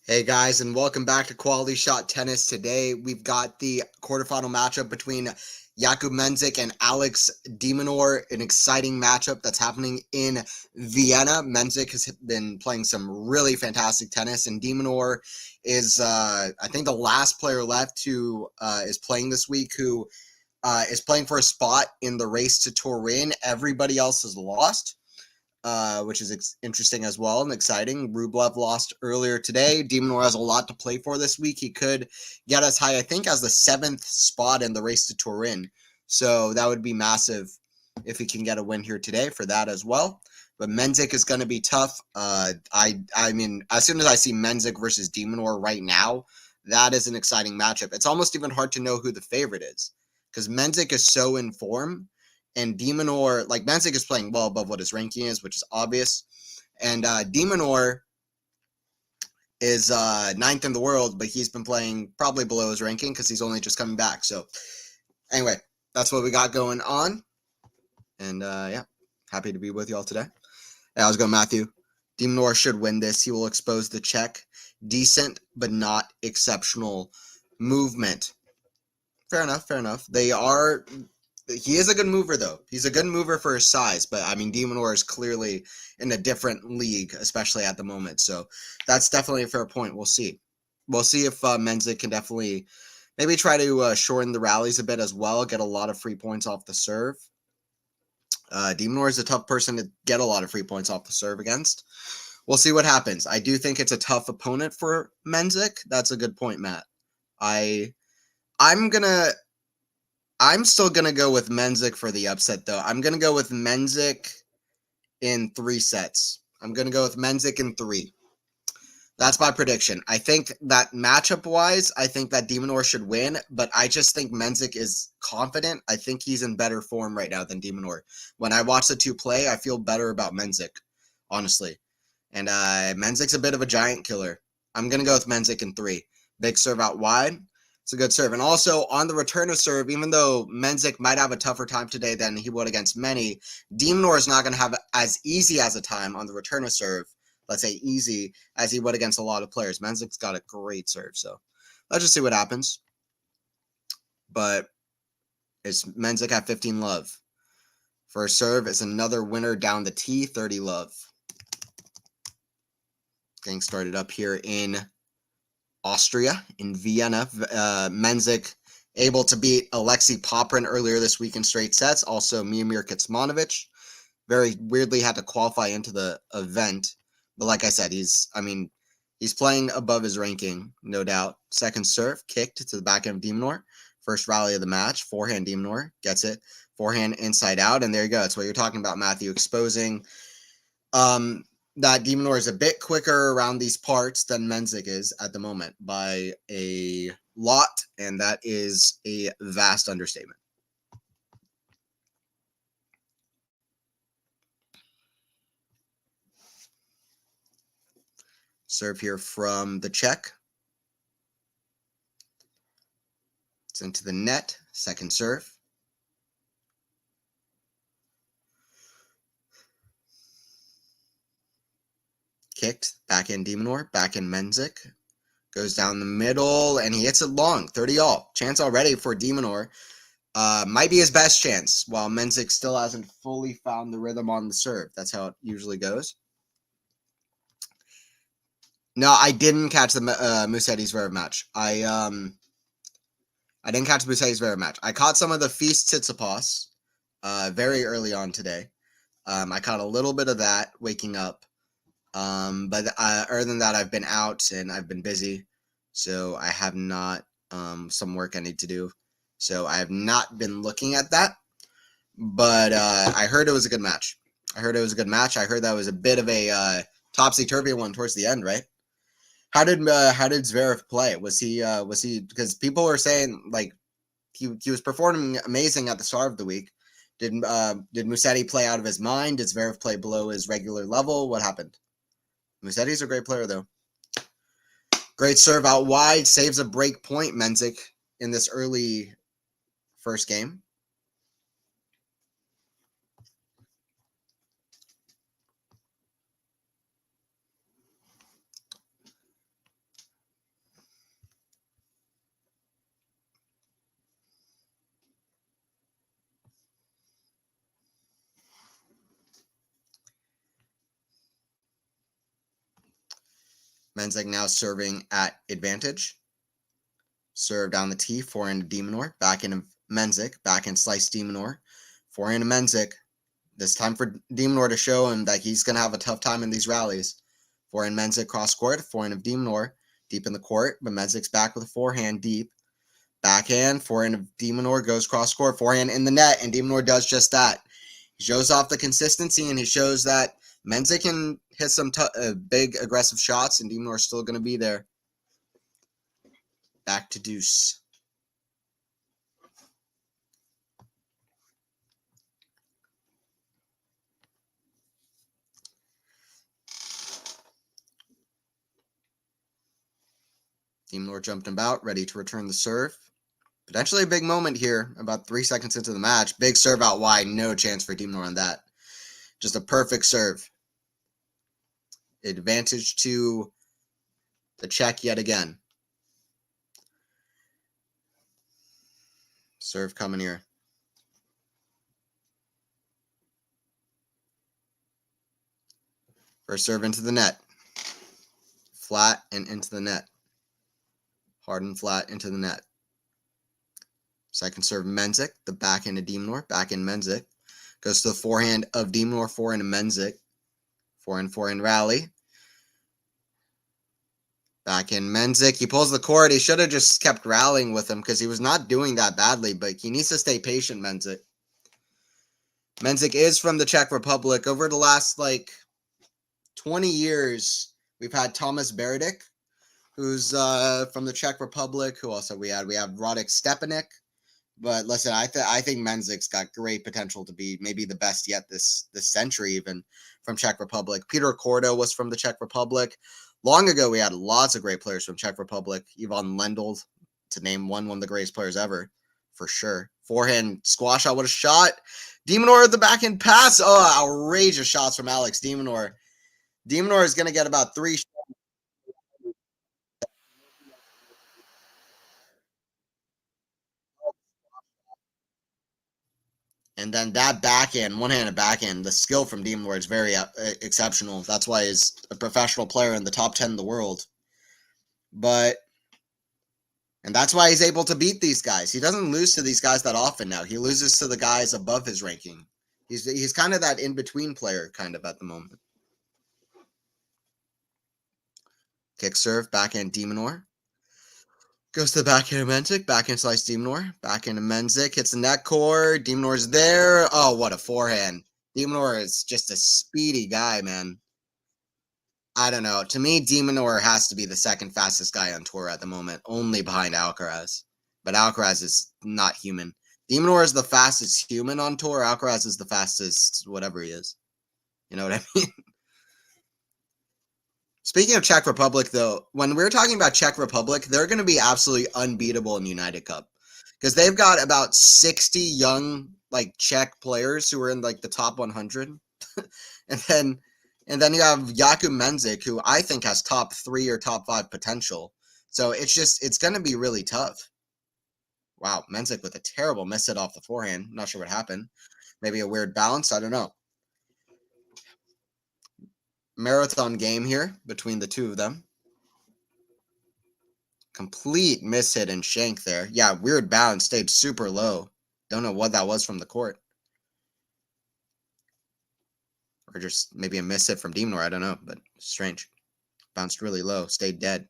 Hey guys, and welcome back to Quality Shot Tennis. Today we've got the quarterfinal matchup between Jakub Mensik and Alex de Minaur, an exciting matchup that's happening in Vienna. Mensik has been playing some really fantastic tennis, and de Minaur is, I think, the last player left who is playing this week, who is playing for a spot in the race to Turin. Everybody else has lost. Which is interesting as well and exciting. Rublev lost earlier today. De Minaur has a lot to play for this week. He could get as high, I think, as the 7th spot in the race to Turin. So that would be massive if he can get a win here today for that as well. But Mensik is going to be tough. I mean, as soon as I see Mensik versus de Minaur right now, that is an exciting matchup. It's almost even hard to know who the favorite is because Mensik is so in form. And de Minaur, like Mensik is playing well above what his ranking is, which is obvious. And de Minaur is 9th in the world, but he's been playing probably below his ranking because he's only just coming back. So anyway, that's what we got going on. And yeah, happy to be with y'all today. Yeah, let's go, Matthew. De Minaur should win this. He will expose the Czech. Decent, but not exceptional movement. Fair enough, fair enough. He is a good mover, though. He's a good mover for his size, but, I mean, de Minaur is clearly in a different league, especially at the moment. So that's definitely a fair point. We'll see. We'll see if Mensik can definitely maybe try to shorten the rallies a bit as well, get a lot of free points off the serve. De Minaur is a tough person to get a lot of free points off the serve against. We'll see what happens. I do think it's a tough opponent for Mensik. That's a good point, Matt. I'm still going to go with Mensik for the upset, though. I'm going to go with Mensik in 3 sets. I'm going to go with Mensik in 3. That's my prediction. I think that matchup-wise, I think that de Minaur should win, but I just think Mensik is confident. I think he's in better form right now than de Minaur. When I watch the two play, I feel better about Mensik, honestly. And Mensik's a bit of a giant killer. I'm going to go with Mensik in 3. Big serve out wide. It's a good serve. And also, on the return of serve, even though Mensik might have a tougher time today than he would against many, de Minaur is not going to have as easy as a time on the return of serve, let's say easy, as he would against a lot of players. Mensik's got a great serve, so let's just see what happens. but it's Mensik at 15 love. First serve is another winner down the tee, 30 love. Getting started up here in Austria, in Vienna. Mensik able to beat Alexei Poprin earlier this week in straight sets. Also, Miomir Kecmanovic. Very weirdly had to qualify into the event. But like I said, he's playing above his ranking, no doubt. Second serve, kicked to the back end of Minaur. First rally of the match, forehand Minaur gets it. Forehand inside out, and there you go. That's what you're talking about, Matthew, exposing that Minaur is a bit quicker around these parts than Mensik is at the moment by a lot, and that is a vast understatement. Serve here from the Czech. It's into the net. Second serve. Kicked. Back in Minaur. Back in Mensik. Goes down the middle, and he hits it long. 30 all. Chance already for Minaur. Might be his best chance, while Mensik still hasn't fully found the rhythm on the serve. That's how it usually goes. No, I didn't catch the Musetti Zverev match. I didn't catch Musetti Zverev match. I caught some of the Feast Tsitsipas very early on today. I caught a little bit of that waking up. But other than that, I've been out and I've been busy. So I have not some work I need to do. So I have not been looking at that. But I heard it was a good match. I heard that was a bit of a topsy-turvy one towards the end, right? How did Zverev play? Was he because people were saying like he was performing amazing at the start of the week. Did Musetti play out of his mind? Did Zverev play below his regular level? What happened? Musetti's a great player though. Great serve out wide, saves a break point, Mensik, in this early first game. Mensik now serving at advantage. Serve down the tee, forehand to Minaur, back into Mensik, back and slice Minaur, forehand to Mensik. This time for Minaur to show him that he's going to have a tough time in these rallies. Forehand Mensik cross court, forehand of Minaur, deep in the court, but Mensik's back with a forehand deep. Backhand, forehand of Minaur goes cross court, forehand in the net, and Minaur does just that. He shows off the consistency, and he shows that Mensik can hit some big aggressive shots, and Minaur is still going to be there. Back to deuce. Minaur jumped about, ready to return the serve. Potentially a big moment here, about 3 seconds into the match. Big serve out wide, no chance for Minaur on that. Just a perfect serve. Advantage to the Czech yet again. Serve coming here. First serve into the net. Flat and into the net. Hard and flat into the net. Second serve Mensik, the backhand of Minaur, backhand Mensik. Goes to the forehand of Minaur, forehand of Mensik. Forehand rally. Backhand Mensik. He pulls the court. He should have just kept rallying with him because he was not doing that badly, but he needs to stay patient, Mensik. Mensik is from the Czech Republic. Over the last, 20 years, we've had Thomas Berdych, who's from the Czech Republic. Who else have we had? We have Radek Stepanek. But listen, I think Mensik's got great potential to be maybe the best yet this century, even from Czech Republic. Peter Korda was from the Czech Republic. Long ago, we had lots of great players from Czech Republic. Ivan Lendl, to name one of the greatest players ever, for sure. Forehand squash out, what a shot. Minaur at the backhand pass. Oh, outrageous shots from Alex de Minaur. De Minaur is going to get about 3 shots. And then that backhand, one-handed backhand, the skill from Minaur is very exceptional. That's why he's a professional player in the top 10 in the world. And that's why he's able to beat these guys. He doesn't lose to these guys that often now. He loses to the guys above his ranking. He's kind of that in-between player kind of at the moment. Kick serve, backhand Minaur. Goes to the backhand of Mensik, backhand slice Minaur, backhand of Mensik, hits the net core, Minaur's there. Oh, what a forehand. Minaur is just a speedy guy, man. I don't know. To me, Minaur has to be the second fastest guy on tour at the moment, only behind Alcaraz. But Alcaraz is not human. Minaur is the fastest human on tour. Alcaraz is the fastest whatever he is. You know what I mean? Speaking of Czech Republic, though, when we're talking about Czech Republic, they're going to be absolutely unbeatable in United Cup because they've got about 60 young Czech players who are in the top 100, and then you have Jakub Mensik, who I think has top 3 or top 5 potential. So it's going to be really tough. Wow, Mensik with a terrible miss hit off the forehand. Not sure what happened. Maybe a weird bounce. I don't know. Marathon game here between the two of them. Complete miss hit and shank there. Yeah, weird bounce. Stayed super low. Don't know what that was from the court. Or just maybe a miss hit from Minaur. I don't know, but strange. Bounced really low. Stayed dead.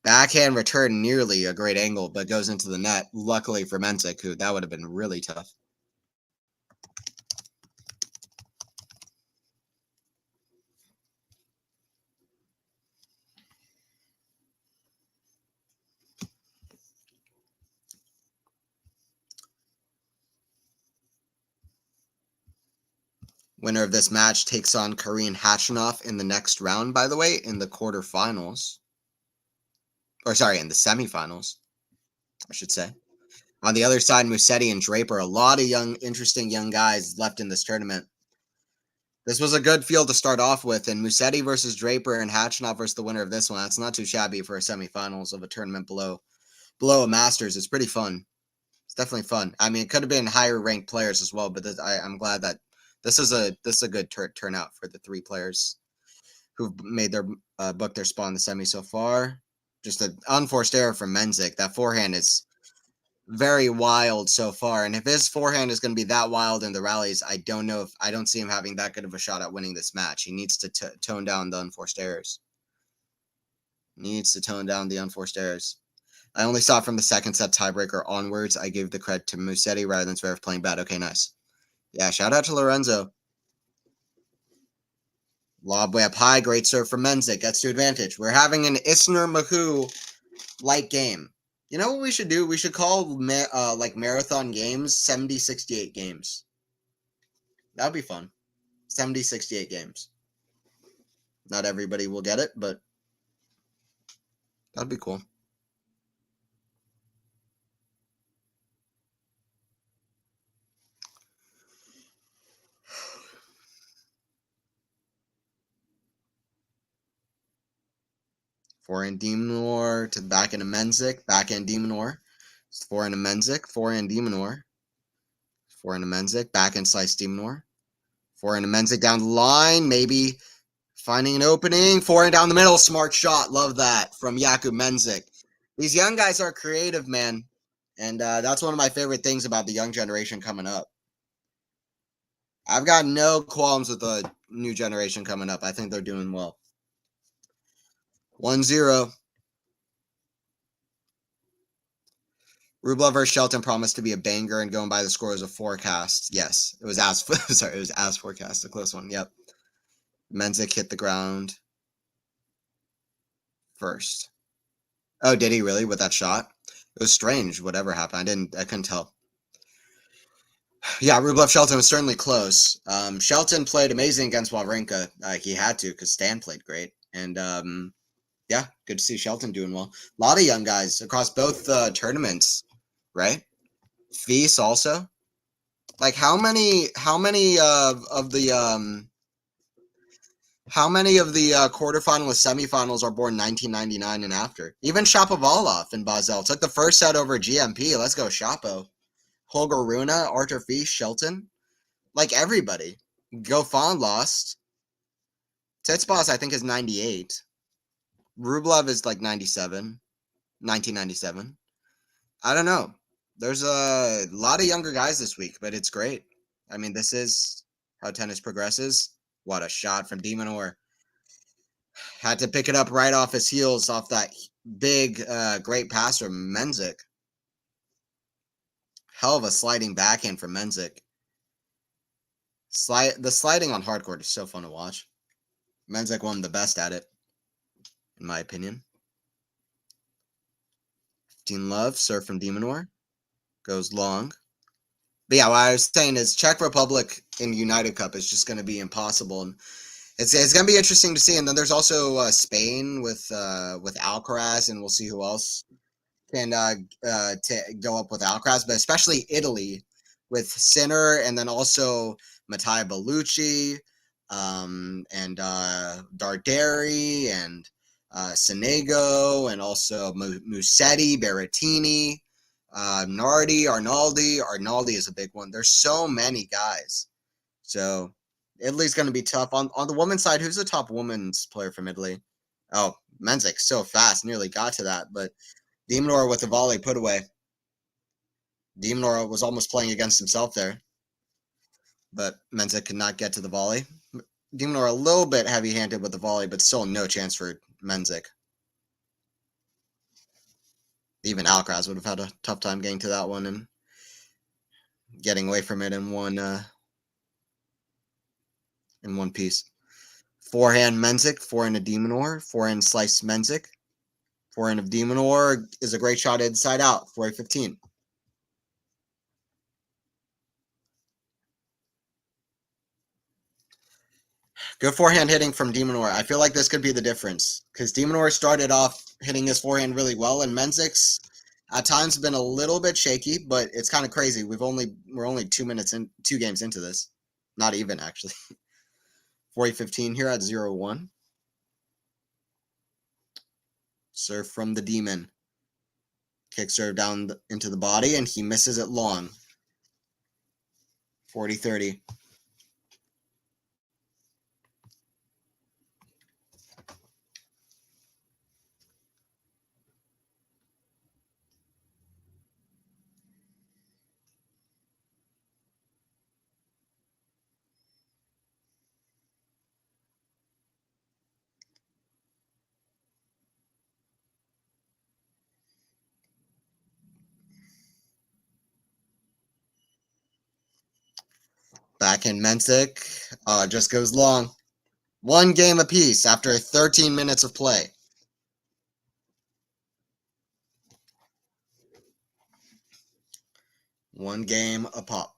Backhand return nearly a great angle, but goes into the net. Luckily for Mensik, who that would have been really tough. Winner of this match takes on Karin Khachanov in the next round, by the way, in the quarterfinals. Or sorry, in the semifinals, I should say. On the other side, Musetti and Draper, a lot of interesting young guys left in this tournament. This was a good field to start off with, and Musetti versus Draper and Khachanov versus the winner of this one. That's not too shabby for a semifinals of a tournament below a Masters. It's pretty fun. It's definitely fun. I mean, it could have been higher ranked players as well, but I'm glad that this is a good turnout for the 3 players who've made their booked their spot in the semi so far. Just an unforced error from Mensik. That forehand is very wild so far, and if his forehand is going to be that wild in the rallies, I don't see him having that good of a shot at winning this match. He needs to tone down the unforced errors. I only saw it from the second set tiebreaker onwards. I gave the credit to Musetti rather than Zverev playing bad. Okay, nice. Yeah, shout out to Lorenzo. Lob way up high. Great serve from Mensik. Gets to advantage. We're having an Isner-Mahut-like game. You know what we should do? We should call marathon games 70-68 games. That would be fun. 70-68 games. Not everybody will get it, but that'd be cool. Forehand Minaur to the backhand of Mensik. Backhand Minaur. Forehand of Mensik. Forehand Minaur. Forehand of Mensik. Backhand slice Minaur. Forehand of Mensik down the line. Maybe finding an opening. Forehand down the middle. Smart shot. Love that from Jakub Mensik. These young guys are creative, man. And that's one of my favorite things about the young generation coming up. I've got no qualms with the new generation coming up. I think they're doing well. 1-0. Rublev versus Shelton promised to be a banger, and going by the score as a forecast. Yes, it was as forecast. A close one. Yep. Mensik hit the ground first. Oh, did he really with that shot? It was strange. Whatever happened, I couldn't tell. Yeah, Rublev Shelton was certainly close. Shelton played amazing against Wawrinka. He had to because Stan played great, and yeah, good to see Shelton doing well. A lot of young guys across both tournaments, right? Feast also. Like how many of the quarterfinalists, semifinals are born 1999 and after? Even Shapovalov in Basel took the first set over GMP. Let's go, Shapo. Holger Rune, Arthur Feast, Shelton. Like everybody. Gofan lost. Tsitsipas, I think, is 98. Rublev is like 97. 1997. I don't know. There's a lot of younger guys this week, but it's great. I mean, this is how tennis progresses. What a shot from Minaur. Had to pick it up right off his heels off that big, great pass from Mensik. Hell of a sliding backhand from Mensik. The sliding on hardcourt is so fun to watch. Mensik won the best at it, in my opinion. 15 love, serve from Minaur. Goes long. But yeah, what I was saying is Czech Republic in United Cup is just going to be impossible. And it's going to be interesting to see. And then there's also Spain with Alcaraz, and we'll see who else can go up with Alcaraz, but especially Italy with Sinner, and then also Mattia Bellucci, and Darderi, and Sonego, and also Musetti, Berrettini, Nardi, Arnaldi. Arnaldi is a big one. There's so many guys. So Italy's going to be tough. On the women's side, who's the top women's player from Italy? Oh, Mensik, so fast, nearly got to that, but Minaur with the volley put away. Minaur was almost playing against himself there, but Mensik could not get to the volley. Minaur a little bit heavy-handed with the volley, but still no chance for Mensik. Even Alcaraz would have had a tough time getting to that one and getting away from it in one piece. Forehand Mensik, forehand of Minaur, forehand slice Mensik. Forehand of Minaur is a great shot inside out, 4-15. Good forehand hitting from Minaur. I feel like this could be the difference because Minaur started off hitting his forehand really well, and Mensik's at times been a little bit shaky, but it's kind of crazy. We're only 2 games into this, not even actually. 40-15 here at 0-1. Serve from the Demon. Kick serve down into the body, and he misses it long. 40-30. Backhand Mensik. Just goes long. 1 game apiece after 13 minutes of play. One game a pop.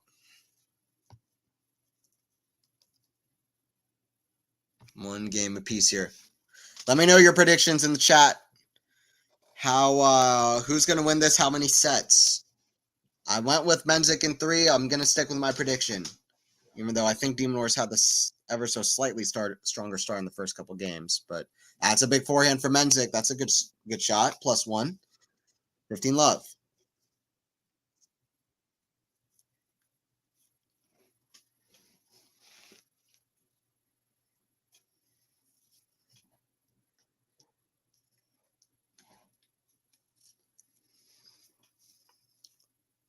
One game apiece here. Let me know your predictions in the chat. Who's going to win this? How many sets? I went with Mensik in 3. I'm going to stick with my prediction, even though I think Minaur's had this ever so slightly stronger start in the first couple games. But that's a big forehand for Mensik. That's a good shot. +1. 15 love.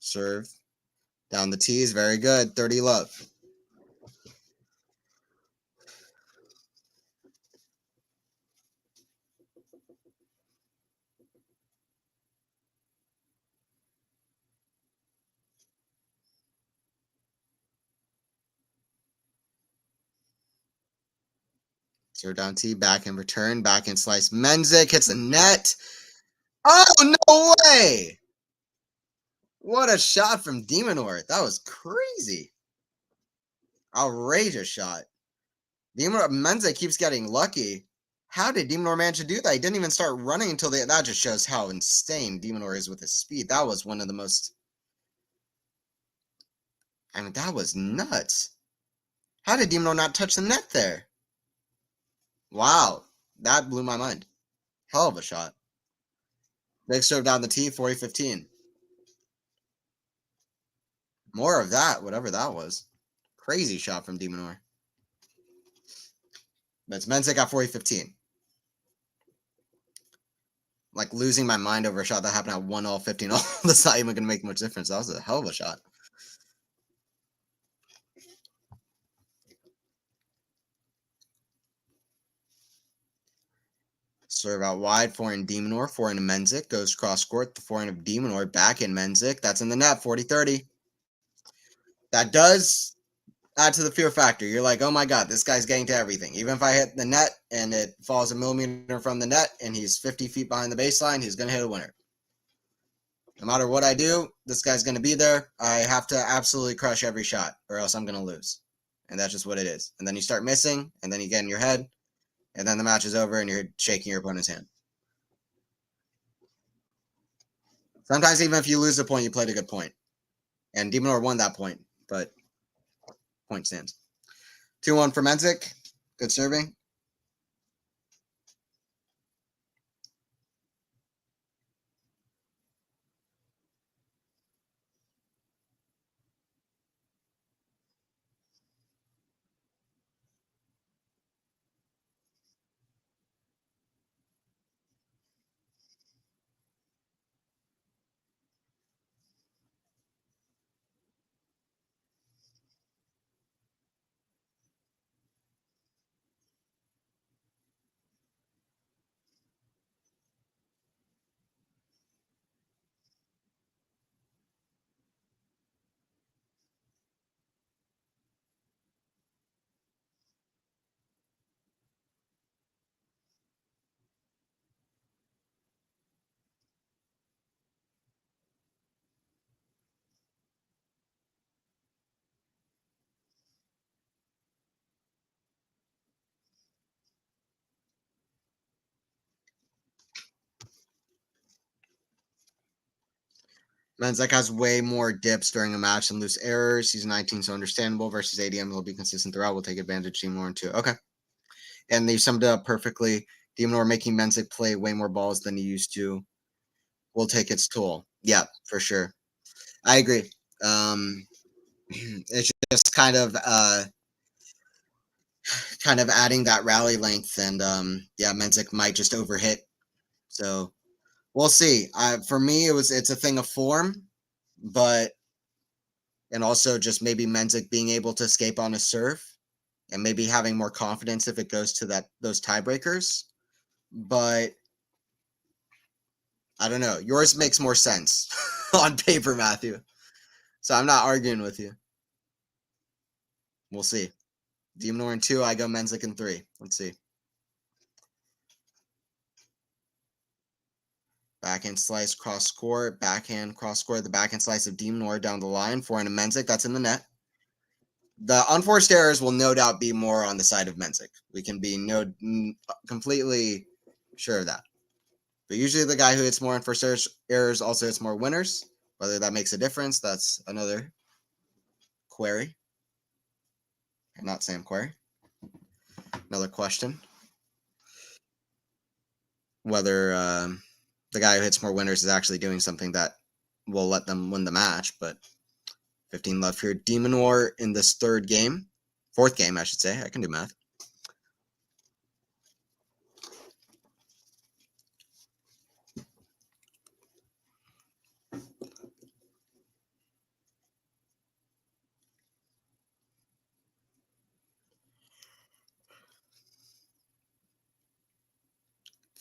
Serve. Down the tees. Very good. 30 love. Serve down tee. Back in return. Back in slice. Mensik hits the net. Oh, no way! What a shot from Minaur. That was crazy. Outrageous shot. Mensik keeps getting lucky. How did Minaur manage to do that? He didn't even start running until that just shows how insane Minaur is with his speed. That was one of the most... I mean, that was nuts. How did Minaur not touch the net there? Wow. That blew my mind. Hell of a shot. Big serve down the tee, 40-15. More of that, whatever that was. crazy shot from de Minaur. But it's Mensik at 40-15. Like losing my mind over a shot that happened at 1-all, 15-all. That's not even going to make much difference. That was a hell of a shot. Serve out wide, forehand de Minaur, forehand Mensik, goes cross court, the forehand of de Minaur, back in Mensik. That's in the net, 40-30. That does add to the fear factor. You're like, oh my God, this guy's getting to everything. Even if I hit the net and it falls a millimeter from the net and he's 50 feet behind the baseline, he's going to hit a winner. No matter what I do, this guy's going to be there. I have to absolutely crush every shot or else I'm going to lose. And that's just what it is. And then you start missing, and then you get in your head, and then the match is over and you're shaking your opponent's hand. Sometimes even if you lose the point, you played a good point. And de Minaur won that point, but point stands. 2-1 for Mensik. Good serving. Mensik has way more dips during a match than loose errors. He's 19, so understandable. Versus ADM, he'll be consistent throughout. We'll take advantage of Minaur too. Okay. And they summed it up perfectly. de Minaur making Mensik play way more balls than he used to will take its toll. Yeah, for sure. I agree. It's just kind of adding that rally length, and yeah, Mensik might just overhit. So we'll see. For me, it's a thing of form, but and also just maybe Mensik being able to escape on a serve, and maybe having more confidence if it goes to those tiebreakers. But I don't know. Yours makes more sense on paper, Matthew. So I'm not arguing with you. We'll see. de Minaur in 2, I go Mensik in 3. Let's see. Backhand slice, cross court, backhand, cross court, the backhand slice of de Minaur down the line, forehand of Mensik, that's in the net. The unforced errors will no doubt be more on the side of Mensik. We can be completely sure of that. But usually the guy who hits more unforced errors also hits more winners. Whether that makes a difference, that's another query. Not Sam query. Another question. Whether the guy who hits more winners is actually doing something that will let them win the match. But 15 left here. de Minaur in this fourth game, I should say. I can do math.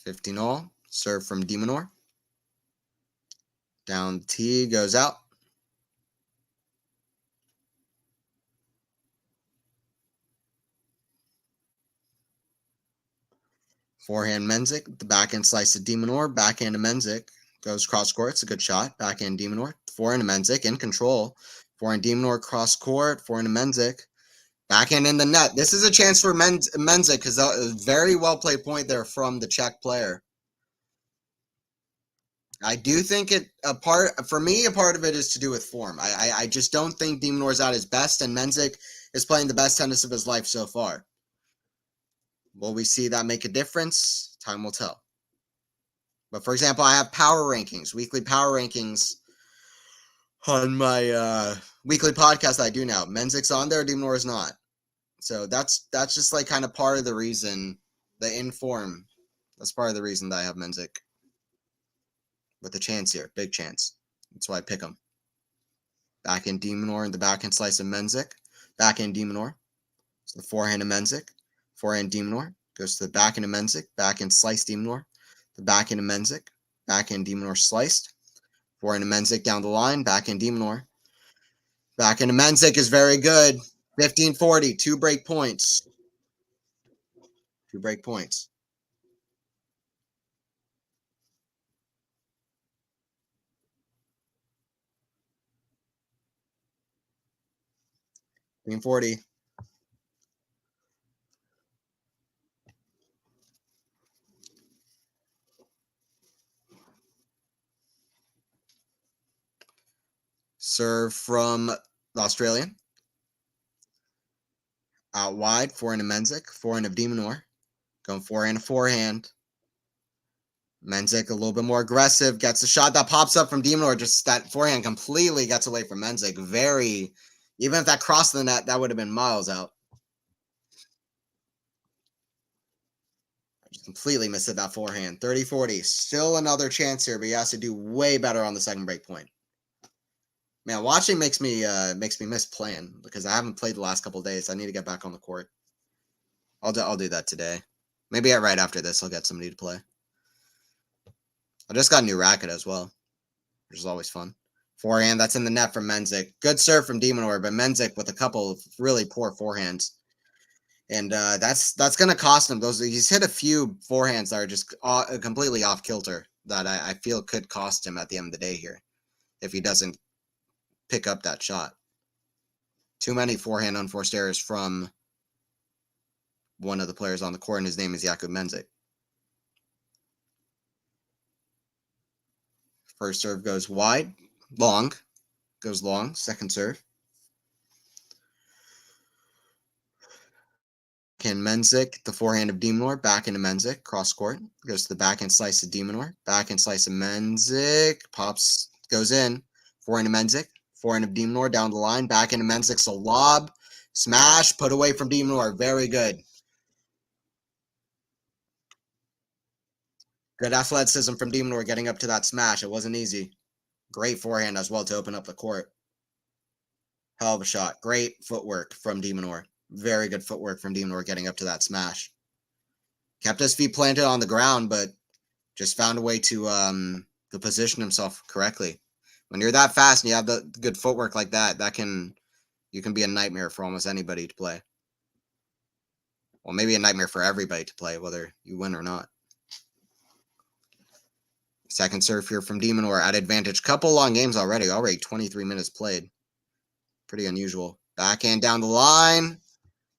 $15-all. Serve from de Minaur. Down T, goes out. Forehand Mensik, the backhand slice to de Minaur, backhand to Mensik, goes cross court, it's a good shot, backhand de Minaur, forehand to Mensik, in control, forehand de Minaur cross court, forehand to Mensik, backhand in the net. This is a chance for Mensik because that was a very well played point there from the Czech player. I do think a part of it is to do with form. I just don't think de Minaur's at his best, and Mensik is playing the best tennis of his life so far. Will we see that make a difference? Time will tell. But for example, I have power rankings, weekly power rankings on my weekly podcast that I do now. Mensik's on there, Minaur is not. So that's just like kind of part of the reason, the inform. That's part of the reason that I have Mensik with a chance here, big chance. That's why I pick him. Back in Minaur in the backhand slice of Mensik. Back in Minaur. So the forehand of Mensik. Forehand Minaur goes to the backhand of Mensik. Backhand slice Minaur. The backhand of Mensik. Backhand Minaur sliced. Forehand of Mensik down the line. Backhand Minaur. Backhand of Mensik is very good. 15-40. 2 break points. 2 break points. Team 40. Serve from the Australian. Out wide, forehand of Mensik, forehand of Minaur. Going forehand to forehand. Mensik a little bit more aggressive. Gets a shot that pops up from Minaur. Just that forehand completely gets away from Mensik. Very, even if that crossed the net, that would have been miles out. Just completely missed it, that forehand. 30-40. Still another chance here, but he has to do way better on the second break point. Man, watching makes me miss playing because I haven't played the last couple of days. I need to get back on the court. I'll do that today. Maybe right after this, I'll get somebody to play. I just got a new racket as well, which is always fun. Forehand, that's in the net from Mensik. Good serve from Minaur, but Mensik with a couple of really poor forehands. And that's going to cost him. He's hit a few forehands that are just completely off kilter that I feel could cost him at the end of the day here if he doesn't pick up that shot. Too many forehand unforced errors from one of the players on the court, and his name is Jakub Mensik. First serve goes wide, long, goes long. Second serve. Can Mensik, the forehand of Minaur, back into Mensik, cross court, goes to the backhand slice of Minaur, backhand slice of Mensik, pops, goes in, forehand of Mensik, forehand of Minaur down the line, back into Mensik, so lob, smash, put away from Minaur, very good. Good athleticism from Minaur getting up to that smash, it wasn't easy. Great forehand as well to open up the court. Hell of a shot, great footwork from Minaur. Very good footwork from Minaur getting up to that smash. Kept his feet planted on the ground, but just found a way to position himself correctly. When you're that fast and you have the good footwork like that, you can be a nightmare for almost anybody to play. Well, maybe a nightmare for everybody to play, whether you win or not. Second serve here from Minaur at advantage. Couple long games already 23 minutes played. Pretty unusual. Backhand down the line.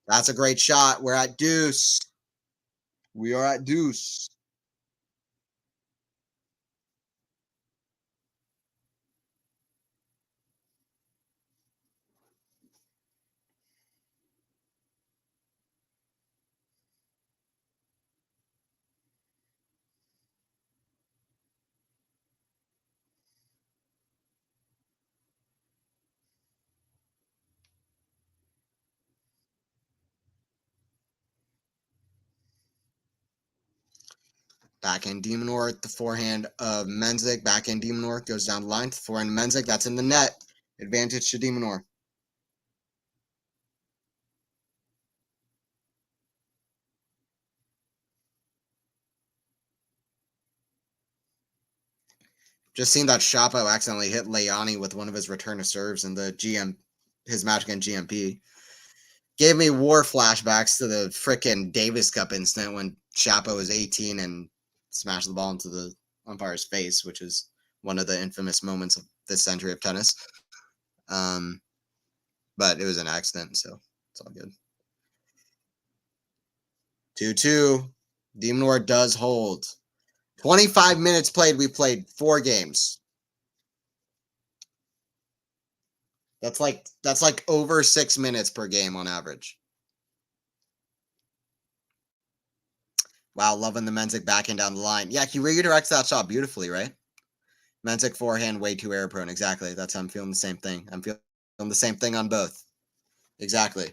That's a great shot. We're at deuce. We are at deuce. Backhand Minaur, the forehand of Mensik. Backhand Minaur goes down the line. Forehand Mensik, that's in the net. Advantage to Minaur. Just seen that Chapo accidentally hit Leoni with one of his return of serves in his match against GMP. Gave me war flashbacks to the frickin' Davis Cup incident when Chapo was 18 and smashed the ball into the umpire's face, which is one of the infamous moments of this century of tennis. But it was an accident, so it's all good. 2-2. Minaur does hold. 25 minutes played. We played 4 games. That's like over 6 minutes per game on average. Wow, loving the Mensik backhand down the line. Yeah, he redirects that shot beautifully, right? Mensik forehand way too error prone. Exactly. That's how I'm feeling the same thing. I'm feeling the same thing on both. Exactly.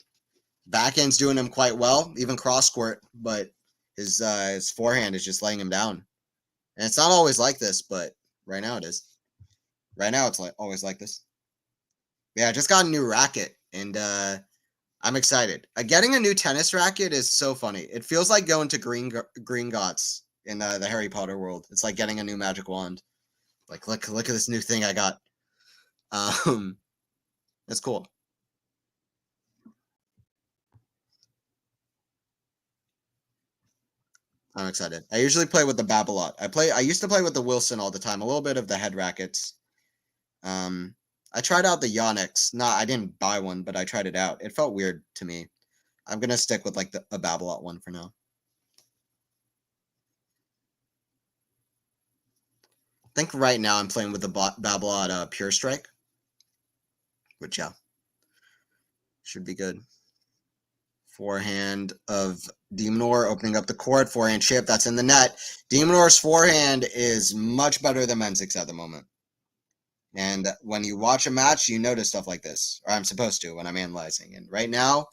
Backhand's doing him quite well, even cross court, but his forehand is just laying him down. And it's not always like this, but right now it is. Right now it's like always like this. Yeah, I just got a new racket, and I'm excited. Getting a new tennis racket is so funny. It feels like going to Gringotts in the Harry Potter world. It's like getting a new magic wand. Like look at this new thing I got. It's cool. I'm excited. I usually play with the Babolat. I used to play with the Wilson all the time. A little bit of the head rackets. I tried out the Yonex. I didn't buy one, but I tried it out. It felt weird to me. I'm gonna stick with like a Babolat one for now. I think right now I'm playing with the Babolat Pure Strike, which yeah, should be good. Forehand of Minaur opening up the court. Forehand chip that's in the net. Minaur's forehand is much better than Mensik's at the moment. And when you watch a match, you notice stuff like this, or I'm supposed to when I'm analyzing. And right now,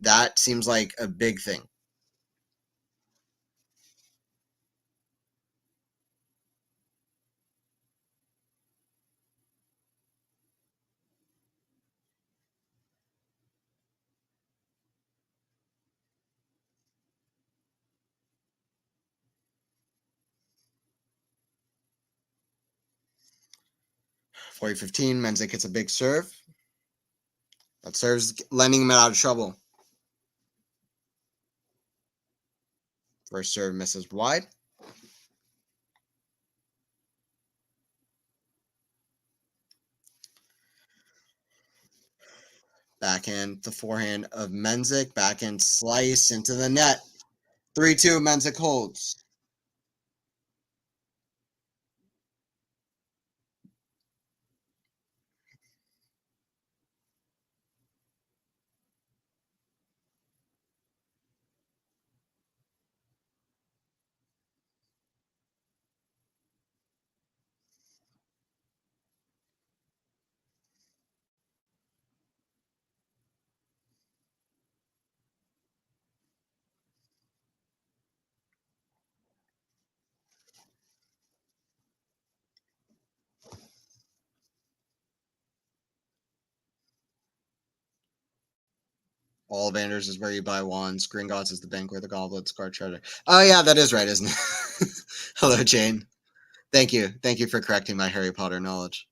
that seems like a big thing. Forty 15, Mensik hits a big serve. That serves lending him out of trouble. First serve misses wide. Backhand, the forehand of Mensik. Backhand slice into the net. 3-2, Mensik holds. Ollivanders is where you buy wands. Gringotts is the bank where the goblets guard treasure. Oh yeah, that is right, isn't it? Hello, Jane. Thank you. Thank you for correcting my Harry Potter knowledge.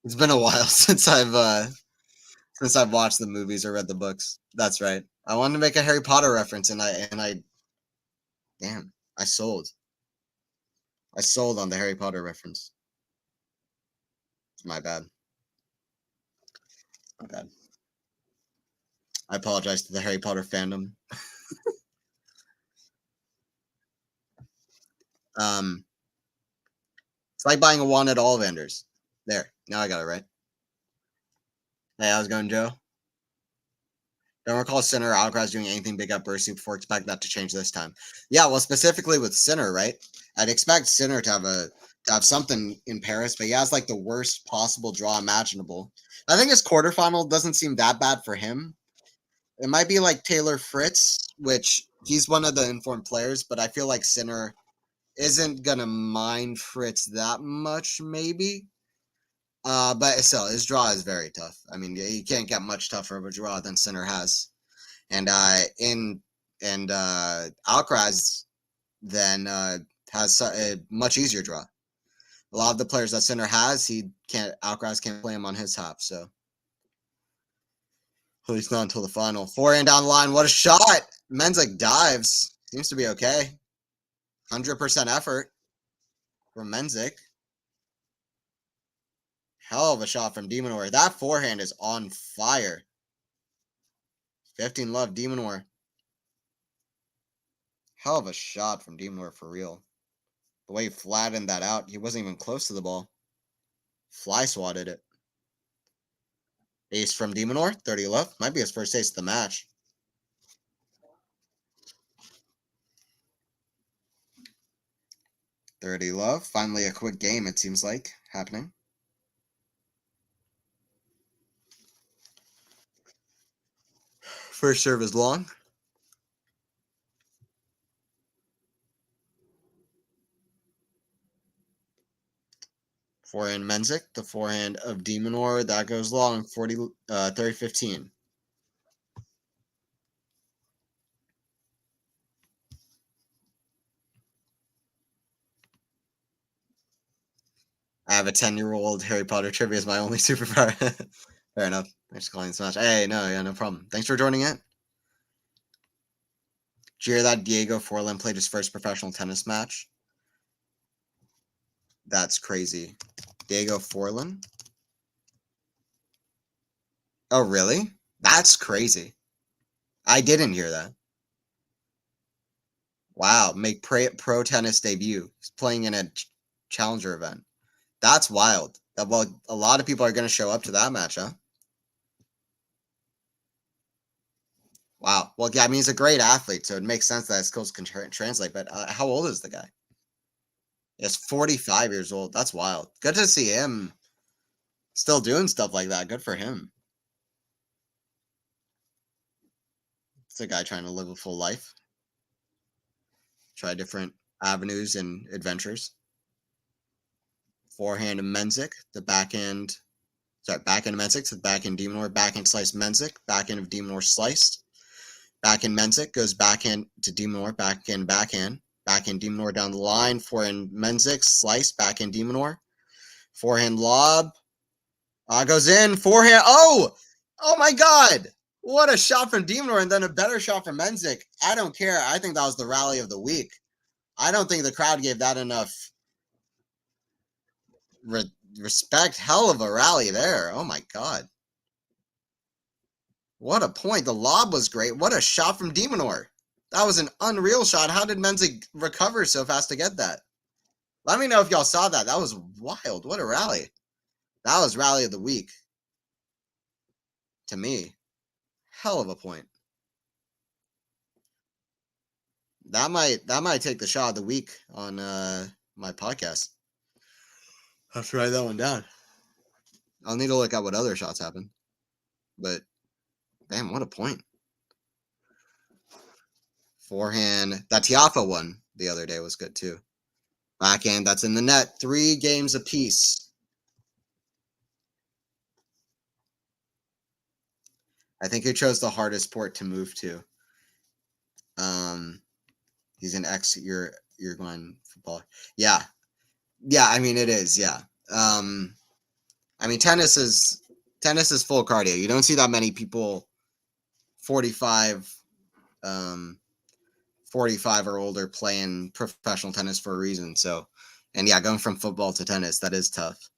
It's been a while since I've watched the movies or read the books. That's right. I wanted to make a Harry Potter reference, and I damn, I sold. I sold on the Harry Potter reference. My bad. My bad. I apologize to the Harry Potter fandom. It's like buying a wand at Ollivanders. There. Now I got it right. Hey, how's it going, Joe? Don't recall Sinner or Alcaraz doing anything big at Bursu before. Expect that to change this time. Yeah, well, specifically with Sinner, right? I'd expect Sinner to have something in Paris, but he has like the worst possible draw imaginable. I think his quarterfinal doesn't seem that bad for him. It might be like Taylor Fritz, which he's one of the informed players, but I feel like Sinner isn't gonna mind Fritz that much, maybe. But still, his draw is very tough. I mean, you can't get much tougher of a draw than Sinner has. And Alcaraz then has a much easier draw. A lot of the players that Sinner has, Alcaraz can't play him on his half, so at least not until the final. Forehand down the line, what a shot! Mensik dives, seems to be okay. 100% effort from Mensik. Hell of a shot from Minaur. That forehand is on fire. 15 love, Minaur. Hell of a shot from Minaur for real. The way he flattened that out, he wasn't even close to the ball. Fly swatted it. Ace from Minaur, 30 love. Might be his first ace of the match. 30 love. Finally a quick game, it seems like, happening. First serve is long. Forehand Mensik, the forehand of Minaur, that goes long, 30-15. I have a 10-year-old Harry Potter trivia as my only superpower. Fair enough. Thanks for calling this match. Hey, no problem. Thanks for joining in. Did you hear that Diego Forlan played his first professional tennis match? That's crazy. Diego Forlan? Oh, really? That's crazy. I didn't hear that. Wow, make pro tennis debut. He's playing in a challenger event. That's wild. Well, a lot of people are going to show up to that match, huh? Wow. Well, yeah, I mean, he's a great athlete, so it makes sense that his skills can translate. But how old is the guy? He's 45 years old. That's wild. Good to see him still doing stuff like that. Good for him. It's a guy trying to live a full life, try different avenues and adventures. Forehand of Mensik, the backhand. Sorry, backhand of Mensik to the backhand Minaur, backhand slice Mensik, backhand of Minaur sliced. Backhand Mensik goes backhand to Minaur, backhand, backhand Minaur down the line. Forehand Mensik slice, backhand Minaur. Forehand lob. Goes in. Forehand. Oh my God. What a shot from Minaur and then a better shot from Mensik. I don't care. I think that was the rally of the week. I don't think the crowd gave that enough respect. Hell of a rally there. Oh my God. What a point. The lob was great. What a shot from Minaur. That was an unreal shot. How did Mensik recover so fast to get that? Let me know if y'all saw that. That was wild. What a rally. That was rally of the week. To me. Hell of a point. That might take the shot of the week on my podcast. I'll have to write that one down. I'll need to look at what other shots happened. But damn, what a point. Forehand. That Tiafa one the other day was good too. Backhand, that's in the net. 3 games apiece. I think he chose the hardest port to move to. He's an Uruguayan footballer. Yeah. Yeah, I mean it is, yeah. I mean tennis is full cardio. You don't see that many people 45 45 or older playing professional tennis for a reason. So, and yeah, going from football to tennis, that is tough.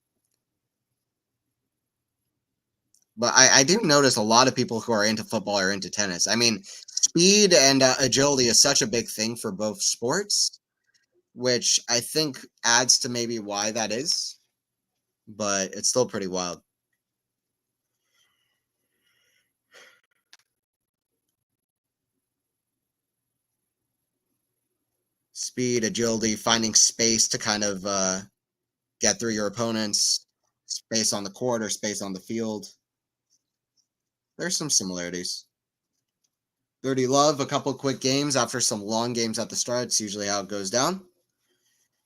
But I do notice a lot of people who are into football are into tennis. I mean, speed and agility is such a big thing for both sports, which I think adds to maybe why that is. But it's still pretty wild. Speed, agility, finding space to kind of get through your opponents, space on the court or space on the field. There's some similarities. 30 love, a couple quick games after some long games at the start. It's usually how it goes down.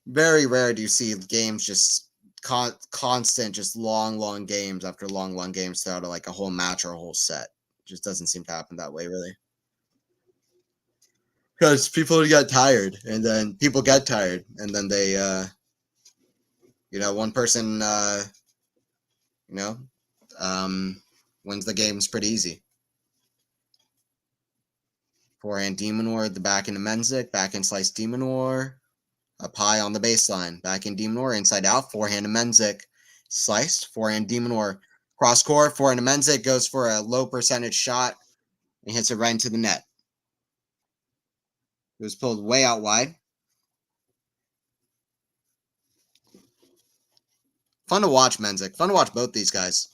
Very rare do you see games just constant, just long games after long games throughout like a whole match or a whole set. It just doesn't seem to happen that way, really. Because people get tired, and then people get tired, and then they, one person, wins the games pretty easy. Forehand Minaur, the back into Mensik, back in slice Minaur, up high on the baseline, back in Minaur, inside out, forehand to Mensik, sliced, forehand Minaur, cross court, forehand to Mensik, goes for a low percentage shot, and hits it right into the net. It was pulled way out wide. Fun to watch Mensik. Fun to watch both these guys.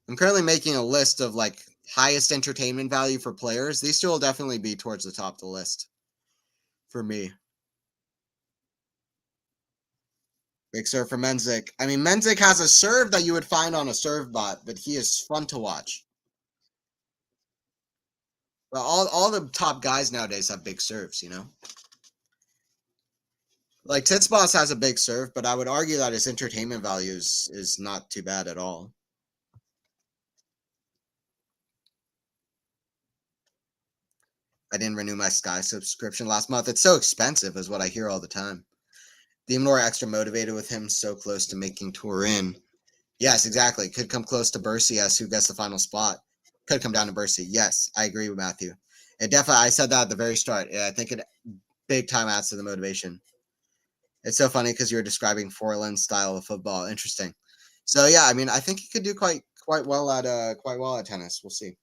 I'm currently making a list of like highest entertainment value for players. These two will definitely be towards the top of the list for me. Big serve for Mensik. I mean, Mensik has a serve that you would find on a serve bot, but he is fun to watch. Well, all the top guys nowadays have big serves, you know? Like, Titsboss has a big serve, but I would argue that his entertainment value is not too bad at all. I didn't renew my Sky subscription last month. It's so expensive, is what I hear all the time. Minaur extra motivated with him, so close to making tour in. Yes, exactly. Could come close to Bercy as who gets the final spot. Could come down to Bercy. Yes, I agree with Matthew. It definitely, I said that at the very start. Yeah, I think it big time adds to the motivation. It's so funny because you're describing Forlan's style of football. Interesting. So yeah, I mean, I think he could do quite well at tennis. We'll see.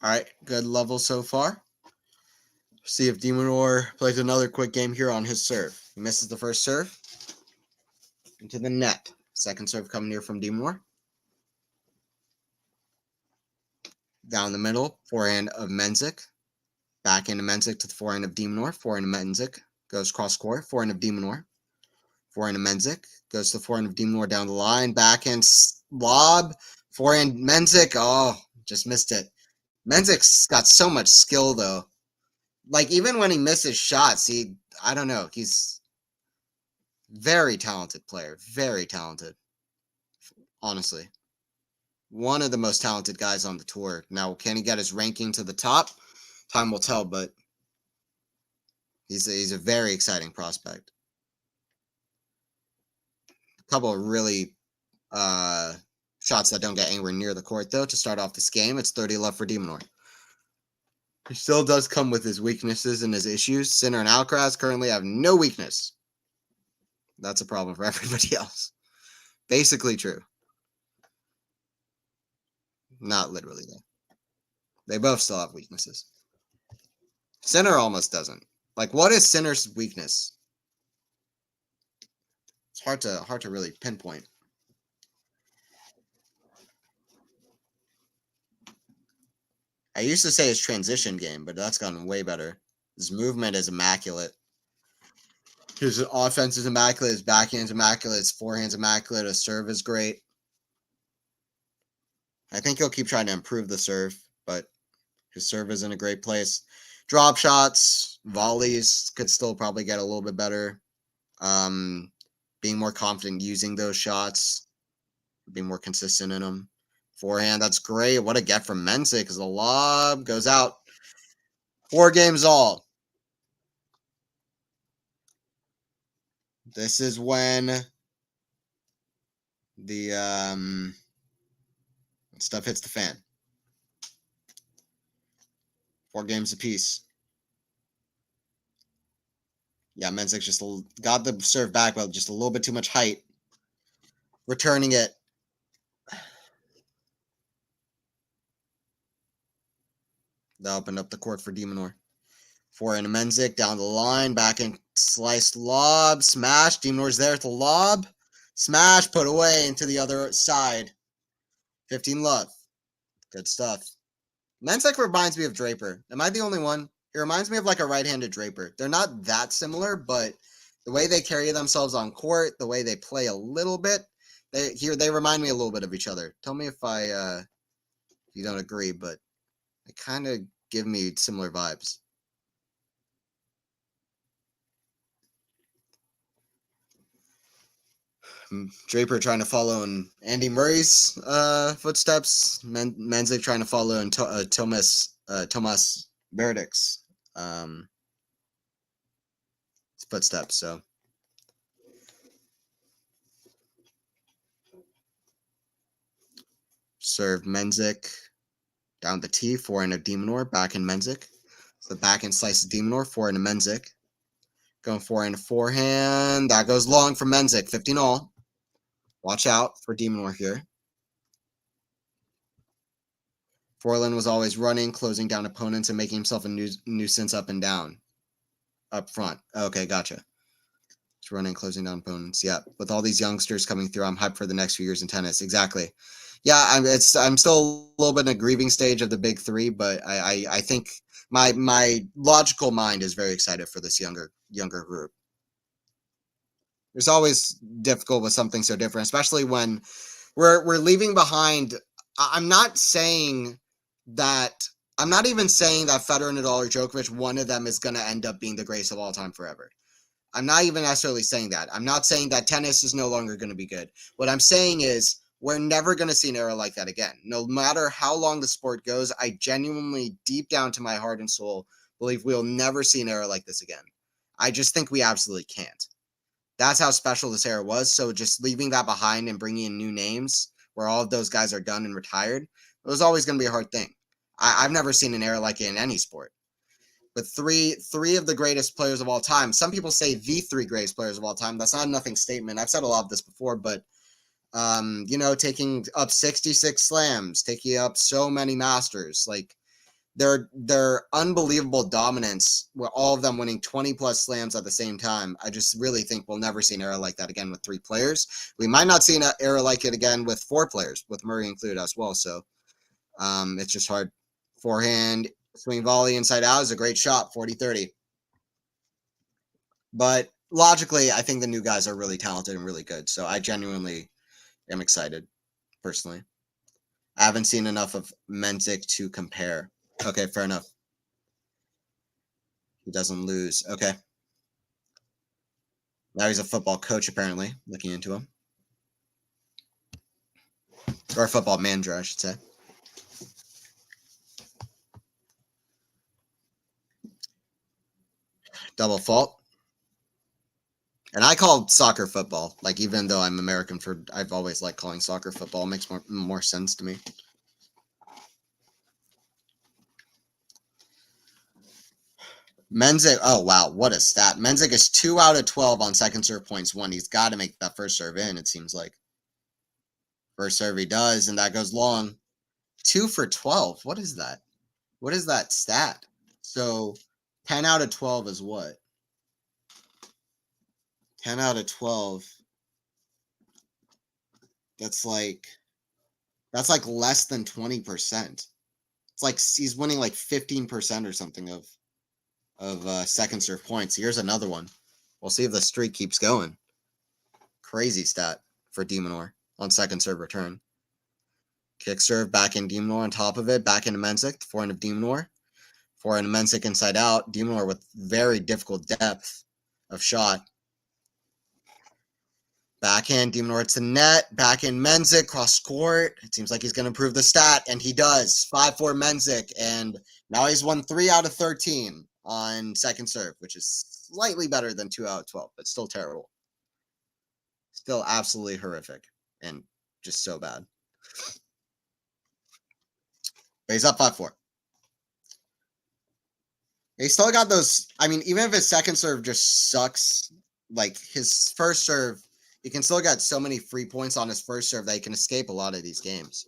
All right, good level so far. See if Minaur plays another quick game here on his serve. He misses the first serve into the net. Second serve coming here from Minaur. Down the middle, forehand of Mensik. Back into Mensik to the forehand of Minaur. Forehand of Mensik goes cross court. Forehand of Minaur. Forehand of Mensik goes to the forehand of Minaur down the line. Backhand lob. Forehand Mensik. Oh, just missed it. Mensik's got so much skill though. Like even when he misses shots, I don't know. He's very talented player. Very talented. Honestly. One of the most talented guys on the tour. Now, can he get his ranking to the top? Time will tell, but he's a very exciting prospect. A couple of really shots that don't get anywhere near the court, though, to start off this game. It's 30 love for Minaur. He still does come with his weaknesses and his issues. Sinner and Alcaraz currently have no weakness. That's a problem for everybody else. Basically true. Not literally, though. They both still have weaknesses. Sinner almost doesn't. Like, what is Sinner's weakness? It's hard to really pinpoint. I used to say his transition game, but that's gotten way better. His movement is immaculate. His offense is immaculate. His backhand's immaculate. His forehand's immaculate. His serve is great. I think he'll keep trying to improve the serve, but his serve is in a great place. Drop shots, volleys could still probably get a little bit better. Being more confident using those shots, being more consistent in them. Forehand, that's great. What a get from Mensik because the lob goes out. 4 games all. This is when the stuff hits the fan. 4 games apiece. Yeah, Mensik just got the serve back, but just a little bit too much height. Returning it. That opened up the court for Minaur. Forehand Mensik down the line, back and sliced lob, smash. Minaur's there at the lob, smash, put away into the other side. 15 love. Good stuff. Mensik reminds me of Draper. Am I the only one? He reminds me of like a right-handed Draper. They're not that similar, but the way they carry themselves on court, the way they play a little bit, they remind me a little bit of each other. Tell me if you don't agree, but they kind of give me similar vibes. Draper trying to follow in Andy Murray's footsteps. Mensik trying to follow in Tomas Verdic's footsteps. So serve Mensik down the T, forehand of de Minaur, back in Mensik. So the backhand slice of de Minaur, forehand of Mensik. Going forehand. That goes long for Mensik, 15 all. Watch out for de Minaur here. Forlan was always running, closing down opponents, and making himself a nuisance up and down. Up front. Okay, gotcha. It's running, closing down opponents. Yeah, with all these youngsters coming through, I'm hyped for the next few years in tennis. Exactly. Yeah, I'm still a little bit in a grieving stage of the big three, but I think my logical mind is very excited for this younger group. It's always difficult with something so different, especially when we're leaving behind. I'm not saying that. I'm not even saying that Federer, Nadal, or Djokovic, one of them is going to end up being the greatest of all time forever. I'm not even necessarily saying that. I'm not saying that tennis is no longer going to be good. What I'm saying is we're never going to see an era like that again. No matter how long the sport goes, I genuinely, deep down to my heart and soul, believe we'll never see an era like this again. I just think we absolutely can't. That's how special this era was. So just leaving that behind and bringing in new names where all of those guys are done and retired, it was always going to be a hard thing. I've never seen an era like it in any sport. But three of the greatest players of all time. Some people say the three greatest players of all time. That's not a nothing statement. I've said a lot of this before, but taking up 66 slams, taking up so many masters, like their unbelievable dominance, with all of them winning 20 plus slams at the same time. I just really think we'll never see an era like that again with three players. We might not see an era like it again with four players, with Murray included as well. So it's just hard. Forehand, swing volley inside out is a great shot, 40-30. But logically, I think the new guys are really talented and really good. So I genuinely am excited, personally. I haven't seen enough of Mensik to compare. Okay, fair enough. He doesn't lose. Okay. Now he's a football coach, apparently, looking into him. Or a football manager, I should say. Double fault. And I call soccer football. Like, even though I'm American, I've always liked calling soccer football. It makes more sense to me. Mensik, oh wow, what a stat. Mensik is 2 out of 12 on second serve points won. He's got to make that first serve in, it seems like. First serve he does, and that goes long. 2 for 12. What is that? What is that stat? So 10 out of 12 is what? 10 out of 12. That's like less than 20%. It's like he's winning like 15% or something of second serve points. Here's another one. We'll see if the streak keeps going. Crazy stat for de Minaur on second serve return. Kick serve back in de Minaur on top of it, back into Mensik, forehand of de Minaur. Forehand of Mensik inside out. De Minaur with very difficult depth of shot. Backhand, de Minaur to net, backhand Mensik, cross court. It seems like he's going to improve the stat, and he does. 5-4 Mensik, and now he's won 3 out of 13 on second serve, which is slightly better than 2 out of 12, but still terrible. Still absolutely horrific, and just so bad. But he's up 5-4. He still got those. I mean, even if his second serve just sucks, like his first serve, he can still get so many free points on his first serve that he can escape a lot of these games.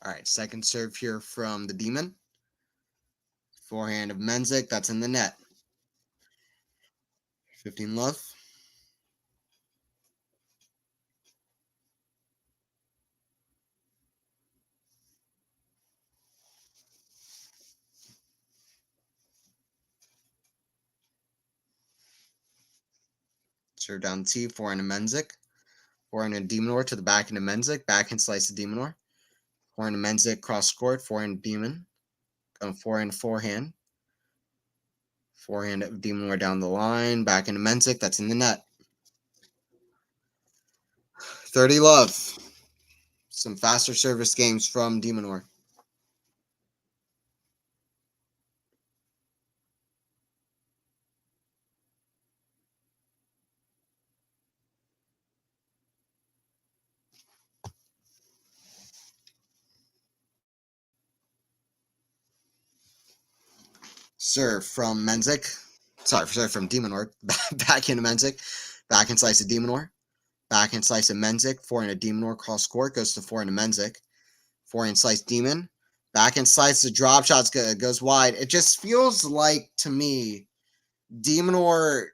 All right, second serve here from the Demon. Forehand of Mensik, that's in the net. 15 love. Serve down the tee, forehand of Mensik. Forehand of Demonor to the backhand of Mensik. Backhand slice of Demonor. Forehand of Mensik, cross court. Forehand of Demon. Going forehand, forehand. Forehand of Demonor down the line. Backhand of Mensik, that's in the net. 30 love. Some faster service games from Demonor. Serve from Mensik. Sorry, from Demonor. Backhand of Mensik. Backhand slice of Demonor. Backhand slice of Mensik. Forehand of Demonor. Cross court. Goes to forehand of Mensik. Forehand slice Demon. Backhand slice. The drop shots goes wide. It just feels like, to me, Demonor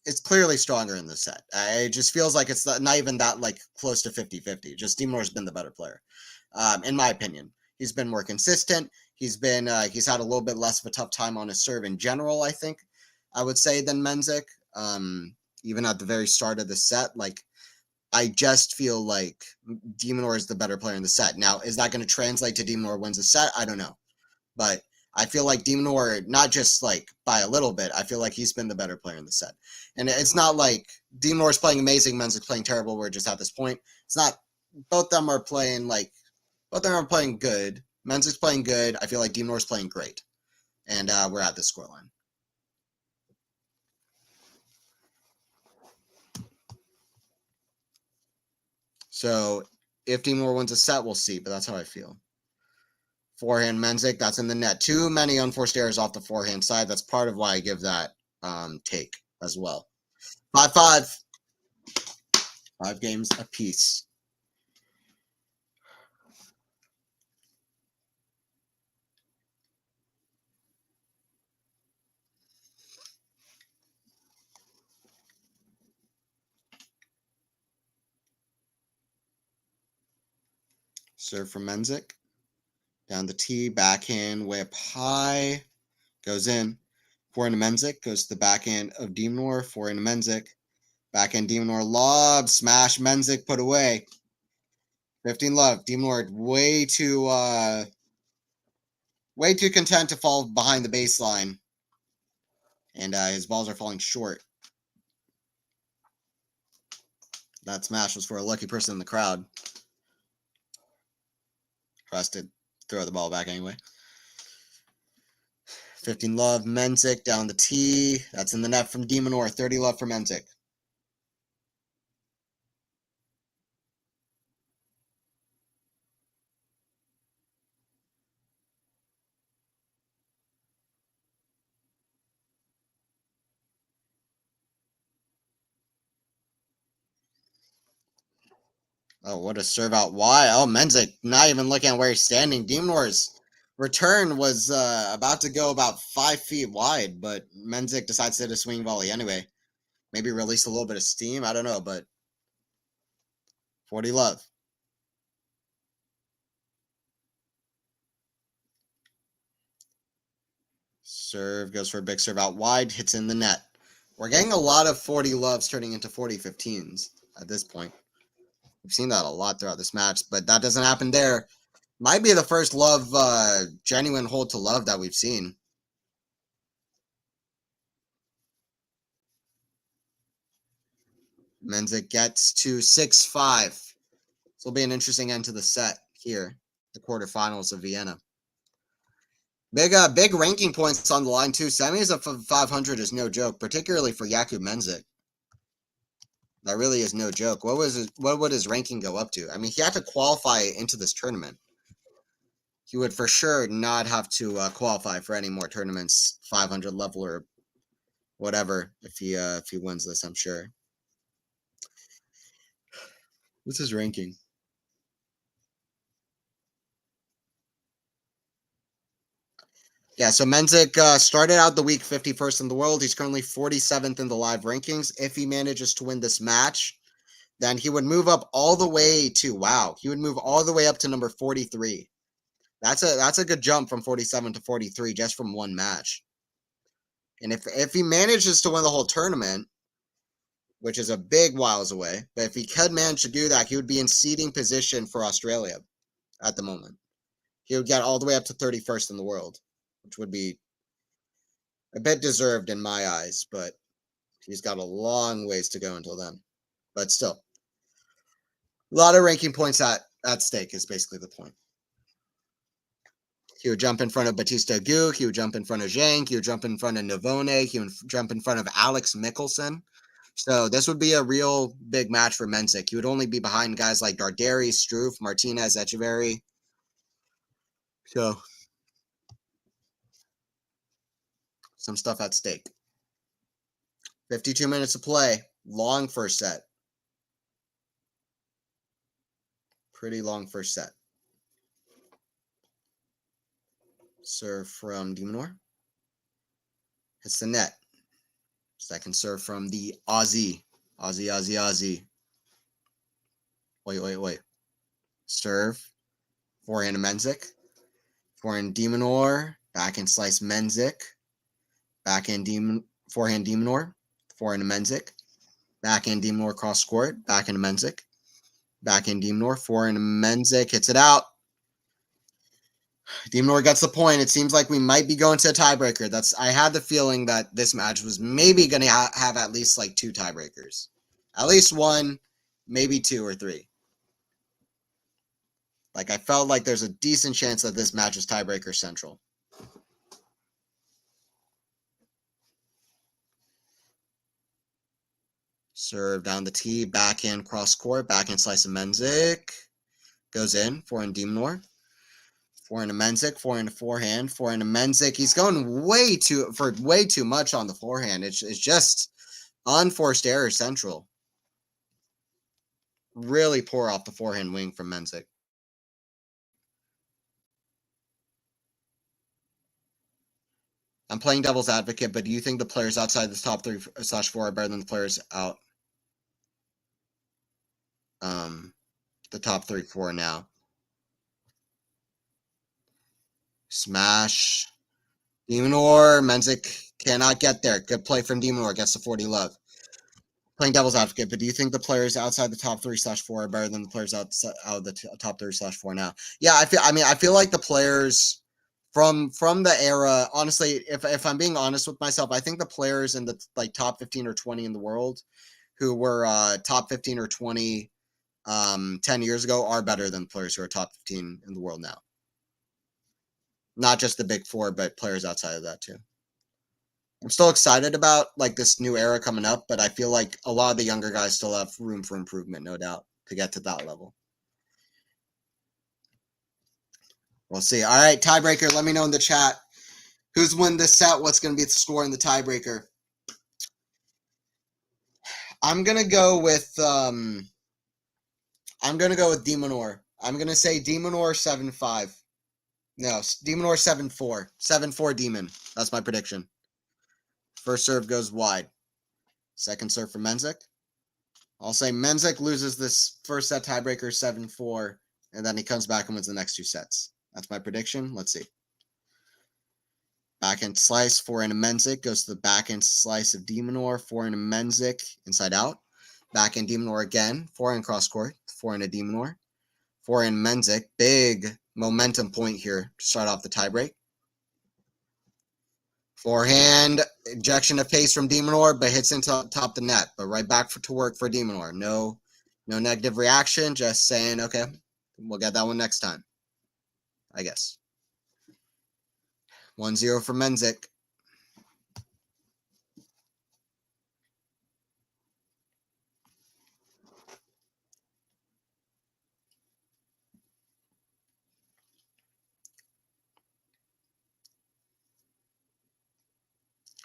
is clearly stronger in this set. It just feels like it's not even that like close to 50-50. Just Demonor's been the better player, in my opinion. He's been more consistent. He's had a little bit less of a tough time on his serve in general, I think, I would say, than Mensik. Even at the very start of the set, like, I just feel like Demonor is the better player in the set. Now, is that going to translate to Demonor wins the set? I don't know. But I feel like Demonor, not just like by a little bit, I feel like he's been the better player in the set. And it's not like Demonor is playing amazing, Mensik playing terrible. We're just at this point. It's not. Both of them are playing good. Mensik's playing good. I feel like Demonor's playing great. And we're at this scoreline. So if Demonor wins a set, we'll see. But that's how I feel. Forehand Mensik, that's in the net. Too many unforced errors off the forehand side. That's part of why I give that take as well. 5-5. 5 games apiece. Serve from Mensik. Down the tee, backhand, way up high. Goes in. Forehand to Mensik. Goes to the backhand of Demonor. Forehand to Mensik. Backhand Demonor lob. Smash Mensik. Put away. 15 love. Demonor way too content to fall behind the baseline. And his balls are falling short. That smash was for a lucky person in the crowd. Tries to throw the ball back anyway. 15 love, Mensik down the tee. That's in the net from Demonor. 30 love for Mensik. Oh, what a serve out wide. Oh, Mensik not even looking at where he's standing. Demonor's return was about to go about 5 feet wide, but Mensik decides to hit a swing volley anyway. Maybe release a little bit of steam. I don't know, but 40 love. Serve goes for a big serve out wide, hits in the net. We're getting a lot of 40 loves turning into 40-15s at this point. We've seen that a lot throughout this match, but that doesn't happen there. Might be the first love, genuine hold to love that we've seen. Mensik gets to 6-5. This will be an interesting end to the set here, the quarterfinals of Vienna. Big ranking points on the line too. Semis of 500 is no joke, particularly for Jakub Mensik. That really is no joke. What would his ranking go up to? I mean, he had to qualify into this tournament. He would for sure not have to qualify for any more tournaments, 500 level or whatever, if he wins this. I'm sure. What's his ranking? Yeah, so Mensik started out the week 51st in the world. He's currently 47th in the live rankings. If he manages to win this match, then he would move up all the way to, wow, he would move all the way up to number 43. That's a good jump from 47 to 43 just from one match. And if he manages to win the whole tournament, which is a big whiles away, but if he could manage to do that, he would be in seeding position for Australia at the moment. He would get all the way up to 31st in the world, which would be a bit deserved in my eyes, but he's got a long ways to go until then. But still, a lot of ranking points at stake is basically the point. He would jump in front of Batista Agut. He would jump in front of Zhang. He would jump in front of Navone. He would jump in front of Alex Mickelson. So this would be a real big match for Mensik. He would only be behind guys like Darderi, Struff, Martinez, Echeverry. So some stuff at stake. 52 minutes of play. Long first set. Pretty long first set. Serve from de Minaur. Hits the net. Second serve from the Aussie. Aussie. Wait. Serve. Forehand to Mensik. Forehand de Minaur. Backhand slice Mensik. Backhand forehand de Minaur. Forehand to Mensik. Backhand de Minaur cross court. Backhand to Mensik. Backhand de Minaur. Forehand to Mensik. Hits it out. de Minaur gets the point. It seems like we might be going to a tiebreaker. I had the feeling that this match was maybe going to have at least like 2 tiebreakers. At least 1, maybe 2 or 3. Like I felt like there's a decent chance that this match is tiebreaker central. Serve down the tee, backhand cross court, backhand slice of Mensik. Goes in, forehand de Minaur. Forehand to Mensik, forehand to forehand to Mensik. He's going way too much on the forehand. It's just unforced error central. Really poor off the forehand wing from Mensik. I'm playing devil's advocate, but do you think the players outside the top 3/4 are better than the players out? The top 3/4 now. Smash. de Minaur. Mensik cannot get there. Good play from de Minaur. Gets the 40 love. Playing devil's advocate, but do you think the players outside the top 3/4 are better than the players out of the top 3/4 now? Yeah, I feel like the players from the era, honestly, if I'm being honest with myself, I think the players in the like top 15 or 20 in the world who were top 15 or 20 10 years ago are better than players who are top 15 in the world now. Not just the big 4, but players outside of that too. I'm still excited about like this new era coming up, but I feel like a lot of the younger guys still have room for improvement, no doubt, to get to that level. We'll see. All right, tiebreaker. Let me know in the chat who's win this set. What's going to be the score in the tiebreaker? I'm gonna go with de Minaur. I'm gonna say de Minaur 7-5. No, de Minaur 7-4. 7-4 Demon. That's my prediction. First serve goes wide. Second serve for Mensik. I'll say Mensik loses this first set tiebreaker 7-4, and then he comes back and wins the next 2 sets. That's my prediction. Let's see. Backhand slice, forehand to Mensik, goes to the backhand slice of de Minaur, forehand to Mensik, inside out. Backhand de Minaur again, forehand cross court, forehand to de Minaur. Forehand Mensik, big momentum point here to start off the tiebreak. Forehand, injection of pace from de Minaur, but hits into top the net. But right back to work for de Minaur. No negative reaction, just saying, okay, we'll get that one next time, I guess. 1-0 for Mensik.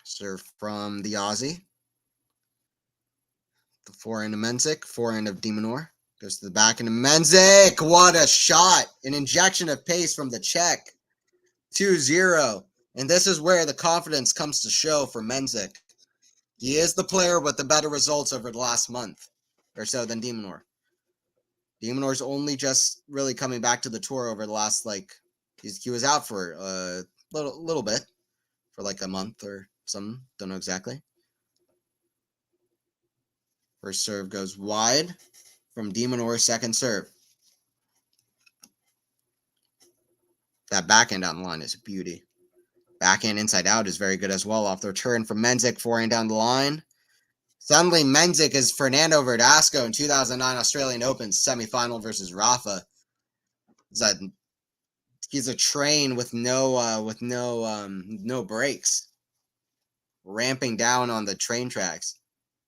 Serve from the Aussie. The forehand of Mensik, forehand of de Minaur. Goes to the backhand of Mensik. What a shot. An injection of pace from the Czech. 2-0. And this is where the confidence comes to show for Mensik. He is the player with the better results over the last month or so than de Minaur. de Minaur's only just really coming back to the tour over the last, like, he was out for a little bit, for like a month or something. Don't know exactly. First serve goes wide from de Minaur, second serve. That backhand down the line is a beauty. Backhand inside out is very good as well. Off the return from Mensik, forehand down the line. Suddenly, Mensik is Fernando Verdasco in 2009 Australian Open semifinal versus Rafa. He's a train with no brakes, ramping down on the train tracks,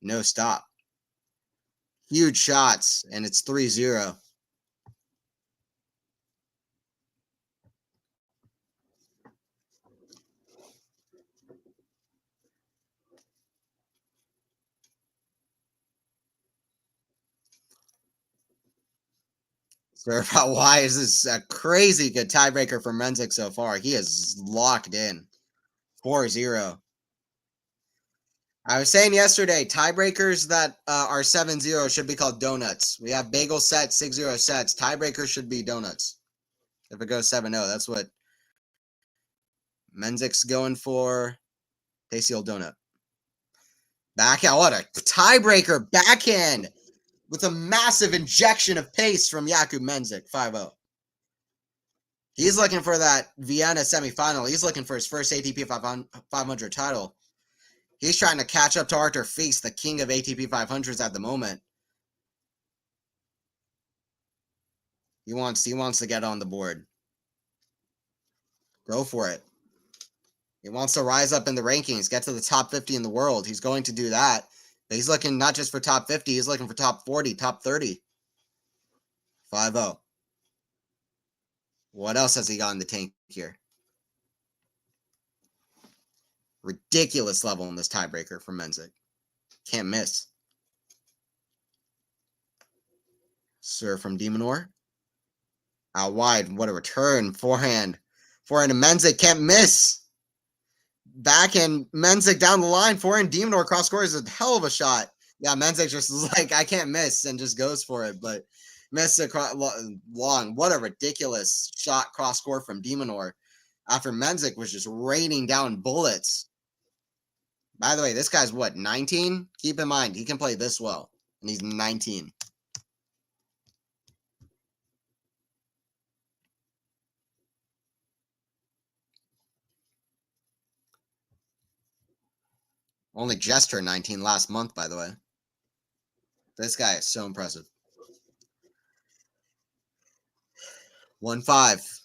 no stop. Huge shots, and it's 3-0. Serve out wide. This is a crazy good tiebreaker for Mensik so far. He is locked in. 4-0. I was saying yesterday, tiebreakers that are 7-0 should be called donuts. We have bagel sets, 6-0 sets. Tiebreakers should be donuts. If it goes 7-0, that's what Mensik's going for. Tasty old donut. Backhand. What a tiebreaker backhand with a massive injection of pace from Jakub Mensik. 5-0. He's looking for that Vienna semifinal. He's looking for his first ATP 500 title. He's trying to catch up to Arthur Feast, the king of ATP 500s at the moment. He wants to get on the board. Go for it. He wants to rise up in the rankings, get to the top 50 in the world. He's going to do that. But he's looking not just for top 50, he's looking for top 40, top 30. 5-0. What else has he got in the tank here? Ridiculous level in this tiebreaker for Mensik. Can't miss. Serve from de Minaur. Out wide. What a return. Forehand. Forehand to Mensik. Can't miss. Backhand. Mensik down the line. Forehand de Minaur cross court is a hell of a shot. Yeah, Mensik just like, I can't miss, and just goes for it. But missed it long. What a ridiculous shot cross court from de Minaur after Mensik was just raining down bullets. By the way, this guy's what, 19? Keep in mind, he can play this well, and he's 19. Only just turned 19 last month, by the way. This guy is so impressive. 1-5.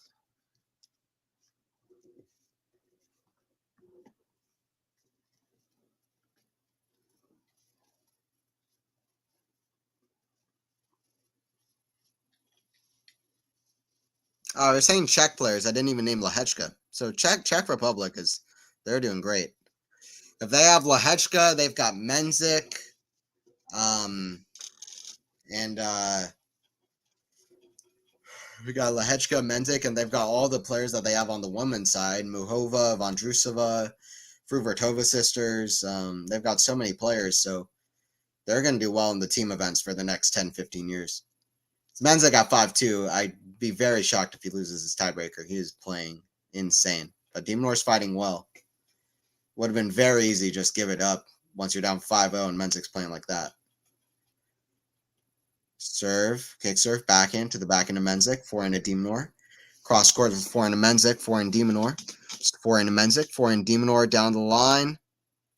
Oh, I was saying Czech players. I didn't even name Lehečka. So Czech Republic they're doing great. If they have Lehečka, they've got Mensik, and we got Lehečka, Mensik, and they've got all the players that they have on the women's side: Muhova, Vondrusova, Fruvertova sisters. They've got so many players, so they're going to do well in the team events for the next 10, 15 years. Mensik got 5-2. I'd be very shocked if he loses his tiebreaker. He is playing insane. But de Minaur's fighting well. Would have been very easy, just give it up once you're down 5-0 and Mensik's playing like that. Serve, kick serve, backhand to the backhand of Mensik, forehand to de Minaur. Cross court with forehand to Mensik, forehand de Minaur. Forehand to Mensik, forehand de Minaur down the line.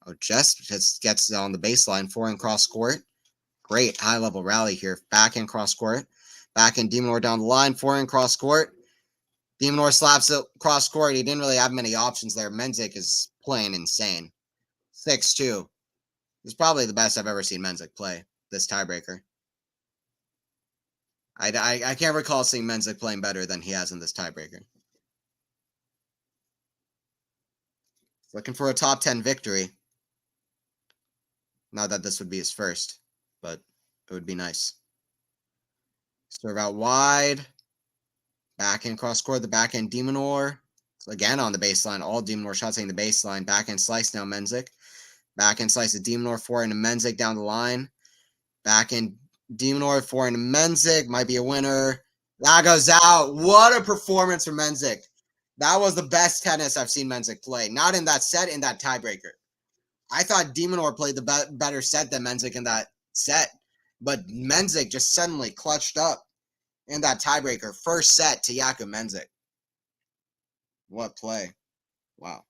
Oh, just gets on the baseline, forehand cross court. Great high level rally here. Backhand cross court. Backhand de Minaur down the line, forehand cross court. De Minaur slaps it cross court. He didn't really have many options there. Mensik is playing insane. 6-2. This is probably the best I've ever seen Mensik play, this tiebreaker. I can't recall seeing Mensik playing better than he has in this tiebreaker. Looking for a top 10 victory. Not that this would be his first, but it would be nice. Serve out wide. Backhand cross court, the backhand de Minaur. Again on the baseline, all Demonor shots hitting the baseline. Backhand slice now, Mensik. Backhand slice to Demonor, forehand to Mensik down the line. Backhand Demonor, forehand to Mensik. Might be a winner. That goes out. What a performance from Mensik. That was the best tennis I've seen Mensik play. Not in that set, in that tiebreaker. I thought Demonor played the better set than Mensik in that set. But Mensik just suddenly clutched up in that tiebreaker. First set to Jakub Mensik. What play. Wow.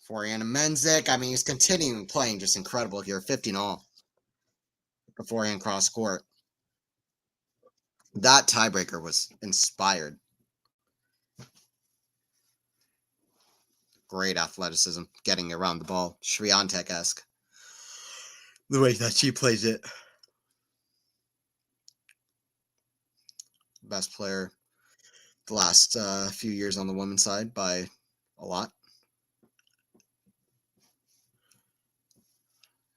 Forehand to Mensik. I mean, he's continuing playing just incredible here. 15 all. The forehand cross court. That tiebreaker was inspired. Great athleticism getting around the ball. Swiatek-esque. The way that she plays it. Best player the last few years on the women's side by a lot.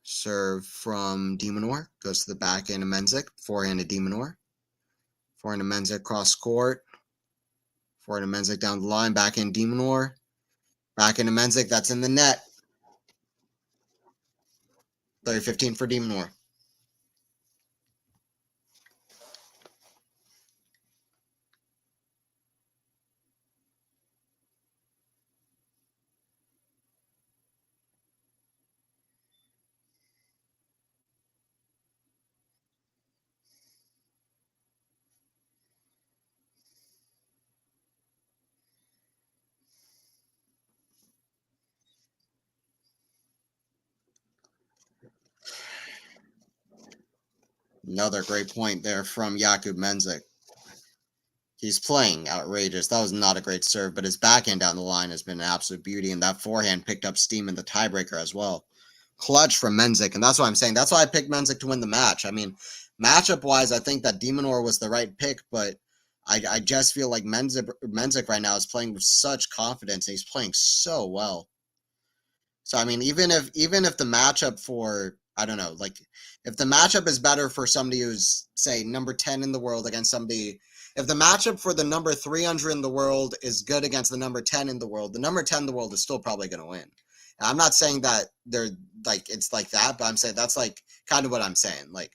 Serve from Minaur. Goes to the back end of Mensik. Forehand to Minaur. Forehand to Mensik cross court. Forehand to Mensik down the line. Back end Minaur. Back into Mensik. That's in the net. 30-15 for Minaur. Another great point there from Jakub Mensik. He's playing outrageous. That was not a great serve, but his backhand down the line has been an absolute beauty, and that forehand picked up steam in the tiebreaker as well. Clutch from Mensik, and that's what I'm saying. That's why I picked Mensik to win the match. I mean, matchup-wise, I think that Minaur was the right pick, but I just feel like Mensik right now is playing with such confidence, and he's playing so well. So I mean, even if the matchup for, I don't know, like if the matchup is better for somebody who's say number 10 in the world against somebody, if the matchup for the number 300 in the world is good against the number 10 in the world, the number 10 in the world is still probably going to win. And I'm not saying that they're like it's like that, but I'm saying that's like kind of what I'm saying. Like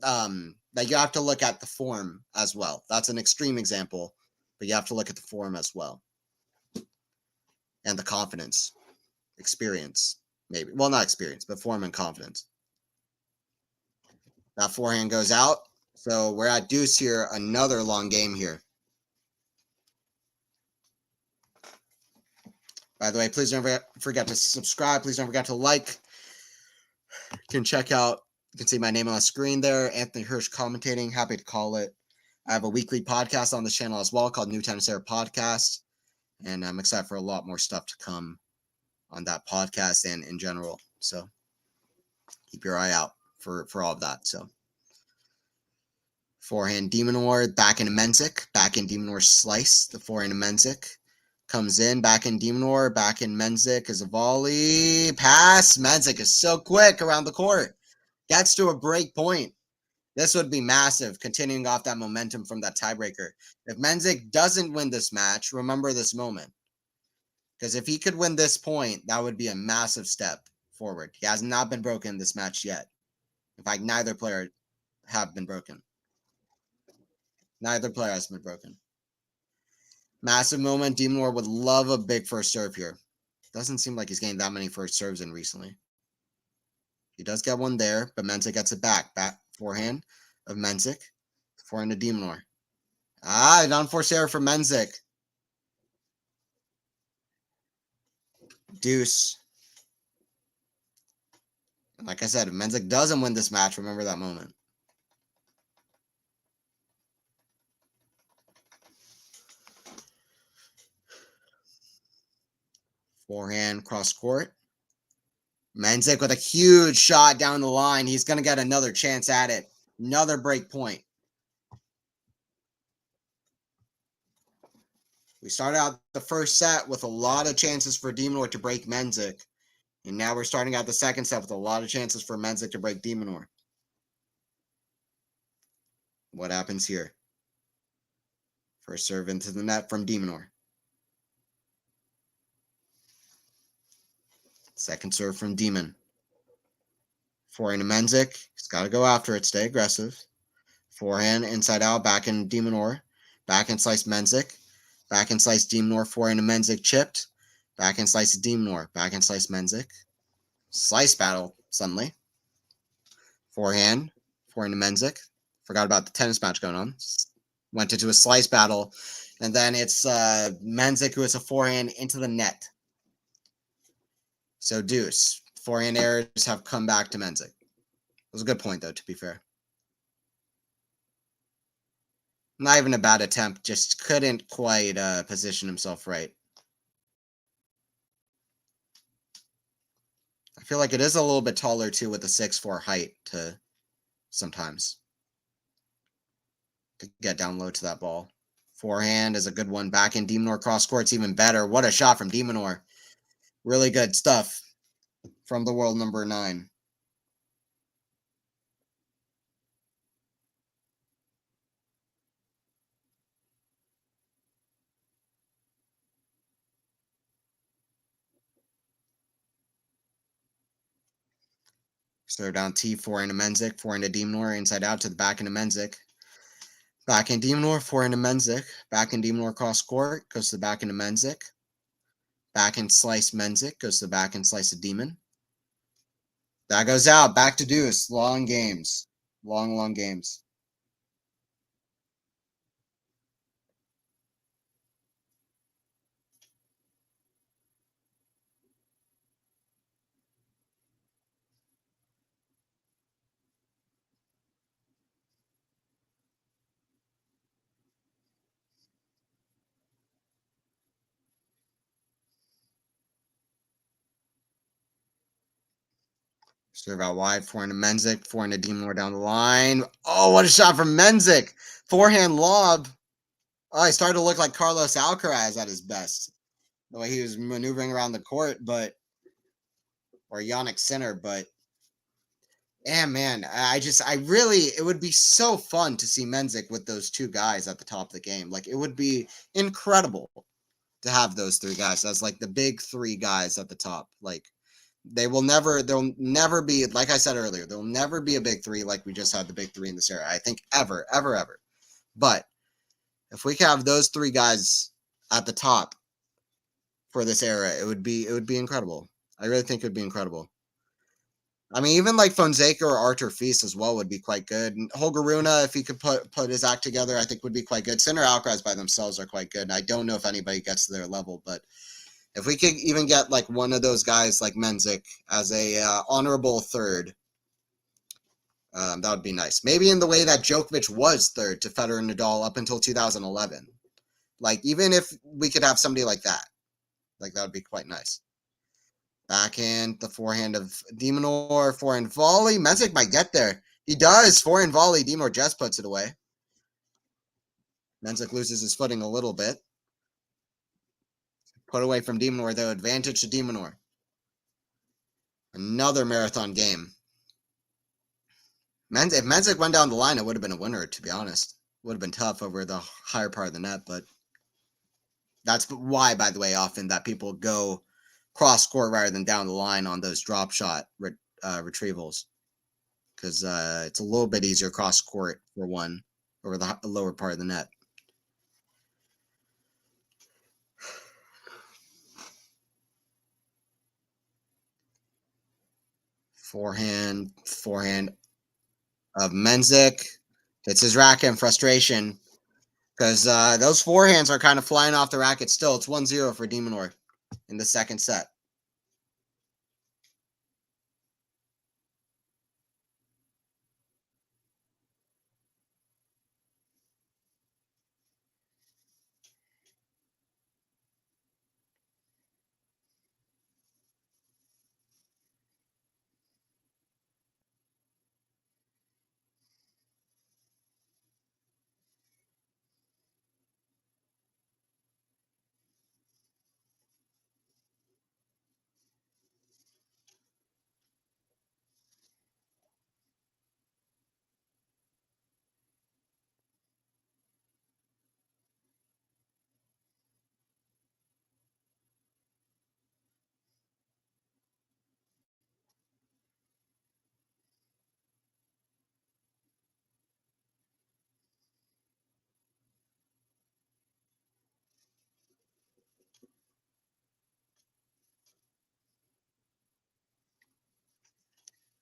you have to look at the form as well. That's an extreme example, but you have to look at the form as well and the confidence, experience, maybe. Well, not experience, but form and confidence. That forehand goes out. So we're at deuce here. Another long game here. By the way, please don't forget to subscribe. Please don't forget to like. You can check out, you can see my name on the screen there. Anthony Hirsch commentating. Happy to call it. I have a weekly podcast on the channel as well called New Tennis Era Podcast. And I'm excited for a lot more stuff to come on that podcast and in general. So keep your eye out for all of that. So forehand de Minaur, back into Mensik, back in de Minaur slice. The forehand of Mensik comes in, back in de Minaur, back in Mensik is a volley. Pass. Mensik is so quick around the court. Gets to a break point. This would be massive, continuing off that momentum from that tiebreaker. If Mensik doesn't win this match, remember this moment. Because if he could win this point, that would be a massive step forward. He has not been broken this match yet. In fact, neither player have been broken. Neither player has been broken. Massive moment. de Minaur would love a big first serve here. Doesn't seem like he's getting that many first serves in recently. He does get one there, but Mensik gets it back. Back forehand of Mensik. Forehand of de Minaur. An unforced error for Mensik. Deuce. And like I said, if Mensik doesn't win this match, remember that moment. Forehand cross court. Mensik with a huge shot down the line. He's going to get another chance at it. Another break point. We started out the first set with a lot of chances for de Minaur to break Mensik. And now we're starting out the second set with a lot of chances for Mensik to break de Minaur. What happens here? First serve into the net from de Minaur. Second serve from Demon. Forehand to Mensik. He's got to go after it. Stay aggressive. Forehand inside out. Back in de Minaur. Back and slice Mensik. Back and slice de Minaur. Forehand to Mensik. Chipped. Back and slice de Minaur. Back and slice Mensik. Slice battle suddenly. Forehand. Forehand to Mensik. Forgot about the tennis match going on. Went into a slice battle. And then it's Mensik who hits a forehand into the net. So deuce. Forehand errors have come back to Mensik. It was a good point, though, to be fair. Not even a bad attempt, just couldn't quite position himself right. I feel like it is a little bit taller, too, with the 6'4" height to sometimes to get down low to that ball. Forehand is a good one. Back in de Minaur cross court's even better. What a shot from de Minaur. Really good stuff from the world number 9. Serve down T, forehand to Mensik, forehand to de Minaur, inside out to the back into Mensik. Back in de Minaur, forehand to Mensik. Back in de Minaur cross court, goes to the back into Mensik. Back and slice Mensik, goes to the back and slice a Demon. That goes out, back to deuce. Long games. Long games. Serve out wide, forehand to Mensik, forehand to de Minaur down the line. Oh, what a shot from Mensik. Forehand lob. Oh, he started to look like Carlos Alcaraz at his best. The way he was maneuvering around the court, but or Yannick Sinner, but yeah, man, I really, it would be so fun to see Mensik with those two guys at the top of the game. Like, it would be incredible to have those three guys as like the big three guys at the top. Like, there'll never be, like I said earlier, there'll never be a big three like we just had the big three in this era. I think ever, ever, ever. But if we could have those three guys at the top for this era, it would be incredible. I really think it would be incredible. I mean, even like Fonseca or Arthur Feast as well would be quite good. And Holger Rune, if he could put his act together, I think would be quite good. Sinner Alcaraz by themselves are quite good. And I don't know if anybody gets to their level, but if we could even get like one of those guys like Mensik as a honorable third, that would be nice. Maybe in the way that Djokovic was third to Federer and Nadal up until 2011. Like, even if we could have somebody like that would be quite nice. Backhand, the forehand of de Minaur, forehand volley. Mensik might get there. He does. Forehand volley. de Minaur just puts it away. Mensik loses his footing a little bit. Put away from de Minaur, though. Advantage to de Minaur. Another marathon game. If Mensik went down the line, it would have been a winner, to be honest. Would have been tough over the higher part of the net, but that's why, by the way, often that people go cross court rather than down the line on those drop shot retrievals, because it's a little bit easier cross court for one over the lower part of the net. Forehand of Mensik. Hits his racket in frustration because those forehands are kind of flying off the racket still. It's 1-0 for de Minaur in the second set.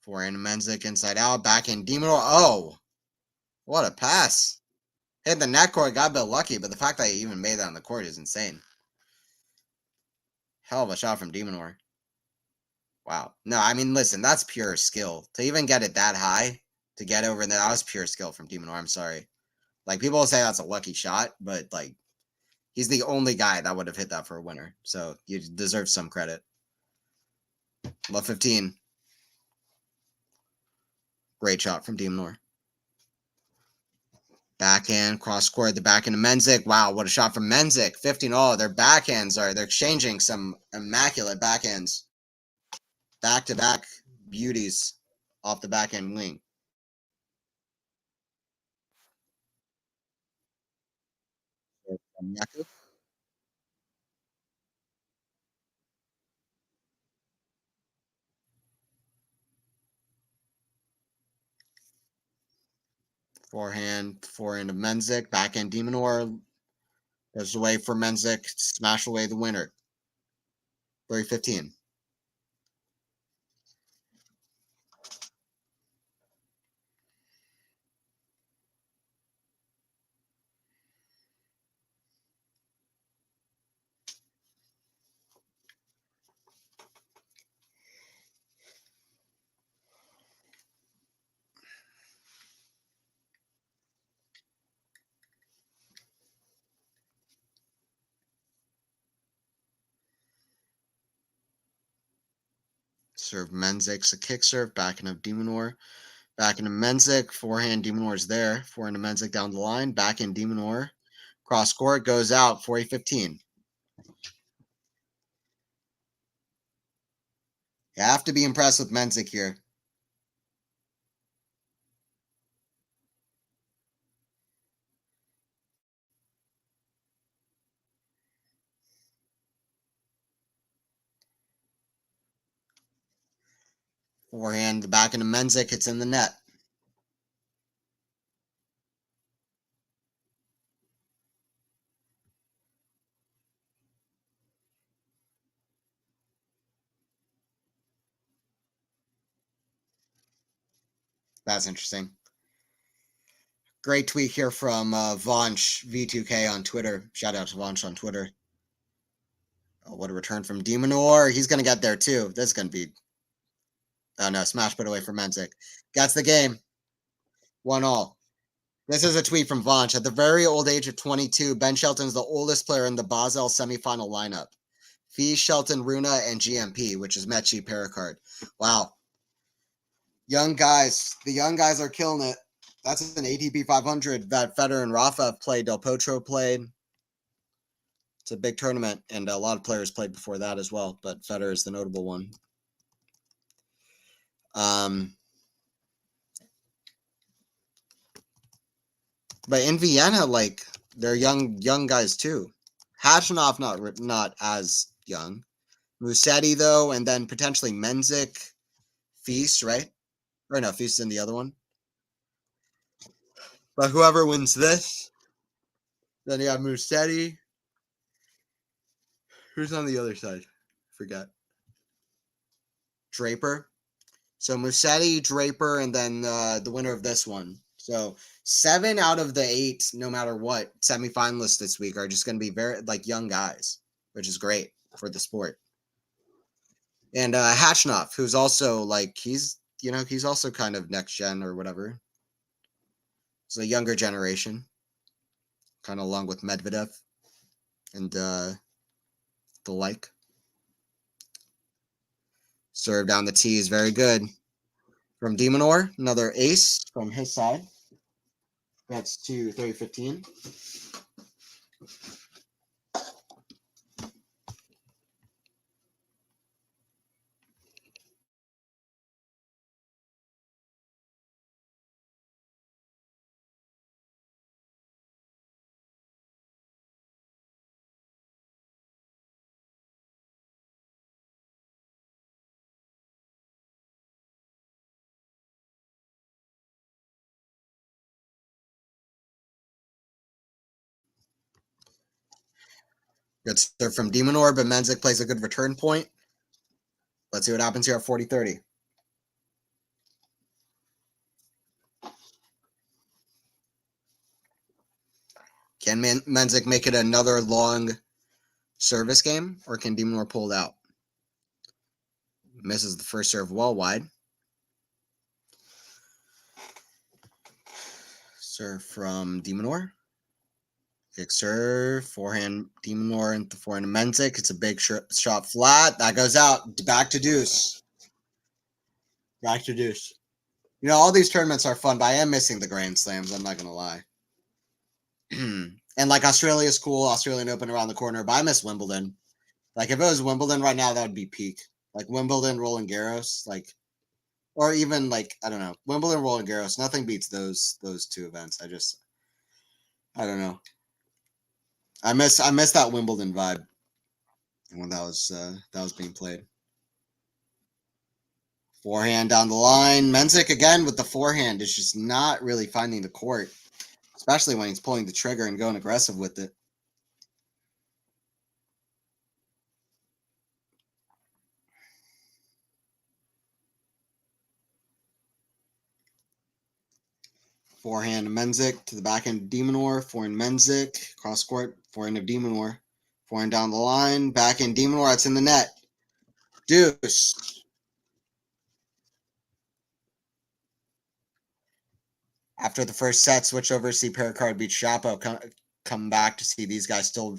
Forehand of Mensik inside out. Backhand de Minaur. Oh, what a pass. Hit the net court, got a bit lucky, but the fact that he even made that on the court is insane. Hell of a shot from de Minaur. Wow. No, I mean, listen, that's pure skill. To even get it that high, to get over there, that was pure skill from de Minaur. I'm sorry. Like, people will say that's a lucky shot, but, like, he's the only guy that would have hit that for a winner. So you deserve some credit. Love 15. Great shot from de Minaur. Backhand, cross court, the backhand of Mensik. Wow, what a shot from Mensik. 15. Oh, their backhands they're exchanging some immaculate backhands. Back to back beauties off the backhand wing. Jakub. Forehand of Mensik. Backhand de Minaur. There's a way for Mensik to smash away the winner. 3-15. Serve Mensik's a kick serve. Backhand of de Minaur. Backhand of Mensik. Forehand de Minaur's there. Forehand of Mensik down the line. Backhand de Minaur. Cross court goes out 40-15. You have to be impressed with Mensik here. Forehand, the back into Mensik, it's in the net. That's interesting. Great tweet here from Vonch V2K on Twitter. Shout out to Vonch on Twitter. Oh, what a return from Minaur. He's going to get there too. This is going to be... Oh no, smash put away for Mensik. Gets the game. 1-all. This is a tweet from Vonch. At the very old age of 22, Ben Shelton is the oldest player in the Basel semifinal lineup. Fee, Shelton, Runa, and GMP, which is Mechie Pericard. Wow. Young guys. The young guys are killing it. That's an ATP 500 that Federer and Rafa have played. Del Potro played. It's a big tournament, and a lot of players played before that as well, but Federer is the notable one. But in Vienna, like, they're young guys too. Hachinov not as young. Musetti though, and then potentially Mensik, Feast, right? Or no, Feast in the other one. But whoever wins this, then you have Musetti. Who's on the other side? Forget. Draper. So Musetti, Draper, and then the winner of this one. So 7 out of the 8, no matter what, semifinalists this week are just going to be very like young guys, which is great for the sport. And Hachinov, who's also like he's also kind of next gen or whatever. It's a younger generation, kind of along with Medvedev and the like. Serve down the tee is very good. From Minaur, another ace from his side. That's to 30-15. Good serve from Minaur, but Mensik plays a good return point. Let's see what happens here at 40-30. Can Mensik make it another long service game, or can Minaur pull it out? Misses the first serve well wide. Serve from Minaur. Kick serve, forehand Minaur into forehand Mensik. It's a big shot flat. That goes out. Back to deuce. Back to deuce. You know, all these tournaments are fun, but I am missing the Grand Slams. I'm not going to lie. And like Australia's cool, Australian Open around the corner, but I miss Wimbledon. Like if it was Wimbledon right now, that would be peak. Like Wimbledon, Roland Garros, like, or even like, I don't know, Wimbledon, Roland Garros. Nothing beats those 2 events. I don't know. I miss that Wimbledon vibe when that was being played. Forehand down the line. Mensik again with the forehand is just not really finding the court, especially when he's pulling the trigger and going aggressive with it. Forehand Mensik to the backhand of Minaur. Forehand Mensik. Cross court. Forehand of Minaur. Forehand down the line. Backhand Minaur. That's in the net. Deuce. After the first set, switch over to see Pericard beat Chapo. Come back to see these guys still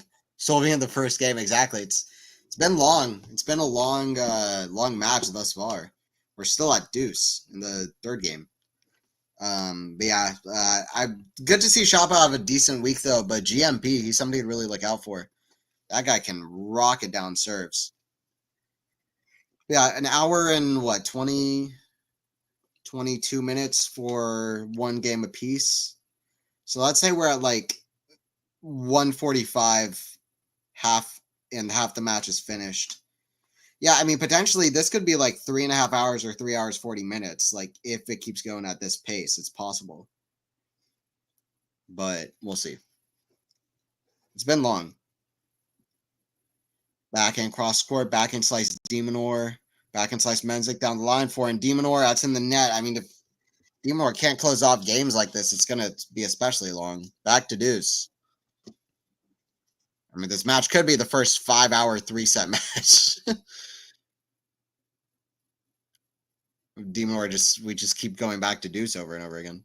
be in the first game. Exactly. It's been long. It's been a long match thus far. We're still at deuce in the third game. But yeah, I'm good to see Shapa have a decent week though. But GMP, he's somebody to really look out for. That guy can rock it down serves. Yeah, an hour and what 22 minutes for one game apiece. So let's say we're at like 145 half and half the match is finished. Yeah, I mean potentially this could be like 3.5 hours or 3 hours 40 minutes. Like if it keeps going at this pace, it's possible. But we'll see. It's been long. Backhand cross court, backhand slice Minaur, backhand slice Mensik down the line for and Minaur, that's in the net. I mean, if Minaur can't close off games like this, it's gonna be especially long. Back to deuce. I mean, this match could be the first 5-hour 3-set match. Minaur we just keep going back to deuce over and over again.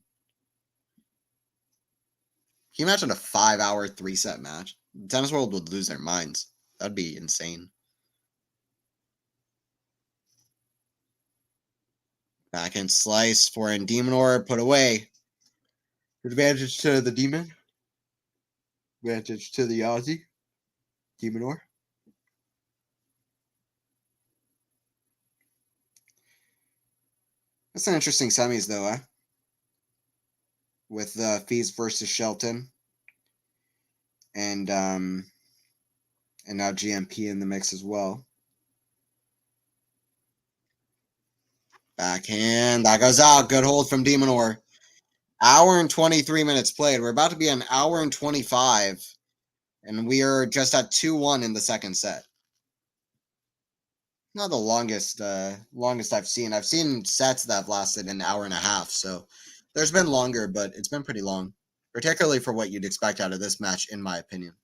Can you imagine a 5-hour 3-set match? The tennis world would lose their minds. That'd be insane. Backhand slice for Minaur, put away. Advantage to the Demon. Advantage to the Aussie. Minaur. That's an interesting semis though, eh? With Fees versus Shelton. And now GMP in the mix as well. Backhand. That goes out. Good hold from Minaur. Hour and 23 minutes played. We're about to be an hour and 25. And we are just at 2-1 in the second set. Not the longest I've seen. I've seen sets that have lasted an hour and a half. So there's been longer, but it's been pretty long. Particularly for what you'd expect out of this match, in my opinion.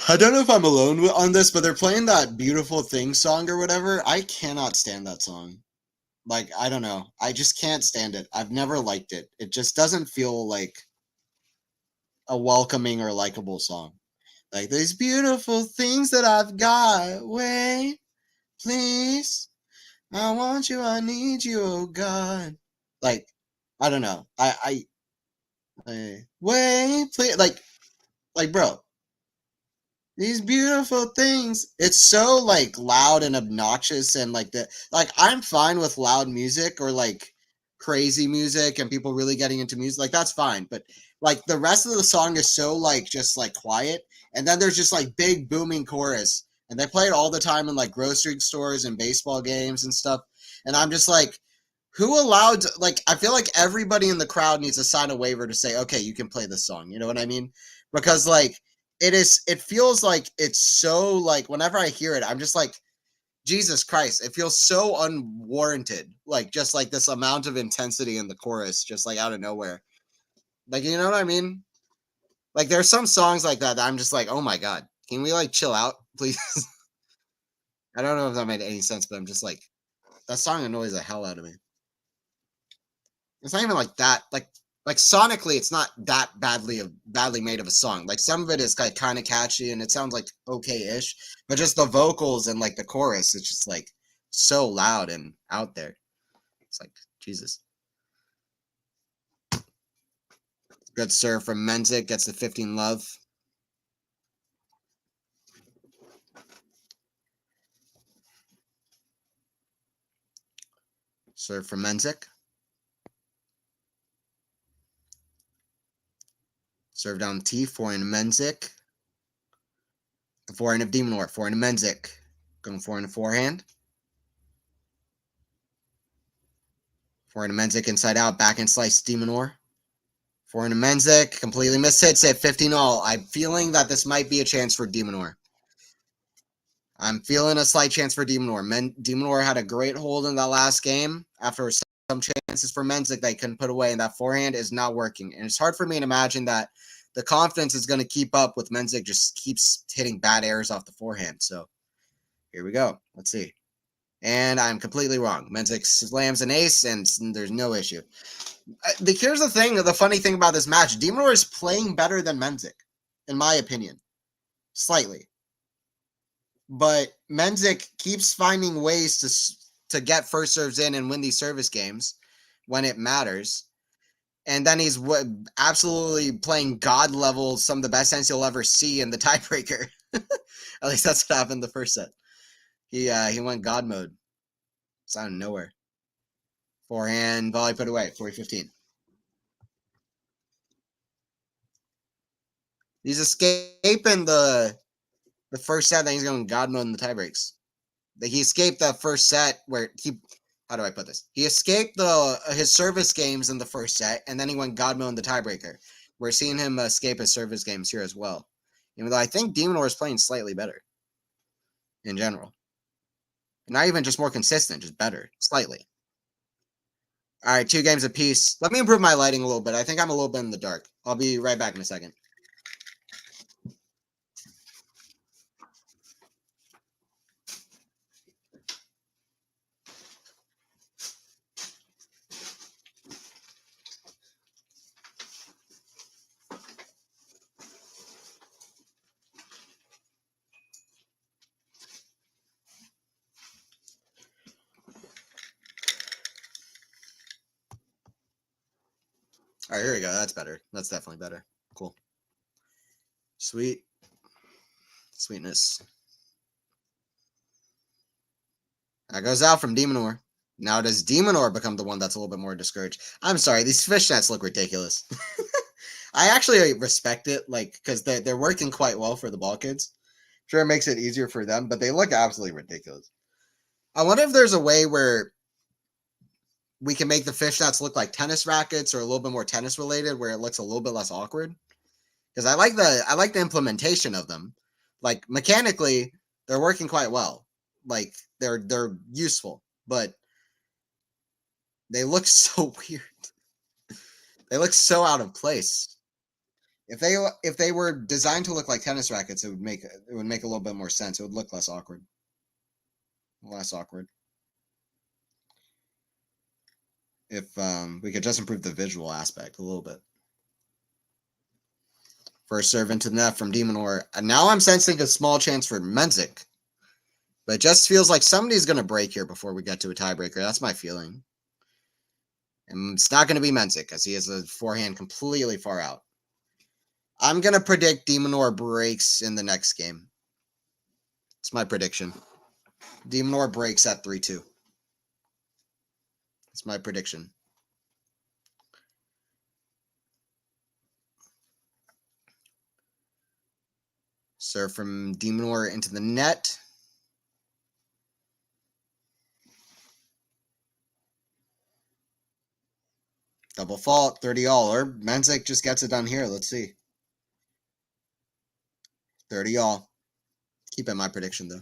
I don't know if I'm alone on this, but they're playing that Beautiful Thing song or whatever. I cannot stand that song. Like, I don't know. I just can't stand it. I've never liked it. It just doesn't feel like a welcoming or likable song. Like, these beautiful things that I've got. Wait, please. I want you. I need you. Oh, God. Like, I don't know. Wait, please. Like, bro. These beautiful things. It's so like loud and obnoxious and like I'm fine with loud music or like crazy music and people really getting into music. Like that's fine. But like the rest of the song is so like just like quiet. And then there's just like big booming chorus. And they play it all the time in like grocery stores and baseball games and stuff. And I'm just like, who allowed like I feel like everybody in the crowd needs to sign a waiver to say, okay, you can play this song. You know what I mean? Because like it feels like it's so like whenever I hear it, I'm just like, Jesus Christ, it feels so unwarranted. Like just like this amount of intensity in the chorus, just like out of nowhere. Like, you know what I mean? Like there's some songs like that I'm just like, oh my God, can we like chill out, please? I don't know if that made any sense, but I'm just like, that song annoys the hell out of me. It's not even like that. Like sonically, it's not that badly made of a song. Like some of it is like kind of catchy and it sounds like okay-ish, but just the vocals and like the chorus, it's just like so loud and out there. It's like Jesus. Good serve from Mensik, gets the 15 love. Serve from Mensik. Serve down T, forehand to Mensik. The forehand of Minaur, forehand to Mensik. Going forehand to forehand. Forehand to Mensik, inside out, backhand slice Minaur. Forehand to Mensik, completely missed hits at 15 all. I'm feeling that this might be a chance for Minaur. I'm feeling a slight chance for Minaur. Minaur had a great hold in that last game after some chances for Mensik they couldn't put away, and that forehand is not working. And it's hard for me to imagine that the confidence is going to keep up with Mensik just keeps hitting bad errors off the forehand. So here we go. Let's see. And I'm completely wrong. Mensik slams an ace, and there's no issue. Here's the thing, the funny thing about this match, de Minaur is playing better than Mensik, in my opinion. Slightly. But Mensik keeps finding ways to get first serves in and win these service games when it matters. And then he's absolutely playing god level, some of the best sense you'll ever see in the tiebreaker. At least that's what happened in the first set. He went god mode. It's out of nowhere. Forehand, volley put away, 40-15. He's escaping the first set, then he's going god mode in the tiebreaks. He escaped that first set where how do I put this? He escaped his service games in the first set, and then he went god mode in the tiebreaker. We're seeing him escape his service games here as well. Even though I think de Minaur is playing slightly better in general. Not even just more consistent, just better, slightly. All right, 2 games apiece. Let me improve my lighting a little bit. I think I'm a little bit in the dark. I'll be right back in a second. All right, here we go. That's better. That's definitely better. Cool. Sweet. Sweetness. That goes out from de Minaur. Now does de Minaur become the one that's a little bit more discouraged? I'm sorry, these fishnets look ridiculous. I actually respect it, like, because they're working quite well for the ball kids. Sure, it makes it easier for them, but they look absolutely ridiculous. I wonder if there's a way where we can make the fishnets look like tennis rackets or a little bit more tennis related, where it looks a little bit less awkward. Because I like the implementation of them. Like mechanically, they're working quite well. Like they're useful, but they look so weird. They look so out of place. If they were designed to look like tennis rackets, it would make a little bit more sense. It would look less awkward. Less awkward. If we could just improve the visual aspect a little bit. First serve into the net from de Minaur. And now I'm sensing a small chance for Mensik. But it just feels like somebody's going to break here before we get to a tiebreaker. That's my feeling. And it's not going to be Mensik because he has a forehand completely far out. I'm going to predict de Minaur breaks in the next game. It's my prediction. De Minaur breaks at 3-2. It's my prediction. Serve from de Minaur into the net. Double fault, 30 all. Or Mensik just gets it done here. Let's see. 30 all. Keep it my prediction, though.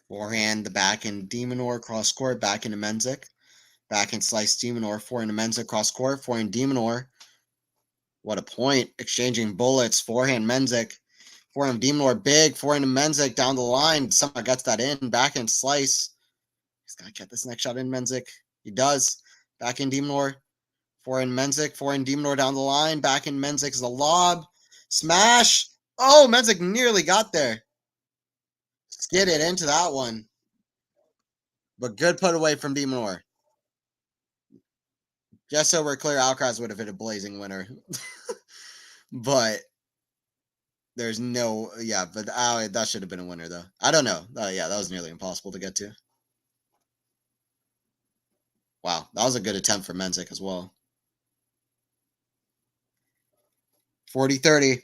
Forehand, the backhand, de Minaur, cross court, back into Mensik. Backhand slice, de Minaur, forehand to Mensik, cross court, forehand, de Minaur. What a point. Exchanging bullets, forehand, Mensik. Forehand, de Minaur, big, forehand to Mensik, down the line. Somehow gets that in, backhand slice. He's got to get this next shot in, Mensik. He does. Backhand, de Minaur. Forehand, Mensik, forehand, de Minaur down the line. Backhand, Mensik's the lob. Smash! Oh, Mensik nearly got there. Skidded into that one. But good put away from de Minaur. Just so we're clear, Alcaraz would have hit a blazing winner. But there's no, yeah, but that should have been a winner, though. I don't know. Yeah, that was nearly impossible to get to. Wow, that was a good attempt for Mensik as well. 40-30.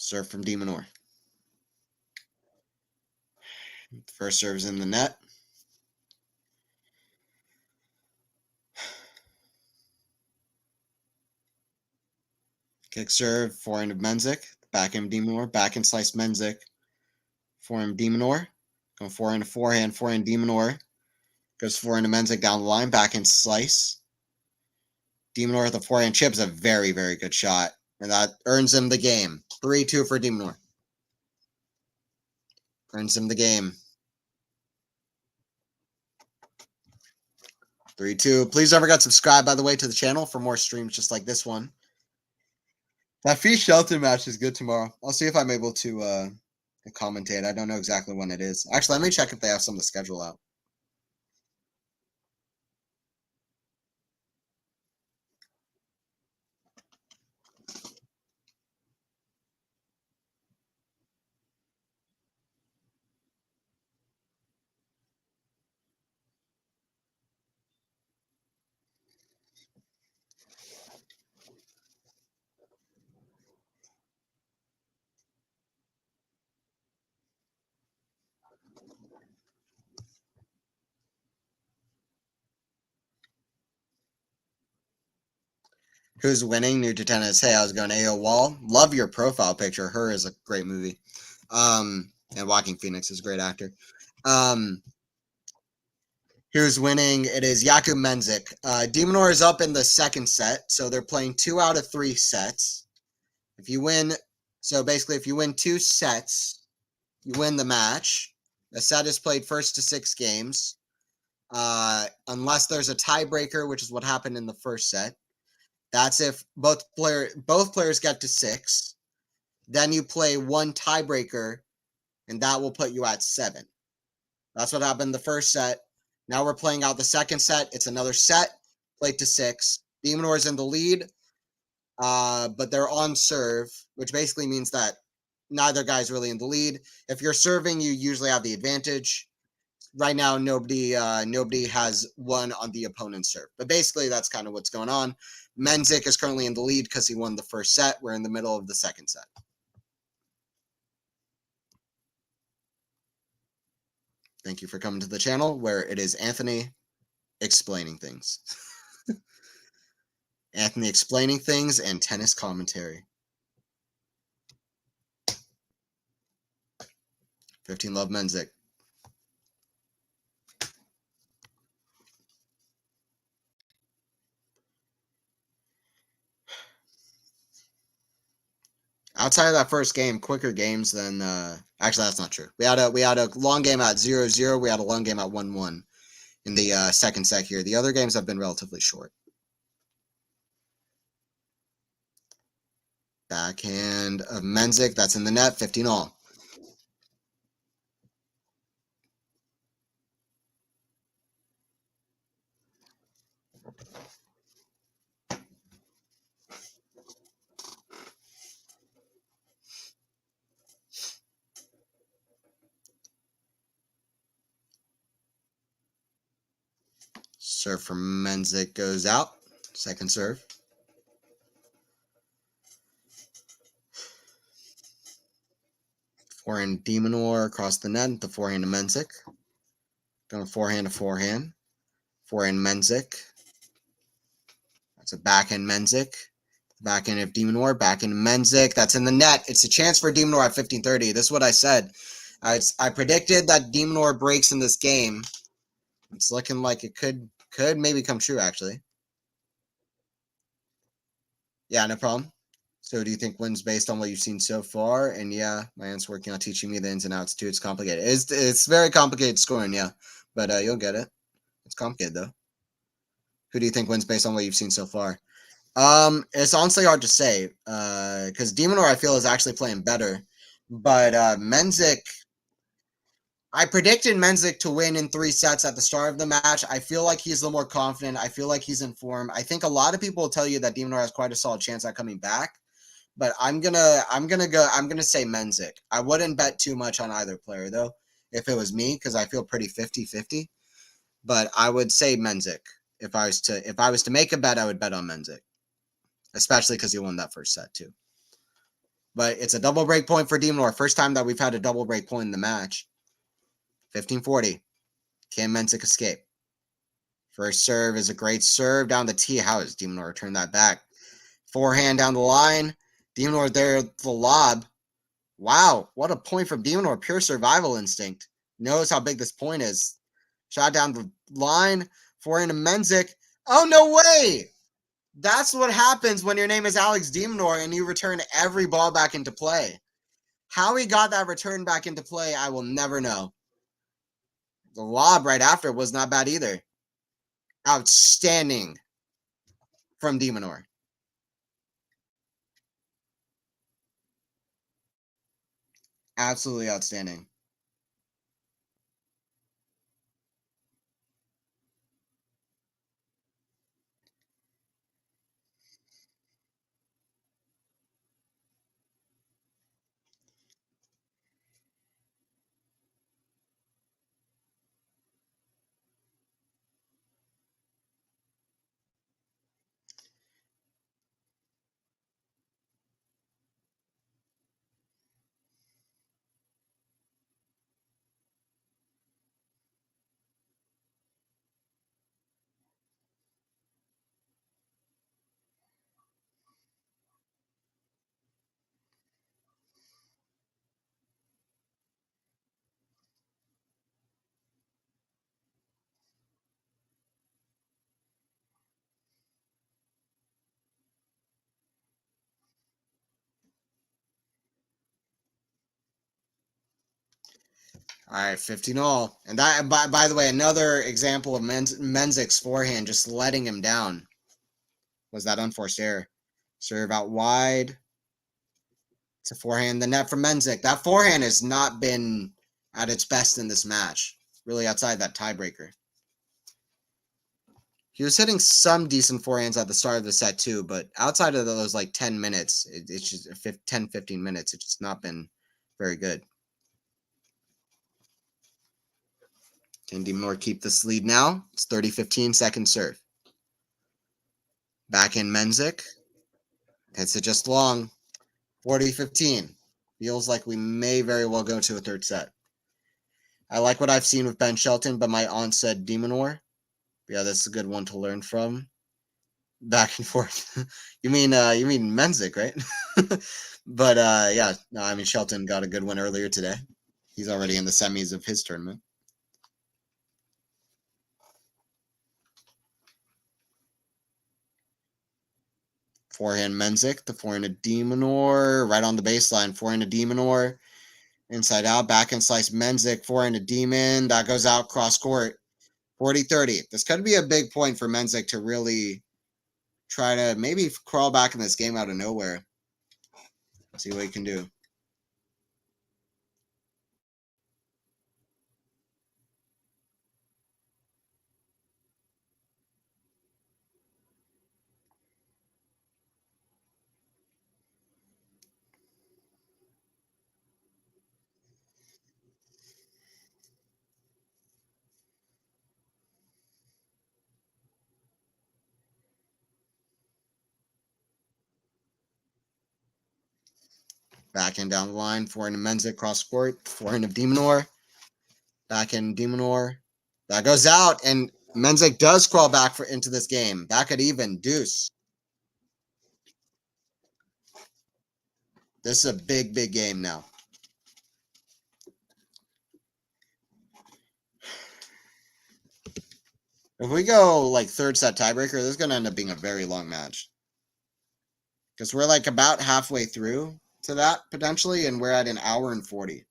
Serve from de Minaur. First serve's in the net. Kick serve, forehand of Mensik. Backhand Minaur. Backhand slice Mensik. Forehand Minaur. Going forehand to forehand. Forehand Minaur. Goes forehand to Mensik down the line. Backhand slice. Minaur with the forehand chip is a very, very good shot. And that earns him the game. 3-2 for Minaur. Earns him the game. 3-2. Please don't forget to subscribe, by the way, to the channel for more streams just like this one. That Fee Shelton match is good tomorrow. I'll see if I'm able to commentate. I don't know exactly when it is. Actually, let me check if they have some of the schedule out. Who's winning? New to tennis. Hey, how's it going? AO Wall. Love your profile picture. Her is a great movie. And Walking Phoenix is a great actor. Who's winning? It is Jakub Mensik. Minaur is up in the second set, so they're playing 2 out of 3 sets. If you win, so basically, if you win 2 sets, you win the match. The set is played first to 6 games, unless there's a tiebreaker, which is what happened in the first set. That's if both players get to 6. Then you play 1 tiebreaker, and that will put you at 7. That's what happened in the first set. Now we're playing out the second set. It's another set, played to 6. Minaur is in the lead, but they're on serve, which basically means that neither guy's really in the lead. If you're serving, you usually have the advantage. Right now, nobody has won on the opponent's serve. But basically, that's kind of what's going on. Mensik is currently in the lead because he won the first set. We're in the middle of the second set. Thank you for coming to the channel where it is Anthony explaining things. Anthony explaining things and tennis commentary. 15 love Mensik. Outside of that first game, quicker games than actually that's not true. We had a long game at 0-0. We had a long game at 1-1 in the second set here. The other games have been relatively short. Backhand of Mensik, that's in the net, 15 all. Serve from Mensik goes out. Second serve. Forehand Minaur across the net. The forehand to Mensik. Going forehand to forehand. Forehand Mensik. That's a backhand Mensik. Backhand of Minaur. Backhand Mensik. That's in the net. It's a chance for Minaur at 15-30. This is what I said. I predicted that Minaur breaks in this game. It's looking like it could maybe come true, actually. Yeah, no problem. So do you think wins based on what you've seen so far? And yeah, my aunt's working on teaching me the ins and outs too. It's complicated. It's very complicated scoring, yeah. But you'll get it. It's complicated though. Who do you think wins based on what you've seen so far? It's honestly hard to say. Because Minaur I feel is actually playing better. But Mensik, I predicted Mensik to win in 3 sets at the start of the match. I feel like he's a little more confident. I feel like he's in form. I think a lot of people will tell you that Minaur has quite a solid chance at coming back. But I'm gonna say Mensik. I wouldn't bet too much on either player though, if it was me, because I feel pretty 50-50. But I would say Mensik. If I was to make a bet, I would bet on Mensik. Especially because he won that first set too. But it's a double break point for Minaur. First time that we've had a double break point in the match. 15-40. Can Mensik escape? First serve is a great serve down the tee. How does de Minaur turn that back? Forehand down the line. De Minaur there, the lob. Wow, what a point from de Minaur. Pure survival instinct. Knows how big this point is. Shot down the line. Forehand to Mensik. Oh, no way! That's what happens when your name is Alex de Minaur and you return every ball back into play. How he got that return back into play, I will never know. The lob right after was not bad either. Outstanding from de Minaur. Absolutely outstanding. All right, 15-all. And that, by the way, another example of Mensik's forehand just letting him down was that unforced error. Serve out wide. It's a forehand. The net from Mensik. That forehand has not been at its best in this match. Really outside that tiebreaker. He was hitting some decent forehands at the start of the set too, but outside of those like 10 minutes, it's just 10, 15 minutes, it's just not been very good. Can de Minaur keep this lead now? It's 30-15, second serve. Back in Mensik. Hits it just long. 40-15. Feels like we may very well go to a third set. I like what I've seen with Ben Shelton, but my aunt said de Minaur. Yeah, that's a good one to learn from. Back and forth. you mean Mensik, right? But yeah, no, I mean Shelton got a good one earlier today. He's already in the semis of his tournament. Forehand Mensik, the forehand to de Minaur, right on the baseline. Forehand to de Minaur, inside out, backhand slice Mensik, forehand to Demon. That goes out cross court. 40-30. This could be a big point for Mensik to really try to maybe crawl back in this game out of nowhere. See what he can do. Backhand down the line, forehand to Mensik, cross court, forehand of de Minaur, backhand de Minaur. That goes out, and Mensik does crawl back into this game. Back at even, deuce. This is a big, big game now. If we go like third set tiebreaker, this is going to end up being a very long match. Because we're like about halfway through to that potentially, and we're at an hour and 40.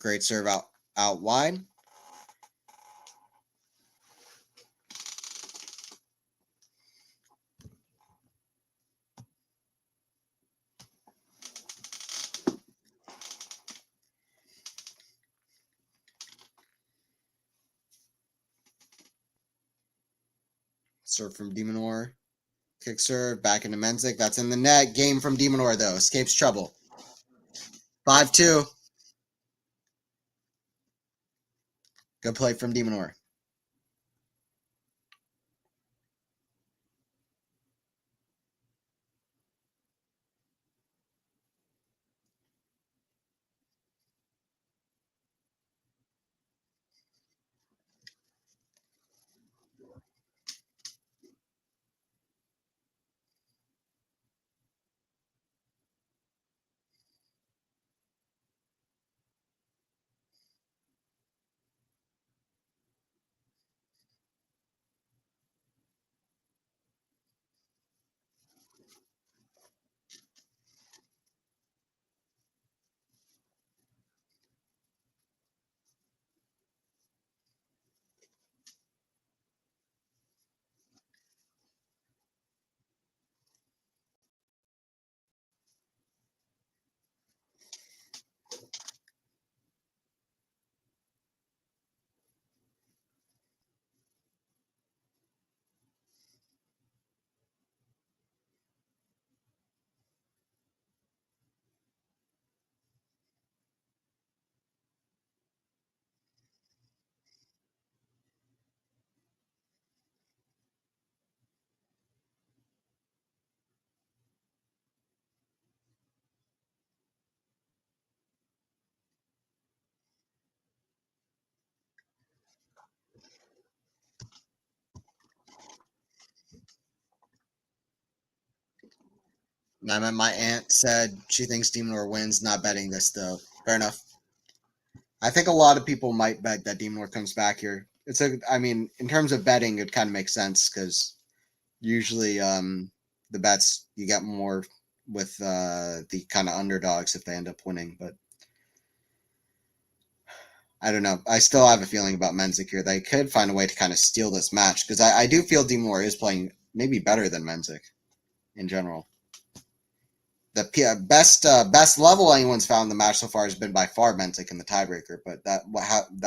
Great serve out wide. Serve from de Minaur. Kick serve back into Mensik. That's in the net. Game from de Minaur though. Escapes trouble. 5-2. Good play from de Minaur. I meant my aunt said she thinks Demon War wins. Not betting this though. Fair enough. I think a lot of people might bet that Demon War comes back here. I mean, in terms of betting, it kind of makes sense because usually the bets you get more with the kind of underdogs if they end up winning. But I don't know. I still have a feeling about Mensik here. They could find a way to kind of steal this match because I do feel Demon War is playing maybe better than Mensik in general. The best level anyone's found in the match so far has been by far Mensik in the tiebreaker, but that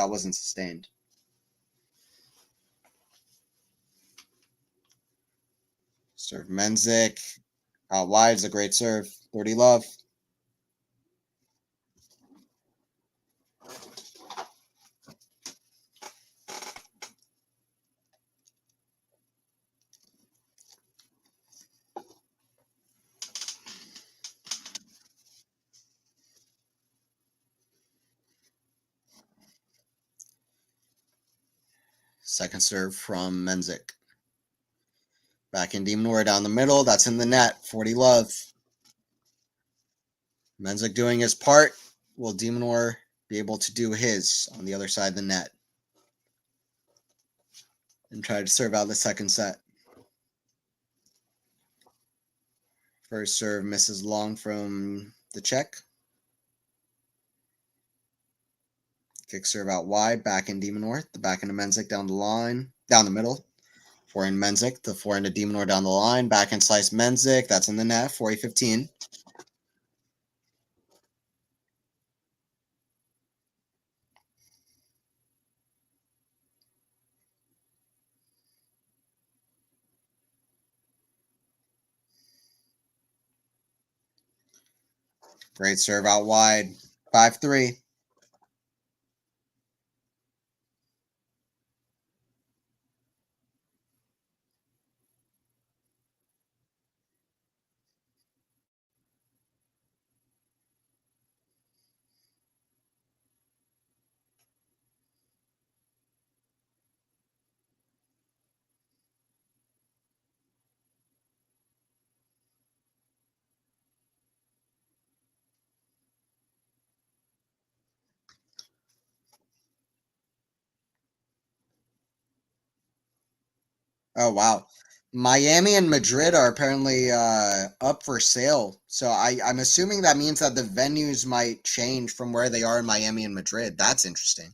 wasn't sustained. Serve Mensik out wide is a great serve. 30 love. Second serve from Mensik. Back in Minaur down the middle. That's in the net. 40 love. Mensik doing his part. Will Minaur be able to do his on the other side of the net? And try to serve out the second set. First serve misses long from the Czech. Kick serve out wide. Back in Minaur. The back into Mensik down the line. Down the middle. Forehand Mensik. The forehand to Minaur down the line. Backhand slice Mensik. That's in the net. 40-15. Great serve out wide. 5-3. Oh wow. Miami and Madrid are apparently up for sale. So I'm assuming that means that the venues might change from where they are in Miami and Madrid. That's interesting.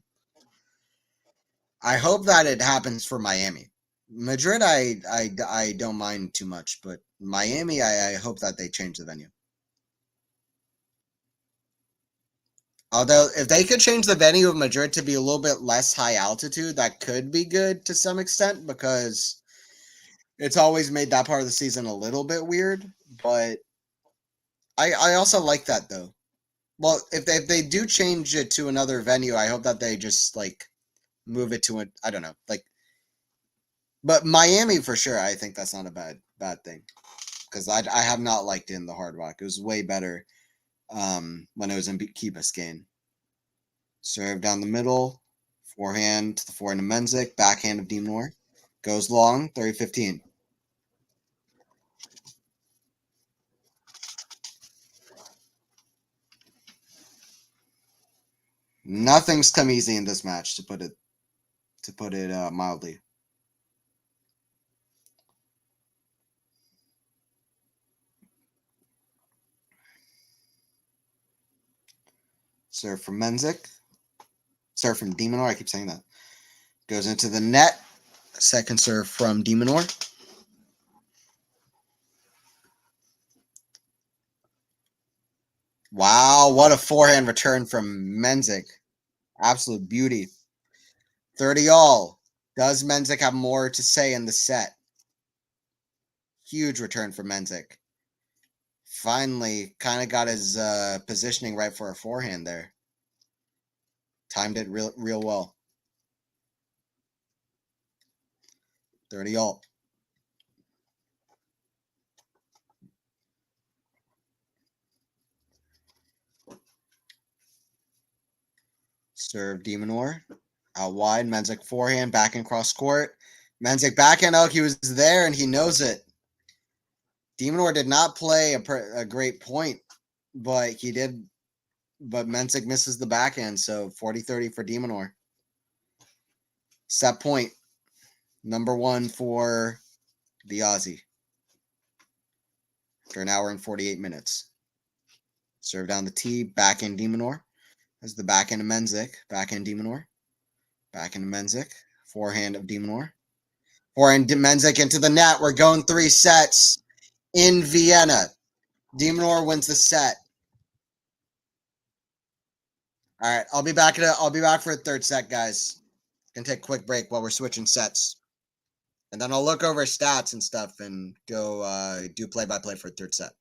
I hope that it happens for Miami. Madrid, I don't mind too much, but Miami, I hope that they change the venue. Although, if they could change the venue of Madrid to be a little bit less high altitude, that could be good to some extent because it's always made that part of the season a little bit weird. But I also like that though. Well, if they do change it to another venue, I hope that they just like move it to I don't know, like. But Miami for sure, I think that's not a bad thing because I have not liked it in the Hard Rock. It was way better when it was in Key Biscayne. Serve down the middle, forehand to the forehand of Mensik, backhand of Minaur. Goes long, 30-15. Nothing's come easy in this match, to put it mildly. Serve from Mensik. Serve from Minaur. I keep saying that. Goes into the net. Second serve from Minaur. Wow, what a forehand return from Mensik. Absolute beauty. 30 all. Does Mensik have more to say in the set? Huge return for Mensik. Finally, kind of got his positioning right for a forehand there. Timed it real well. 30 all. Serve Minaur. Out wide. Mensik forehand. Back and cross court. Mensik backhand. Oh, he was there and he knows it. Minaur did not play a great point, but he did. But Mensik misses the backhand, so 40-30 for Minaur. Set point number 1 for the Aussie after an hour and 48 minutes. Serve down the tee, backhand Minaur. As the backhand of Mensik, backhand Minaur. Backhand of Mensik, forehand of Minaur. Forehand Mensik into the net. We're going 3 sets in Vienna. Minaur wins the set. All right, I'll be back for a third set, guys. Gonna take a quick break while we're switching sets. And then I'll look over stats and stuff and go do play-by-play for a third set.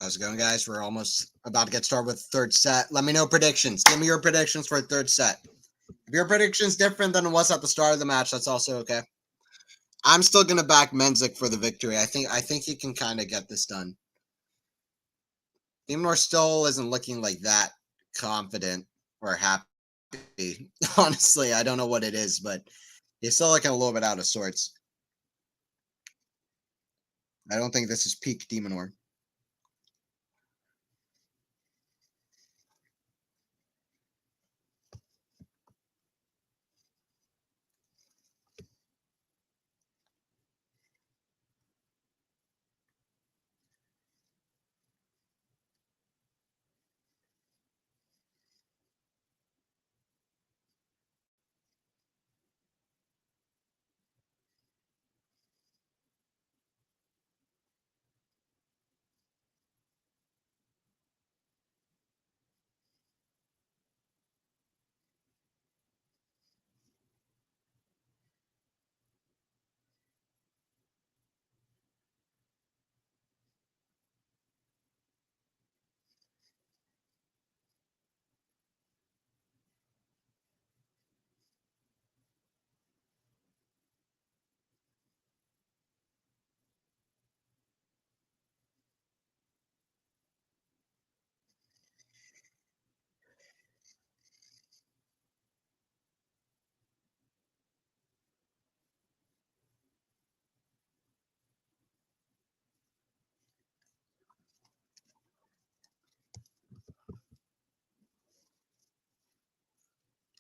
How's it going, guys? We're almost about to get started with the third set. Let me know predictions. Give me your predictions for a third set. If your prediction's different than it was at the start of the match, that's also okay. I'm still gonna back Mensik for the victory. I think he can kind of get this done. Minaur still isn't looking like that confident or happy. Honestly, I don't know what it is, but he's still looking a little bit out of sorts. I don't think this is peak Minaur.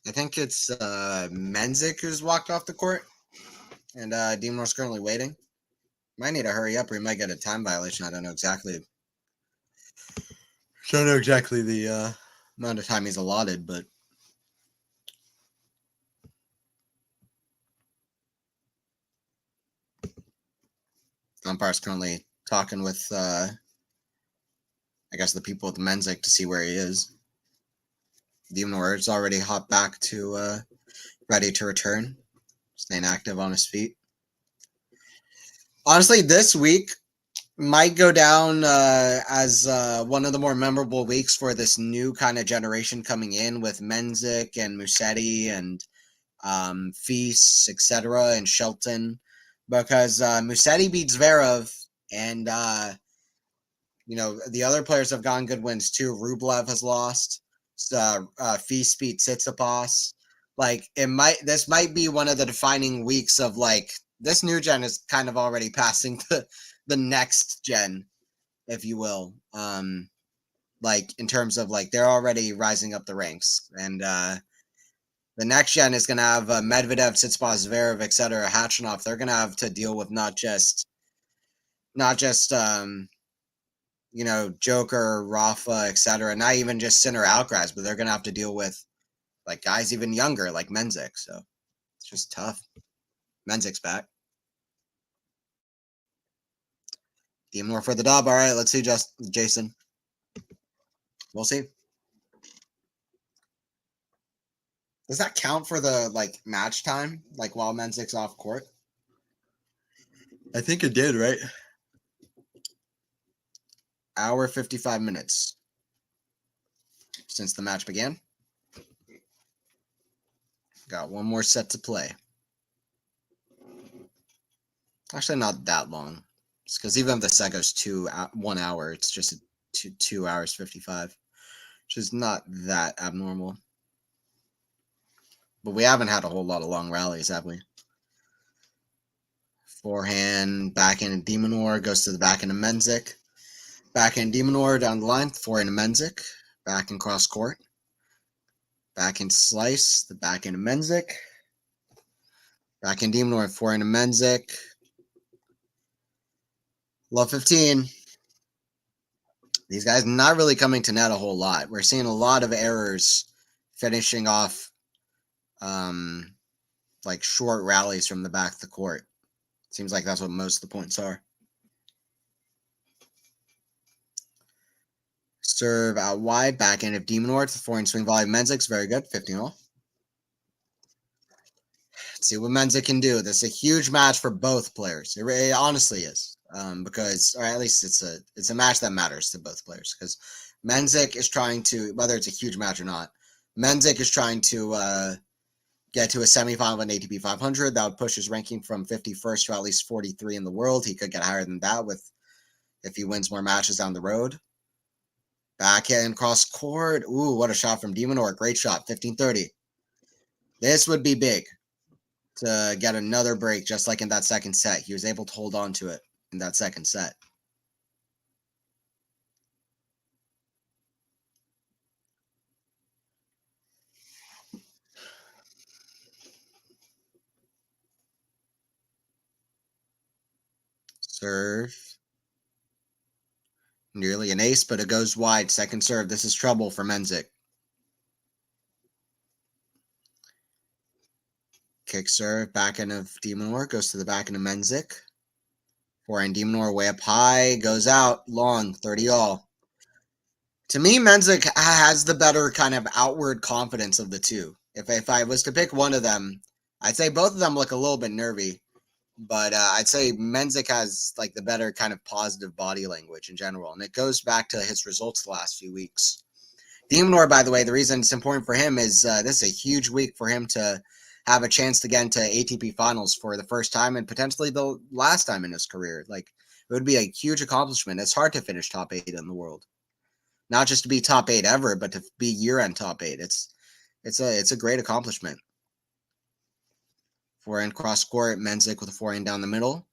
I think it's Mensik who's walked off the court, and Demonor's currently waiting. Might need to hurry up, or he might get a time violation. I don't know exactly. Don't know exactly the amount of time he's allotted, but umpire's currently talking with, I guess, the people at the Mensik to see where he is. Minaur's already hopped back to ready to return, staying active on his feet. Honestly, this week might go down as one of the more memorable weeks for this new kind of generation coming in with Mensik and Musetti and Feast, etc., and Shelton, because Musetti beats Zverev, and the other players have gotten good wins too. Rublev has lost. Feast beat Tsitsipas. Like this might be one of the defining weeks of like this new gen is kind of already passing the next gen, if you will. Like in terms of like they're already rising up the ranks, and the next gen is going to have Medvedev, Tsitsipas, Zverev, etc., Khachanov. They're going to have to deal with not just Joker, Rafa, etc. Not even just Sinner, Alcaraz, but they're going to have to deal with like guys even younger, like Mensik. So it's just tough. Mensik's back. Minaur for the dub. All right, let's see, Jason. We'll see. Does that count for the like match time, like while Mensik's off court? I think it did, right? Hour 55 minutes since the match began. Got one more set to play. Actually, not that long. It's because even if the set goes 1 hour, it's just 2 hours 55, which is not that abnormal. But we haven't had a whole lot of long rallies, have we? Forehand, backhand, Minaur goes to the backhand of Mensik. Backhand Minaur down the line, forehand of Mensik. Backhand cross court. Backhand slice, the backhand of Mensik. Backhand Minaur, forehand of Mensik. Love 15. These guys not really coming to net a whole lot. We're seeing a lot of errors finishing off like short rallies from the back of the court. Seems like that's what most of the points are. Serve out wide, backhand of Minaur to the forehand swing volley. Mensik's very good, 15-all. Let's see what Mensik can do. This is a huge match for both players. It honestly is, because, or at least it's a match that matters to both players. Because Mensik is trying to, whether it's a huge match or not, Mensik is trying to get to a semifinal in ATP 500. That would push his ranking from 51st to at least 43 in the world. He could get higher than that if he wins more matches down the road. Backhand cross court. Ooh, what a shot from Minaur. Great shot, 15-30. This would be big to get another break, just like in that second set. He was able to hold on to it in that second set. Serve. Nearly an ace, but it goes wide. Second serve. This is trouble for Mensik. Kick serve. Backhand of Minaur goes to the backhand of Mensik. Forehand Minaur way up high. Goes out. Long. 30-all. To me, Mensik has the better kind of outward confidence of the two. If I was to pick one of them, I'd say both of them look a little bit nervy. But I'd say Mensik has like the better kind of positive body language in general. And it goes back to his results the last few weeks. Minaur, by the way, the reason it's important for him is this is a huge week for him to have a chance to get into ATP finals for the first time and potentially the last time in his career. Like, it would be a huge accomplishment. It's hard to finish top 8 in the world. Not just to be top 8 ever, but to be year-end top 8. It's a great accomplishment. Forehand cross court, Mensik with a forehand down the middle.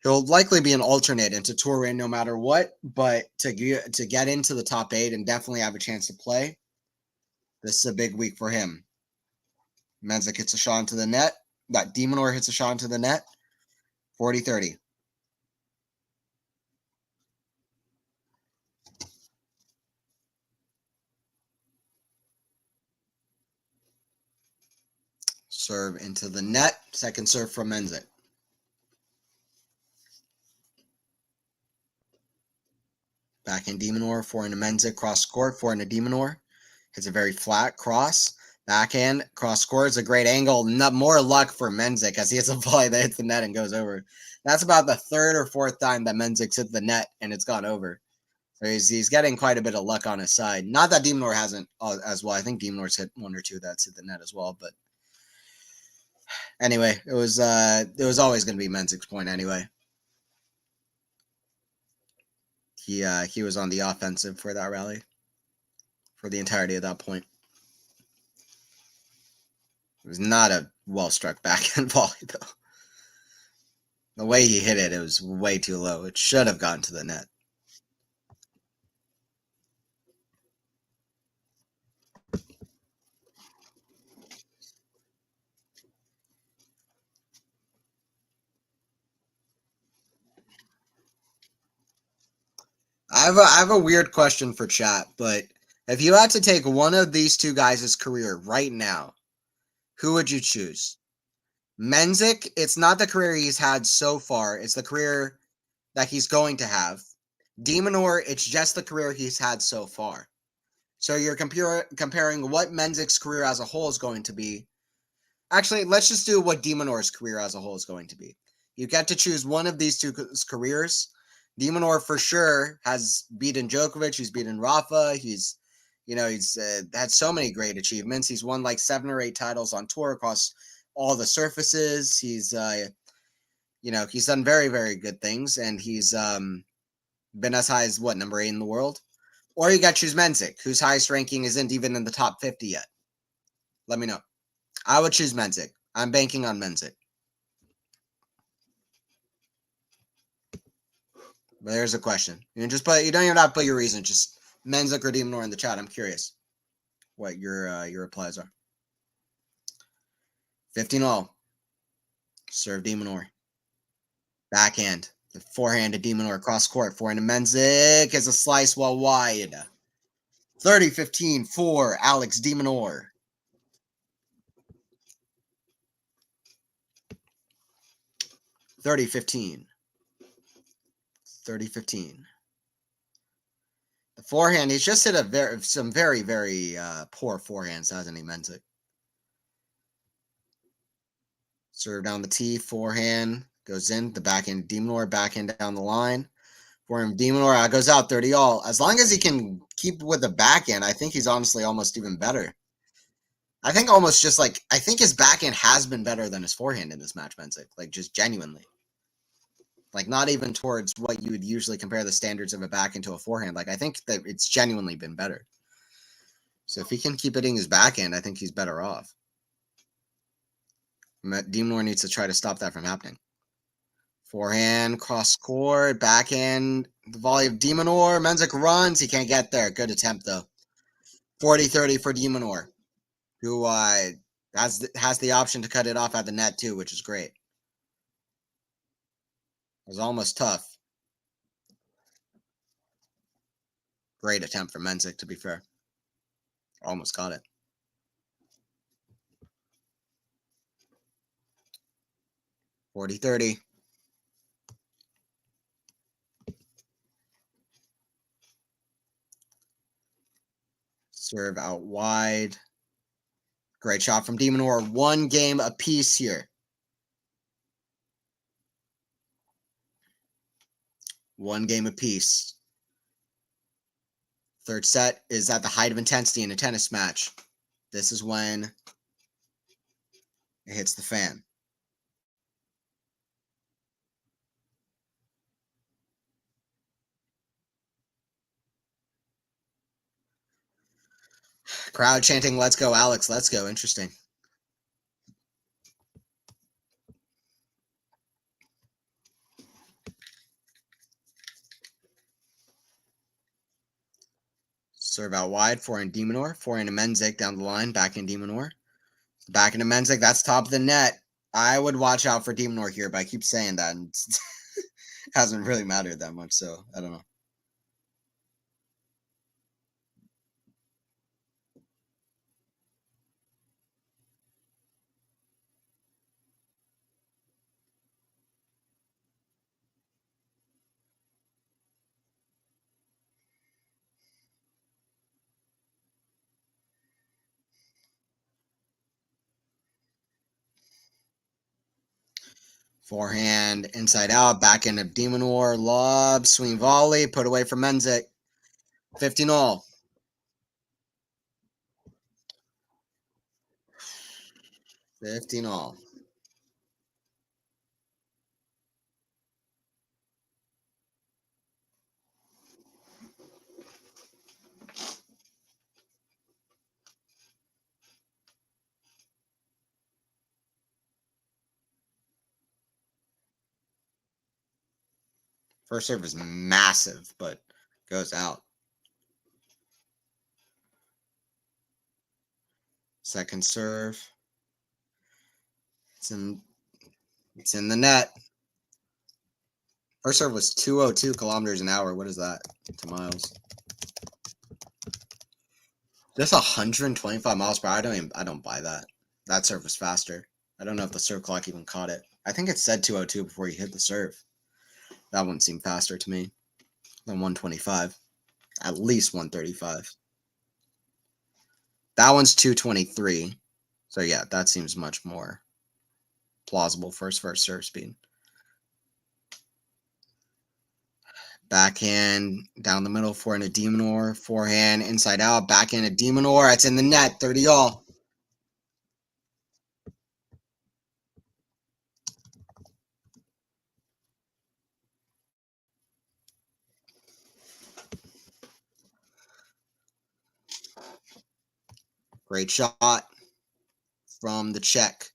He'll likely be an alternate into Turin no matter what, but to get into the top 8 and definitely have a chance to play, this is a big week for him. Mensik hits a shot into the net. That Minaur hits a shot into the net. 40-30. Serve into the net. Second serve from Mensik. Back in Minaur, forehand to Mensik, cross court, forehand to Minaur. Hits a very flat cross. Backhand, cross court is a great angle. More luck for Mensik as he hits a volley that hits the net and goes over. That's about the third or fourth time that Menzik's hit the net and it's gone over. So he's getting quite a bit of luck on his side. Not that Minaur hasn't as well. I think Minaur's hit one or two that's hit the net as well. But anyway, it was always going to be Menzik's point anyway. He was on the offensive for that rally for the entirety of that point. It was not a well-struck backhand volley, though. The way he hit it, it was way too low. It should have gotten to the net. I have a weird question for chat, but if you had to take one of these two guys' career right now, who would you choose? Mensik, it's not the career he's had so far. It's the career that he's going to have. Minaur, it's just the career he's had so far. So you're comparing what Mensik's career as a whole is going to be. Actually, let's just do what Minaur's career as a whole is going to be. You get to choose one of these two careers. Minaur for sure has beaten Djokovic. He's beaten Rafa. He's had so many great achievements. He's won like 7 or 8 titles on tour across all the surfaces. He's he's done very, very good things, and he's been as high as number 8 in the world. Or you got to choose Mensik, whose highest ranking isn't even in the top 50 yet. Let me know. I would choose Mensik. I'm banking on Mensik. But there's a question. You don't even have to put your reason. Just Mensik or Minaur in the chat. I'm curious what your replies are. 15-all. Serve Minaur. Backhand. The forehand to Minaur across court. Forehand to Mensik is a slice while wide. 30-15 for Alex Minaur. 30-15. 30-15. The forehand, he's just hit some very, very poor forehands, hasn't he, Mensik? Serve down the tee, forehand, goes in, the backhand, Minaur, backhand down the line. Forehand, Minaur goes out 30-all. As long as he can keep with the backhand, I think he's honestly almost even better. I think I think his backhand has been better than his forehand in this match, Mensik. Like, just genuinely. Like, not even towards what you would usually compare the standards of a backhand to a forehand. Like, I think that it's genuinely been better. So if he can keep hitting his backhand, I think he's better off. Minaur needs to try to stop that from happening. Forehand, cross court, backhand, the volley of Minaur. Mensik runs. He can't get there. Good attempt, though. 40-30 for Minaur, who has the option to cut it off at the net, too, which is great. It was almost tough. Great attempt for Mensik, to be fair. Almost got it. 40-30. Serve out wide. Great shot from Minaur. 1 game apiece here. 1 game apiece. Third set is at the height of intensity in a tennis match. This is when it hits the fan. Crowd chanting, "Let's go, Alex, let's go." Interesting. Serve out wide, forehand Minaur, forehand to Mensik down the line, backhand Minaur. Back into Mensik. That's top of the net. I would watch out for Minaur here, but I keep saying that, and it hasn't really mattered that much, so I don't know. Forehand, inside out, back end of Minaur, lob, swing volley, put away for Mensik. 15 all. Fifteen all. First serve is massive, but goes out. Second serve. It's in the net. First serve was 202 kilometers an hour. What is that to miles? Just 125 miles per hour. I don't buy that. That serve was faster. I don't know if the serve clock even caught it. I think it said 202 before you hit the serve. That one seemed faster to me than 125. At least 135. That one's 223. So yeah, that seems much more plausible for his first serve speed. Backhand down the middle for an Minaur. Forehand inside out. Backhand a Minaur. It's in the net. 30 all. Great shot from the Czech.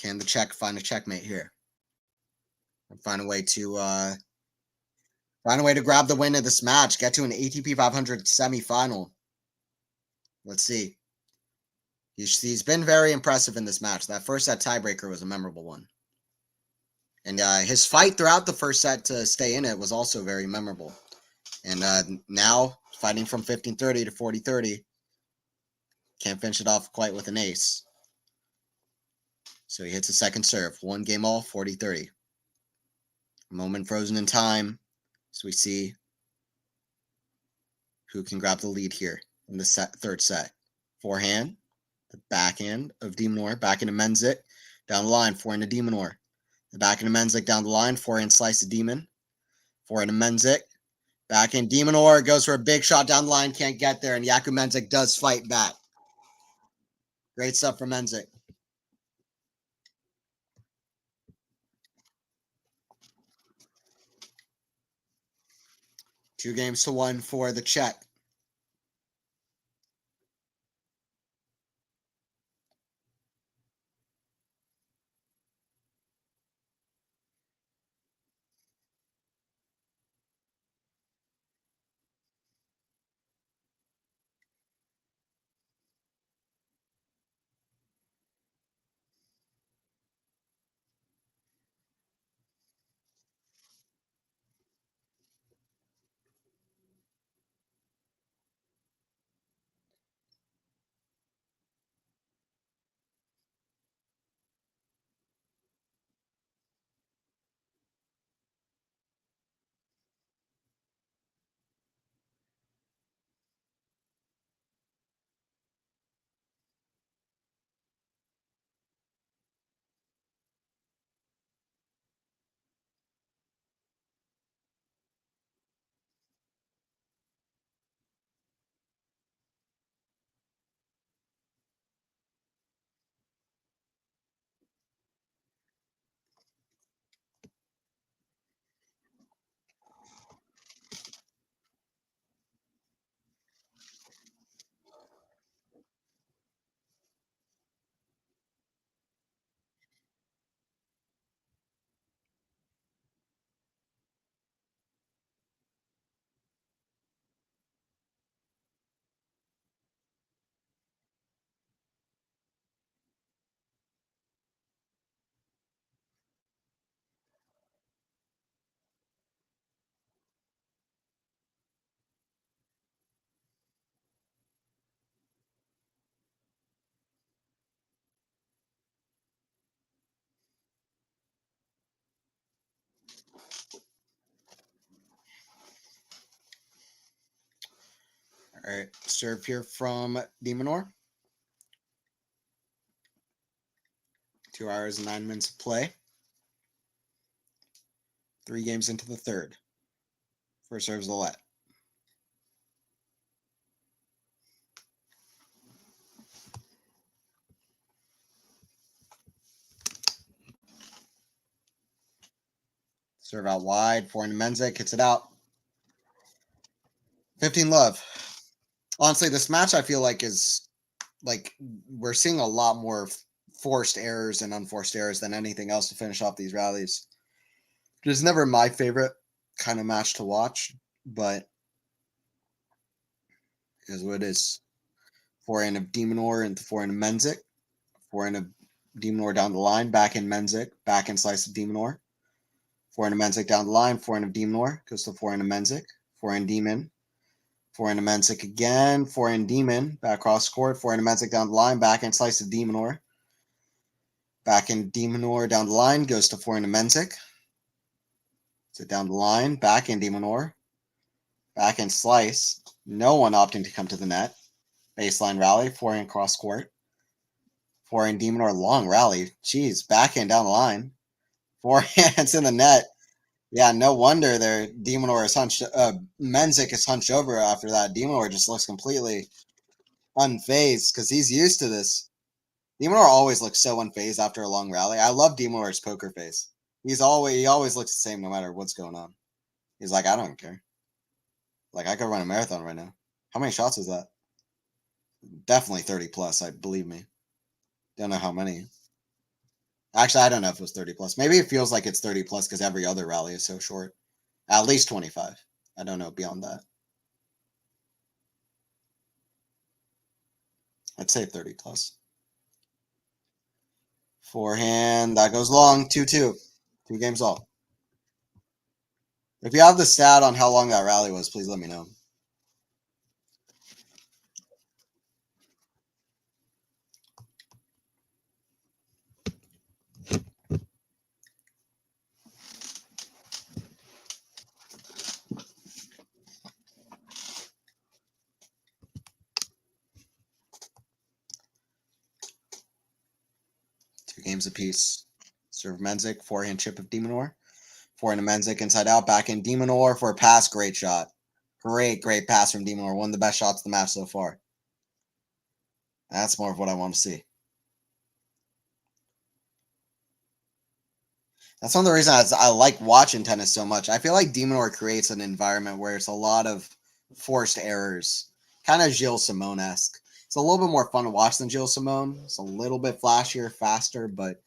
Can the Czech find a checkmate here? And find a way to grab the win of this match. Get to an ATP 500 semifinal. Let's see. He's been very impressive in this match. That first set tiebreaker was a memorable one. And his fight throughout the first set to stay in it was also very memorable. And now, fighting from 15-30 to 40-30, can't finish it off quite with an ace. So he hits a second serve. One game all, 40-30. Moment frozen in time. So we see who can grab the lead here in the third set. Forehand, the backhand of Minaur, back into Mensik, down the line, forehand to Minaur. The back into Mensik down the line, forehand slice to Demon. Forehand to Mensik. Backhand Minaur goes for a big shot down the line, can't get there, and Jakub Mensik does fight back. Great stuff from Mensik. Two games to one for the Czech. All right, serve here from Minaur. 2 hours and 9 minutes of play. 3 games into the third. First serves the let. Serve out wide. Forehand Mensik hits it out. 15 love. Honestly, this match I feel like is like we're seeing a lot more forced errors and unforced errors than anything else to finish off these rallies. It was never my favorite kind of match to watch, but is what it is. Forehand of Minaur into forehand of Mensik. Forehand of Minaur down the line. Back in Mensik. Back in slice of Minaur. Forehand of Mensik down the line. Forehand of Minaur goes to forehand of Mensik. Forehand Demon. Forehand of Mensik again. Forehand Demon. Back cross court. Forehand of Mensik down the line. Back in slice of Minaur. Back in Minaur down the line. Goes to forehand of Mensik. Sit down the line. Back in Minaur. Back in slice. No one opting to come to the net. Baseline rally. Forehand cross court. Forehand Minaur long rally. Jeez. Backhand down the line. Forehands in the net. Yeah, no wonder there. Minaur is hunched. Mensik is hunched over after that. Minaur just looks completely unfazed because he's used to this. Minaur always looks so unfazed after a long rally. I love Minaur's poker face. He always looks the same no matter what's going on. He's like, I don't care. Like I could run a marathon right now. How many shots was that? Definitely 30 plus. I believe me. Don't know how many. Actually, I don't know if it was 30 plus. Maybe it feels like it's 30 plus because every other rally is so short. At least 25. I don't know beyond that. I'd say 30 plus. Forehand, that goes long, 2-2. 2 games all. If you have the stat on how long that rally was, please let me know. Two games apiece. Serve Mensik, forehand chip of Minaur. Forehand of Mensik, inside out, back in Minaur for a pass. Great shot. Great pass from Minaur. One of the best shots of the match so far. That's more of what I want to see. That's one of the reasons I like watching tennis so much. I feel like Minaur creates an environment where it's a lot of forced errors. Kind of Gilles Simon-esque. It's a little bit more fun to watch than Gilles Simon. It's a little bit flashier, faster, but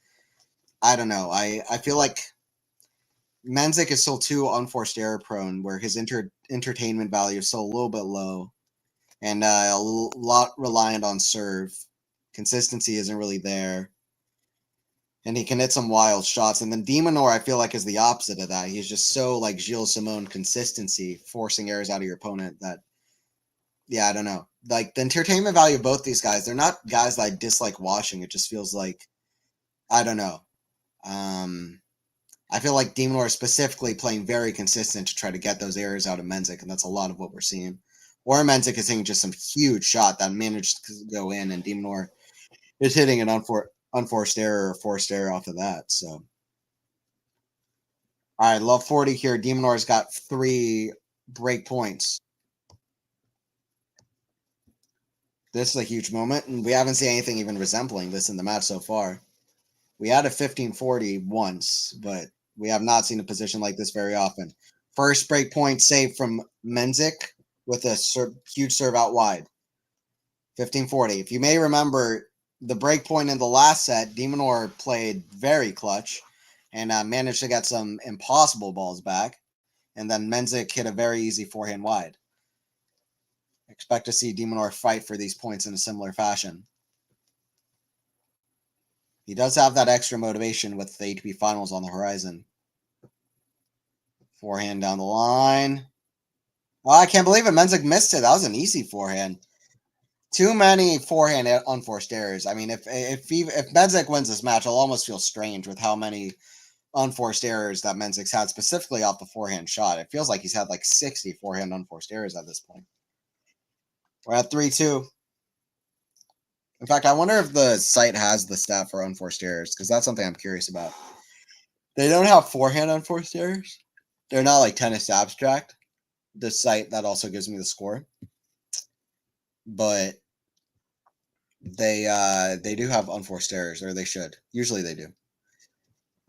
I don't know. I feel like Mensik is still too unforced error prone, where his entertainment value is still a little bit low, and a lot reliant on serve. Consistency isn't really there, and he can hit some wild shots. And then Minaur, I feel like, is the opposite of that. He's just so like Gilles Simon consistency, forcing errors out of your opponent. That, yeah, I don't know. Like the entertainment value of both these guys, they're not guys that I dislike watching. It just feels like, I don't know. I feel like Minaur is specifically playing very consistent to try to get those errors out of Mensik, and that's a lot of what we're seeing. Or Mensik is hitting just some huge shot that managed to go in, and Minaur is hitting an unforced error or forced error off of that. So, all right, love 40 here. Minaur's got 3 break points. This is a huge moment, and we haven't seen anything even resembling this in the match so far. We had a 15-40 once, but we have not seen a position like this very often. First break point saved from Mensik with a huge serve out wide. 15-40. If you may remember, the break point in the last set, Minaur played very clutch and managed to get some impossible balls back. And then Mensik hit a very easy forehand wide. Expect to see Minaur fight for these points in a similar fashion. He does have that extra motivation with the ATP finals on the horizon. Forehand down the line. Oh, I can't believe it. Mensik missed it. That was an easy forehand. Too many forehand unforced errors. I mean, if Mensik wins this match, I'll almost feel strange with how many unforced errors that Mensik's had, specifically off the forehand shot. It feels like he's had like 60 forehand unforced errors at this point. We're at 3-2. In fact, I wonder if the site has the stat for unforced errors, because that's something I'm curious about. They don't have forehand unforced errors. They're not like Tennis Abstract, the site that also gives me the score. But they do have unforced errors, or they should. Usually they do.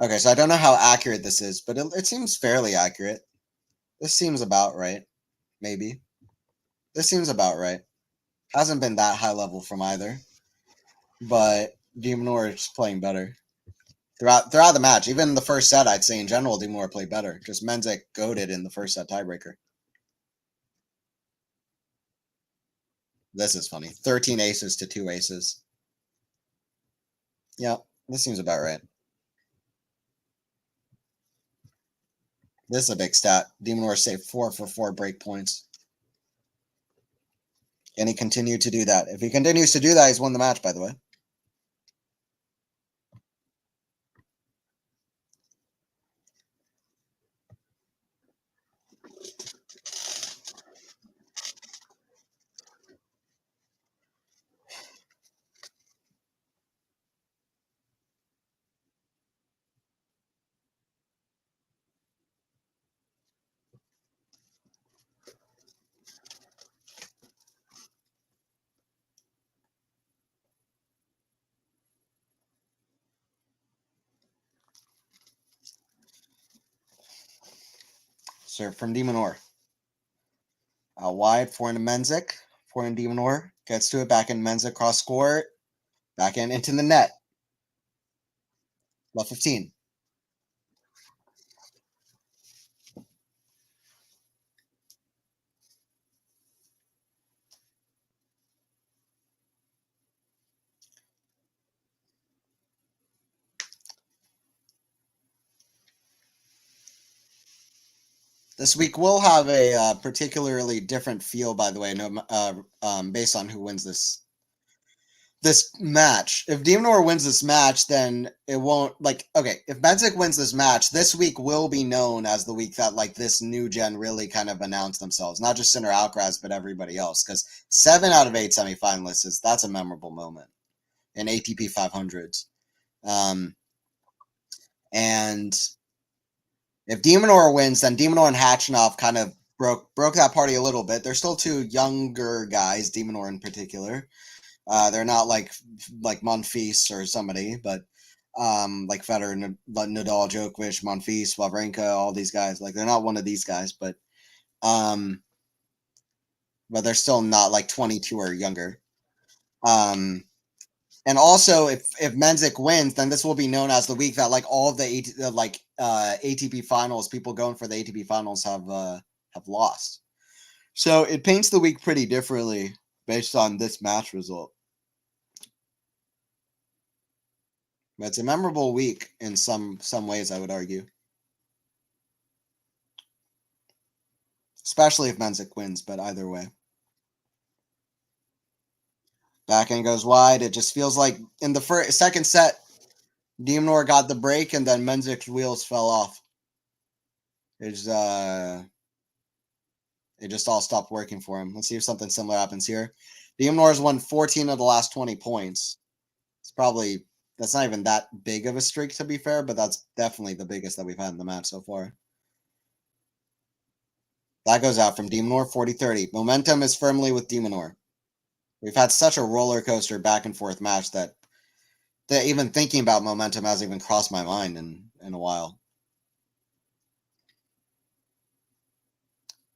Okay, so I don't know how accurate this is, but it seems fairly accurate. This seems about right. Maybe. This seems about right. Hasn't been that high level from either. But Minaur is playing better. Throughout the match, even in the first set, I'd say in general, Minaur played better. Just Mensik goaded in the first set tiebreaker. This is funny. 13 aces to 2 aces. Yeah, this seems about right. This is a big stat. Minaur saved 4 for 4 break points. And he continued to do that. If he continues to do that, he's won the match, by the way. Serve from Minaur. Out wide, forehand to Mensik. Forehand Minaur. Gets to it, back in Mensik, cross score. Back in into the net. Left 15. This week will have a particularly different feel, by the way, based on who wins this match. If Minaur wins this match, then it won't if Mensik wins this match, this week will be known as the week that this new gen really kind of announced themselves. Not just Sinner Alcaraz, but everybody else. Because 7 out of 8 semifinalists that's a memorable moment in ATP 500s. And if Minaur wins, then Minaur and Khachanov kind of broke that party a little bit. They're still 2 younger guys, Minaur in particular. They're not like Monfils or somebody, but like Federer, Nadal, Djokovic, Monfils, Wawrinka, all these guys. They're not one of these guys, but they're still not 22 or younger. And also, if Mensik wins, then this will be known as the week that all of the ATP finals, people going for the ATP finals have lost. So it paints the week pretty differently based on this match result. But it's a memorable week in some ways, I would argue. Especially if Mensik wins, but either way. Backhand goes wide. It just feels like in the second set, Minaur got the break, and then Mensik's wheels fell off. It just all stopped working for him. Let's see if something similar happens here. Minaur has won 14 of the last 20 points. That's not even that big of a streak, to be fair, but that's definitely the biggest that we've had in the match so far. That goes out from Minaur, 40-30. Momentum is firmly with Minaur. We've had such a roller coaster back and forth match that even thinking about momentum hasn't even crossed my mind in a while.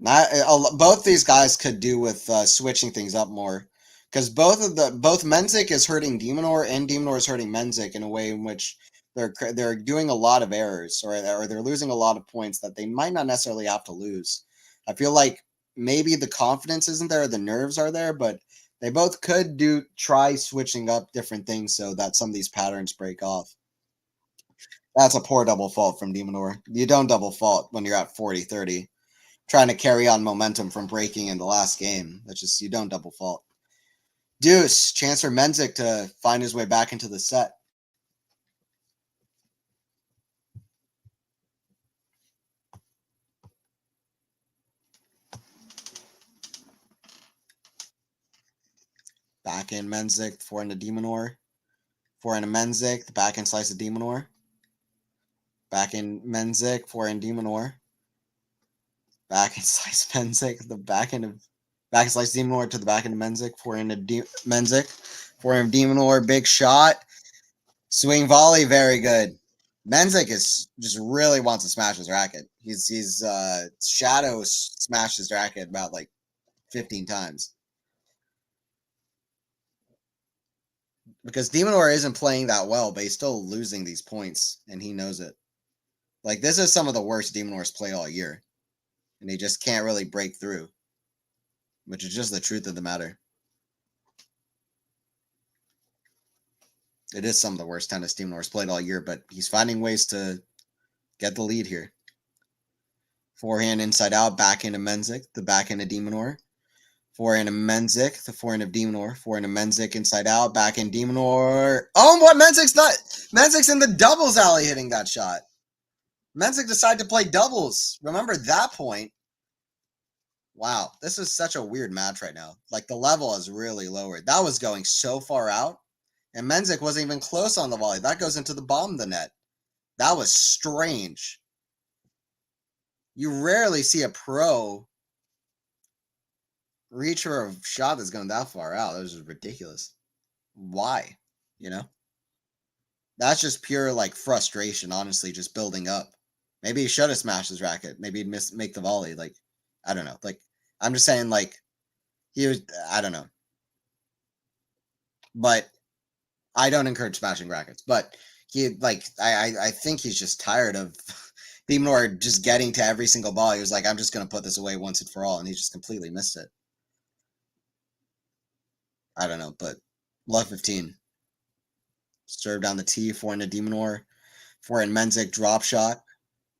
Both these guys could do with switching things up more, because both Mensik is hurting Minaur and Minaur is hurting Mensik in a way in which they're doing a lot of errors, or they're losing a lot of points that they might not necessarily have to lose. I feel like maybe the confidence isn't there, the nerves are there, but they both could try switching up different things so that some of these patterns break off. That's a poor double fault from Minaur. You don't double fault when you're at 40-30. Trying to carry on momentum from breaking in the last game. That's just, you don't double fault. Deuce, chance for Mensik to find his way back into the set. Back in Mensik, forehand to Minaur. Forehand to Mensik, the backhand slice of Minaur. Back in Mensik, forehand Minaur. Backhand slice Mensik, the backhand slice Minaur to the backhand of Mensik. Forehand to Mensik. Forehand Minaur, big shot. Swing volley, very good. Mensik is just really wants to smash his racket. He's shadow smashed his racket about like 15 times. Because Minaur isn't playing that well, but he's still losing these points, and he knows it. Like, this is some of the worst Minaur's play all year, and he just can't really break through, which is just the truth of the matter. It is some of the worst tennis Minaur's played all year, but he's finding ways to get the lead here. Forehand inside out, backhand to Mensik, the backhand of Minaur. Forehand to Mensik, the forehand of Minaur. Forehand to Mensik inside out, backhand Minaur. Oh, what? Mensik's in the doubles alley hitting that shot. Mensik decided to play doubles. Remember that point. Wow, this is such a weird match right now. Like, the level is really lowered. That was going so far out, and Mensik wasn't even close on the volley. That goes into the bottom of the net. That was strange. You rarely see a pro reach for a shot that's going that far out. That was just ridiculous. Why? You know? That's just pure, like, frustration, honestly, just building up. Maybe he should have smashed his racket. Maybe he'd make the volley. Like, I don't know. Like, I'm just saying, like, he was, I don't know. But I don't encourage smashing rackets. But he, like, I think he's just tired of Minaur just getting to every single ball. He was like, I'm just going to put this away once and for all. And he just completely missed it. I don't know, but love 15. Serve down the tee, forehand to Minaur. Forehand Mensik, drop shot.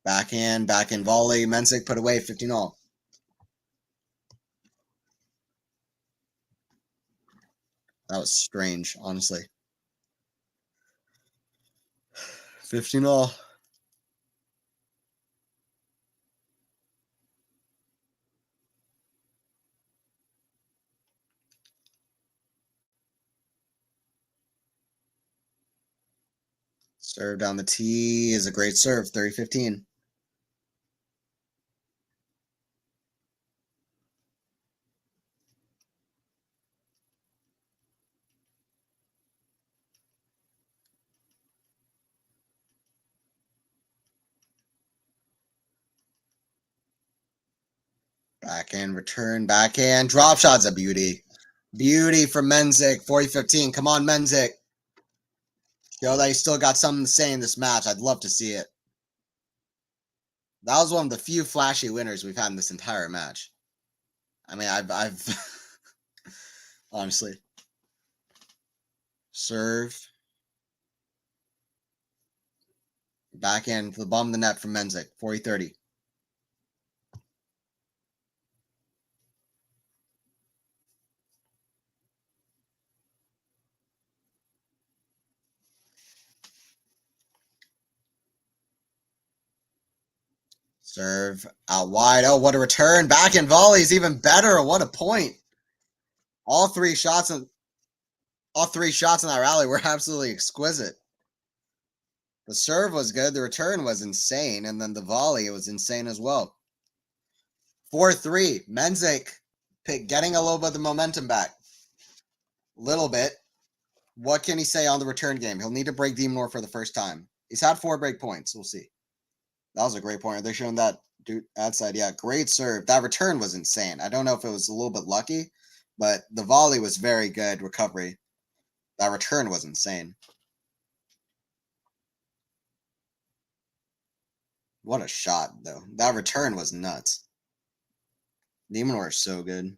Backhand volley. Mensik put away, 15 all. That was strange, honestly. 15 all. Serve down the tee is a great serve, 30-15. Backhand return, backhand. Drop shot's a beauty. Beauty from Mensik, 40-15. Come on, Mensik. Show that he still got something to say in this match. I'd love to see it. That was one of the few flashy winners we've had in this entire match. I mean, I've honestly. Serve. Backhand to the bottom of the net from Mensik, 40-30. Serve out wide. Oh, what a return. Backhand volley is even better. What a point. All three shots in that rally were absolutely exquisite. The serve was good. The return was insane. And then the volley was insane as well. 4-3. Mensik getting a little bit of the momentum back. Little bit. What can he say on the return game? He'll need to break Minaur for the first time. He's had 4 break points. We'll see. That was a great point. Are they showing that dude outside? Yeah, great serve. That return was insane. I don't know if it was a little bit lucky, but the volley was very good recovery. That return was insane. What a shot, though. That return was nuts. Minaur is so good.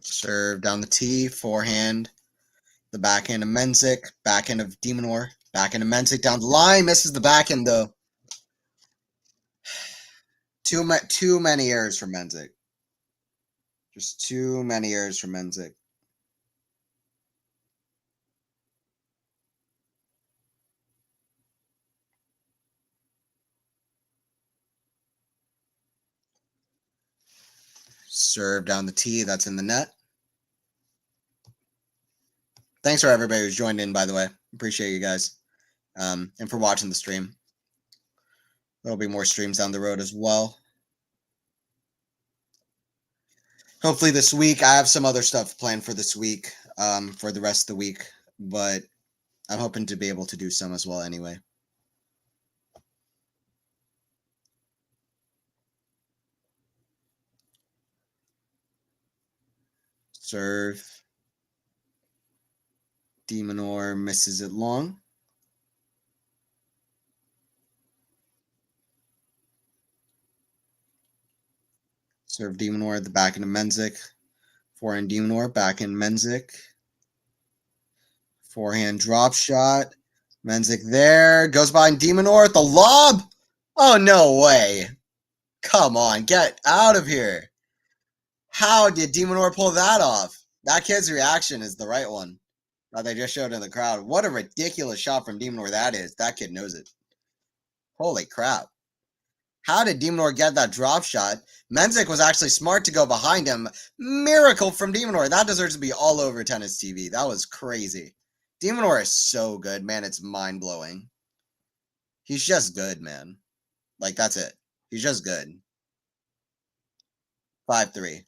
Serve down the tee, forehand. The backhand of Mensik, backhand of Minaur, backhand of Mensik down the line, misses the backhand though. Too many errors from Mensik. Just too many errors from Mensik. Serve down the tee, that's in the net. Thanks for everybody who's joined in, by the way. Appreciate you guys. And for watching the stream. There'll be more streams down the road as well. Hopefully this week. I have some other stuff planned for this week, for the rest of the week, but I'm hoping to be able to do some as well anyway. Serve. Minaur misses it long. Serve Minaur at the back end of Mensik. Forehand Minaur, back in Mensik. Forehand drop shot. Mensik there. Goes behind Minaur at the lob. Oh, no way. Come on, get out of here. How did Minaur pull that off? That kid's reaction is the right one that they just showed in the crowd. What a ridiculous shot from Minaur that is. That kid knows it. Holy crap. How did Minaur get that drop shot? Mensik was actually smart to go behind him. Miracle from Minaur. That deserves to be all over tennis TV. That was crazy. Minaur is so good, man. It's mind-blowing. He's just good, man. Like, that's it. He's just good. 5-3.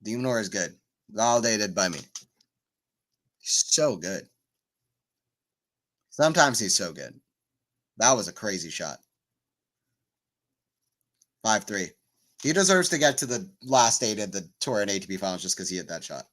Minaur is good. Validated by me. He's so good. Sometimes he's so good. That was a crazy shot. 5-3. He deserves to get to the last 8 of the Tour and ATP finals just because he hit that shot.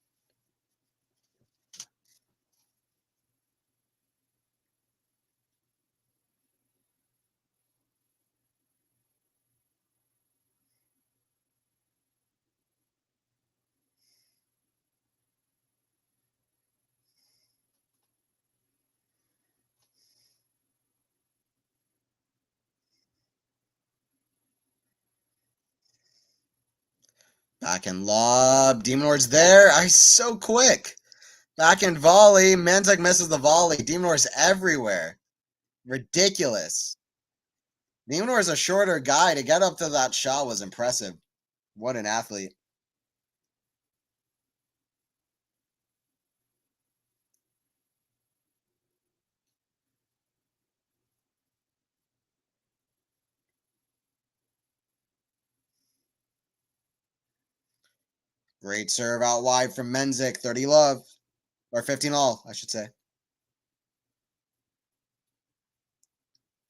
Backhand lob. Minaur's there. He's so quick. Backhand volley. Mensik misses the volley. Minaur's everywhere. Ridiculous. Minaur's a shorter guy. To get up to that shot was impressive. What an athlete. Great serve out wide from Mensik. 30 love. Or 15 all, I should say.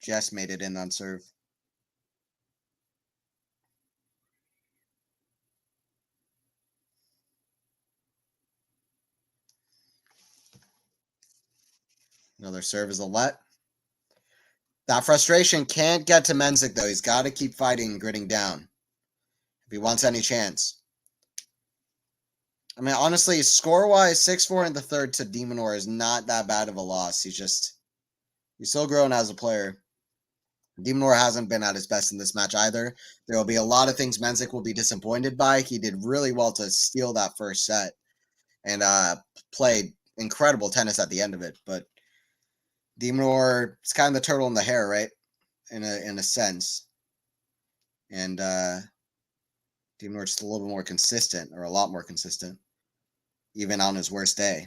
Just made it in on serve. Another serve is a let. That frustration can't get to Mensik, though. He's got to keep fighting and gritting down if he wants any chance. I mean, honestly, score-wise, 6-4 in the third to Minaur is not that bad of a loss. He's still growing as a player. Minaur hasn't been at his best in this match either. There will be a lot of things Mensik will be disappointed by. He did really well to steal that first set and played incredible tennis at the end of it. But Minaur is kind of the turtle in the hair, right? In a sense. And Minaur just a little bit more consistent, or a lot more consistent, even on his worst day.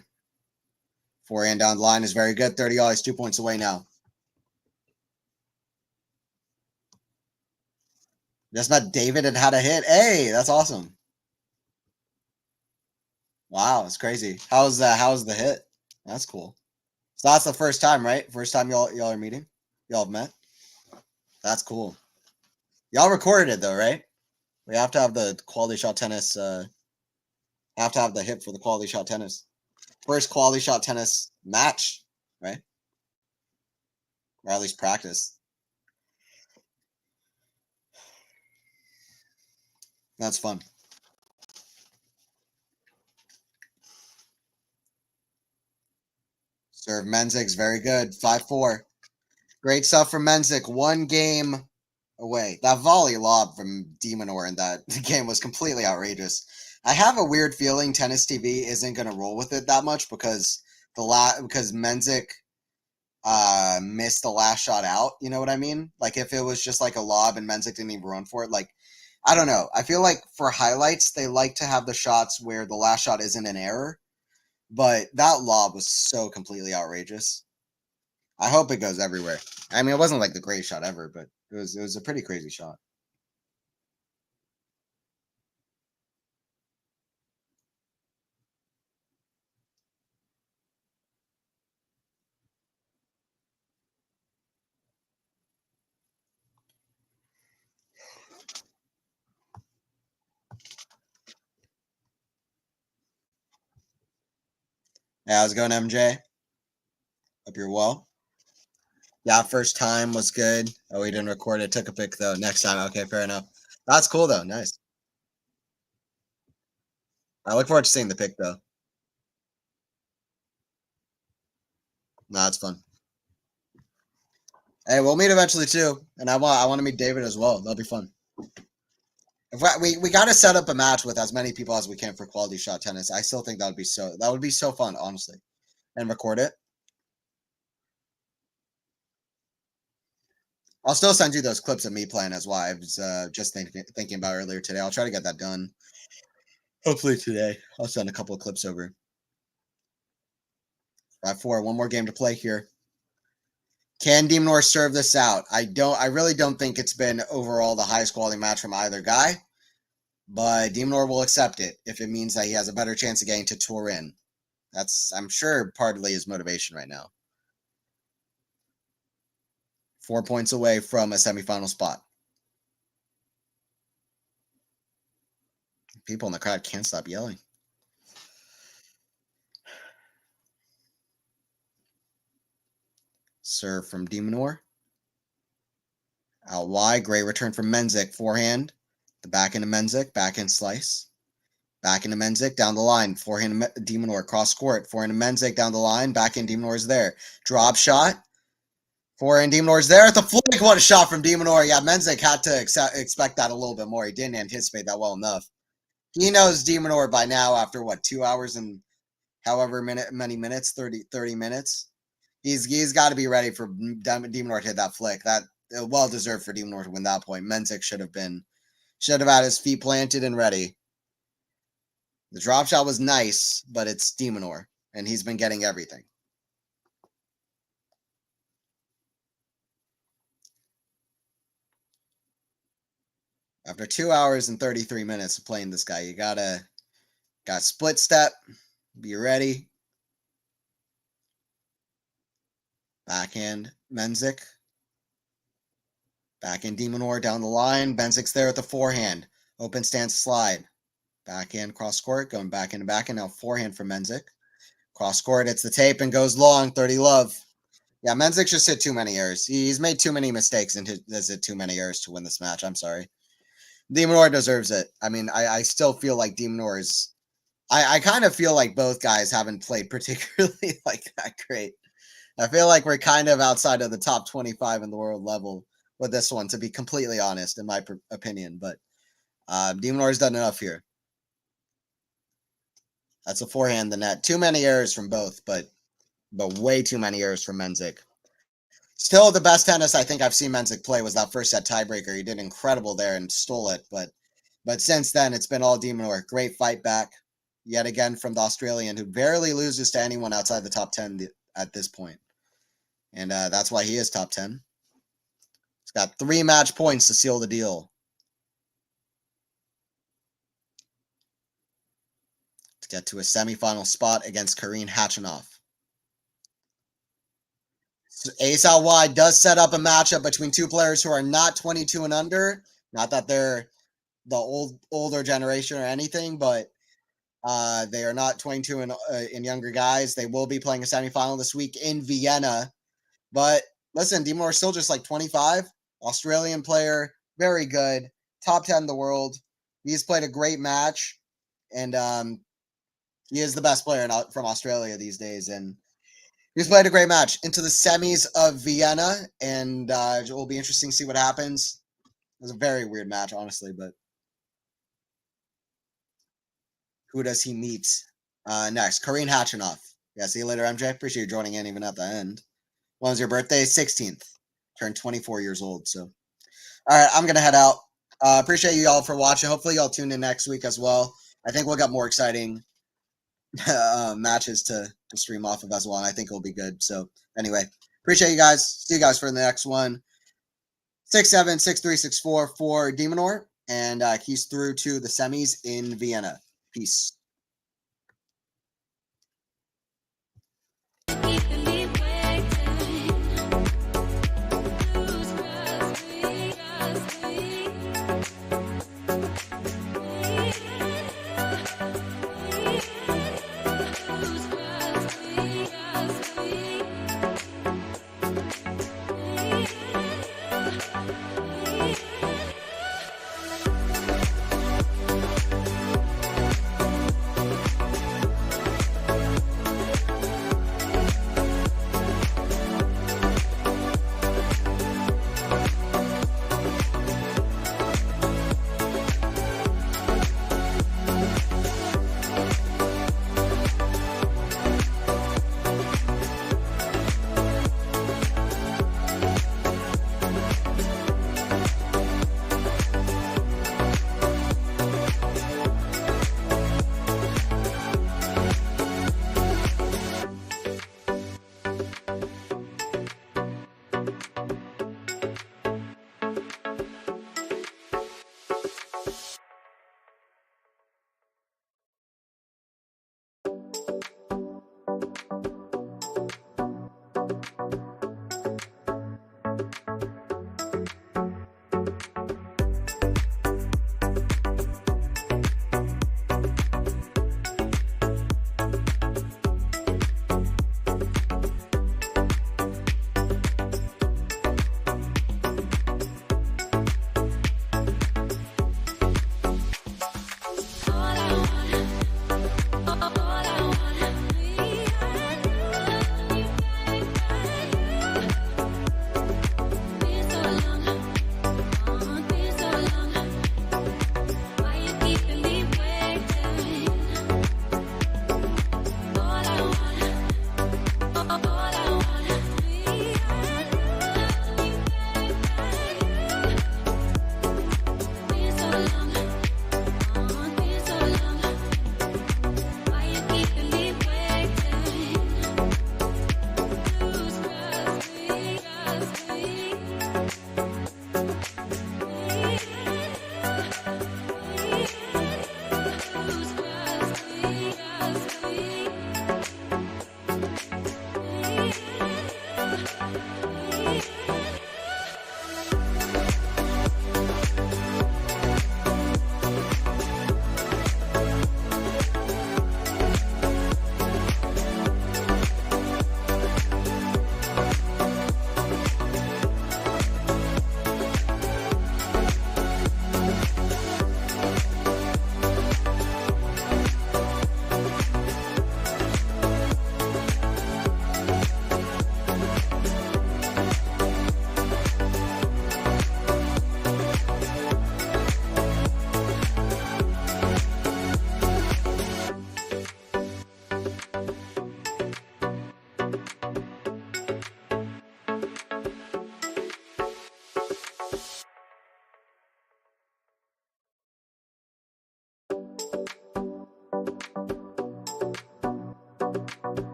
Forehand down the line is very good. 30 all. He's 2 points away now. Just met David and had a hit. Hey, that's awesome. Wow, it's crazy. How's the hit? That's cool. So that's the first time, right? First time y'all are meeting? Y'all have met? That's cool. Y'all recorded it though, right? We have to have the QualityShot tennis, have to have the hit for the QualityShot tennis. First QualityShot tennis match, right? Or at least practice. That's fun. Serve Mensik's very good. 5-4. Great stuff from Mensik. 1 game away. That volley lob from Minaur in that game was completely outrageous. I have a weird feeling Tennis TV isn't going to roll with it that much because because Mensik missed the last shot out. You know what I mean? Like if it was just like a lob and Mensik didn't even run for it. Like I don't know. I feel like for highlights they like to have the shots where the last shot isn't an error. But that lob was so completely outrageous. I hope it goes everywhere. I mean, it wasn't like the greatest shot ever, but it was a pretty crazy shot. Yeah, how's it going, MJ? Hope you're well. Yeah, first time was good. Oh, we didn't record it. Took a pic though. Next time, okay, fair enough. That's cool though. Nice. I look forward to seeing the pic though. No, that's fun. Hey, we'll meet eventually too, and I want to meet David as well. That'll be fun. If we got to set up a match with as many people as we can for quality shot tennis. I still think that would be so fun, honestly, and record it. I'll still send you those clips of me playing as well. I was just thinking about earlier today. I'll try to get that done. Hopefully today. I'll send a couple of clips over. 5-4. One more game to play here. Can Minaur serve this out? I really don't think it's been overall the highest quality match from either guy. But Minaur will accept it if it means that he has a better chance of getting to Turin. That's, I'm sure, partly his motivation right now. 4 points away from a semifinal spot. People in the crowd can't stop yelling. Serve from Minaur. Out wide. Great return from Mensik. Forehand. The back into Mensik. Backhand slice. Back into Mensik. Down the line. Forehand to Minaur. Cross court. Forehand to Mensik. Down the line. Backhand Minaur is there. Drop shot. Forehand Minaur is there at the flick. What a shot from Minaur. Yeah, Mensik had to expect that a little bit more. He didn't anticipate that well minaugh. He knows Minaur by now after what, 2 hours and however many minutes, 30 minutes. He's got to be ready for Minaur to hit that flick. That well deserved for Minaur to win that point. Mensik should have had his feet planted and ready. The drop shot was nice, but it's Minaur, and he's been getting everything. After 2 hours and 33 minutes of playing this guy, you got split step, be ready. Backhand Mensik. Backhand Minaur down the line. Mensik's there at the forehand. Open stance slide. Backhand cross court, going back into backhand. Now forehand for Mensik. Cross court, hits the tape and goes long. 30 love. Yeah, Mensik just hit too many errors. He's made too many mistakes and has hit too many errors to win this match. I'm sorry. Minaur deserves it. I mean, I still feel like Minaur is. I kind of feel like both guys haven't played particularly like that great. I feel like we're kind of outside of the top 25 in the world level with this one, to be completely honest, in my opinion. But Minaur's done enough here. That's a forehand the net. Too many errors from both, but way too many errors from Mensik. Still, the best tennis I think I've seen Mensik play was that first set tiebreaker. He did incredible there and stole it, but since then it's been all Minaur. Great fight back, yet again from the Australian, who barely loses to anyone outside the top 10 at this point. And that's why he is top 10. He's got 3 match points to seal the deal. To get to a semifinal spot against Karin Khachanov. Ace out wide does set up a matchup between two players who are not 22 and under. Not that they're the older generation or anything, but they are not 22 and younger guys. They will be playing a semifinal this week in Vienna. But listen, Minaur is still just like 25. Australian player, very good, top 10 in the world. He's played a great match, and he is the best player from Australia these days. And He's played a great match into the semis of Vienna, and it will be interesting to see what happens. It was a very weird match, honestly, but who does he meet next? Karine Hachinoff. Yeah, see you later, MJ. Appreciate you joining in even at the end. When was your birthday? 16th. Turned 24 years old, so. All right, I'm going to head out. Appreciate you all for watching. Hopefully y'all tune in next week as well. I think we'll get more exciting matches to stream off of as well, and I think it'll be good. So anyway, appreciate you guys. See you guys for the next one. 6-7-6-3-6-4 for Minaur, and he's through to the semis in Vienna. Peace.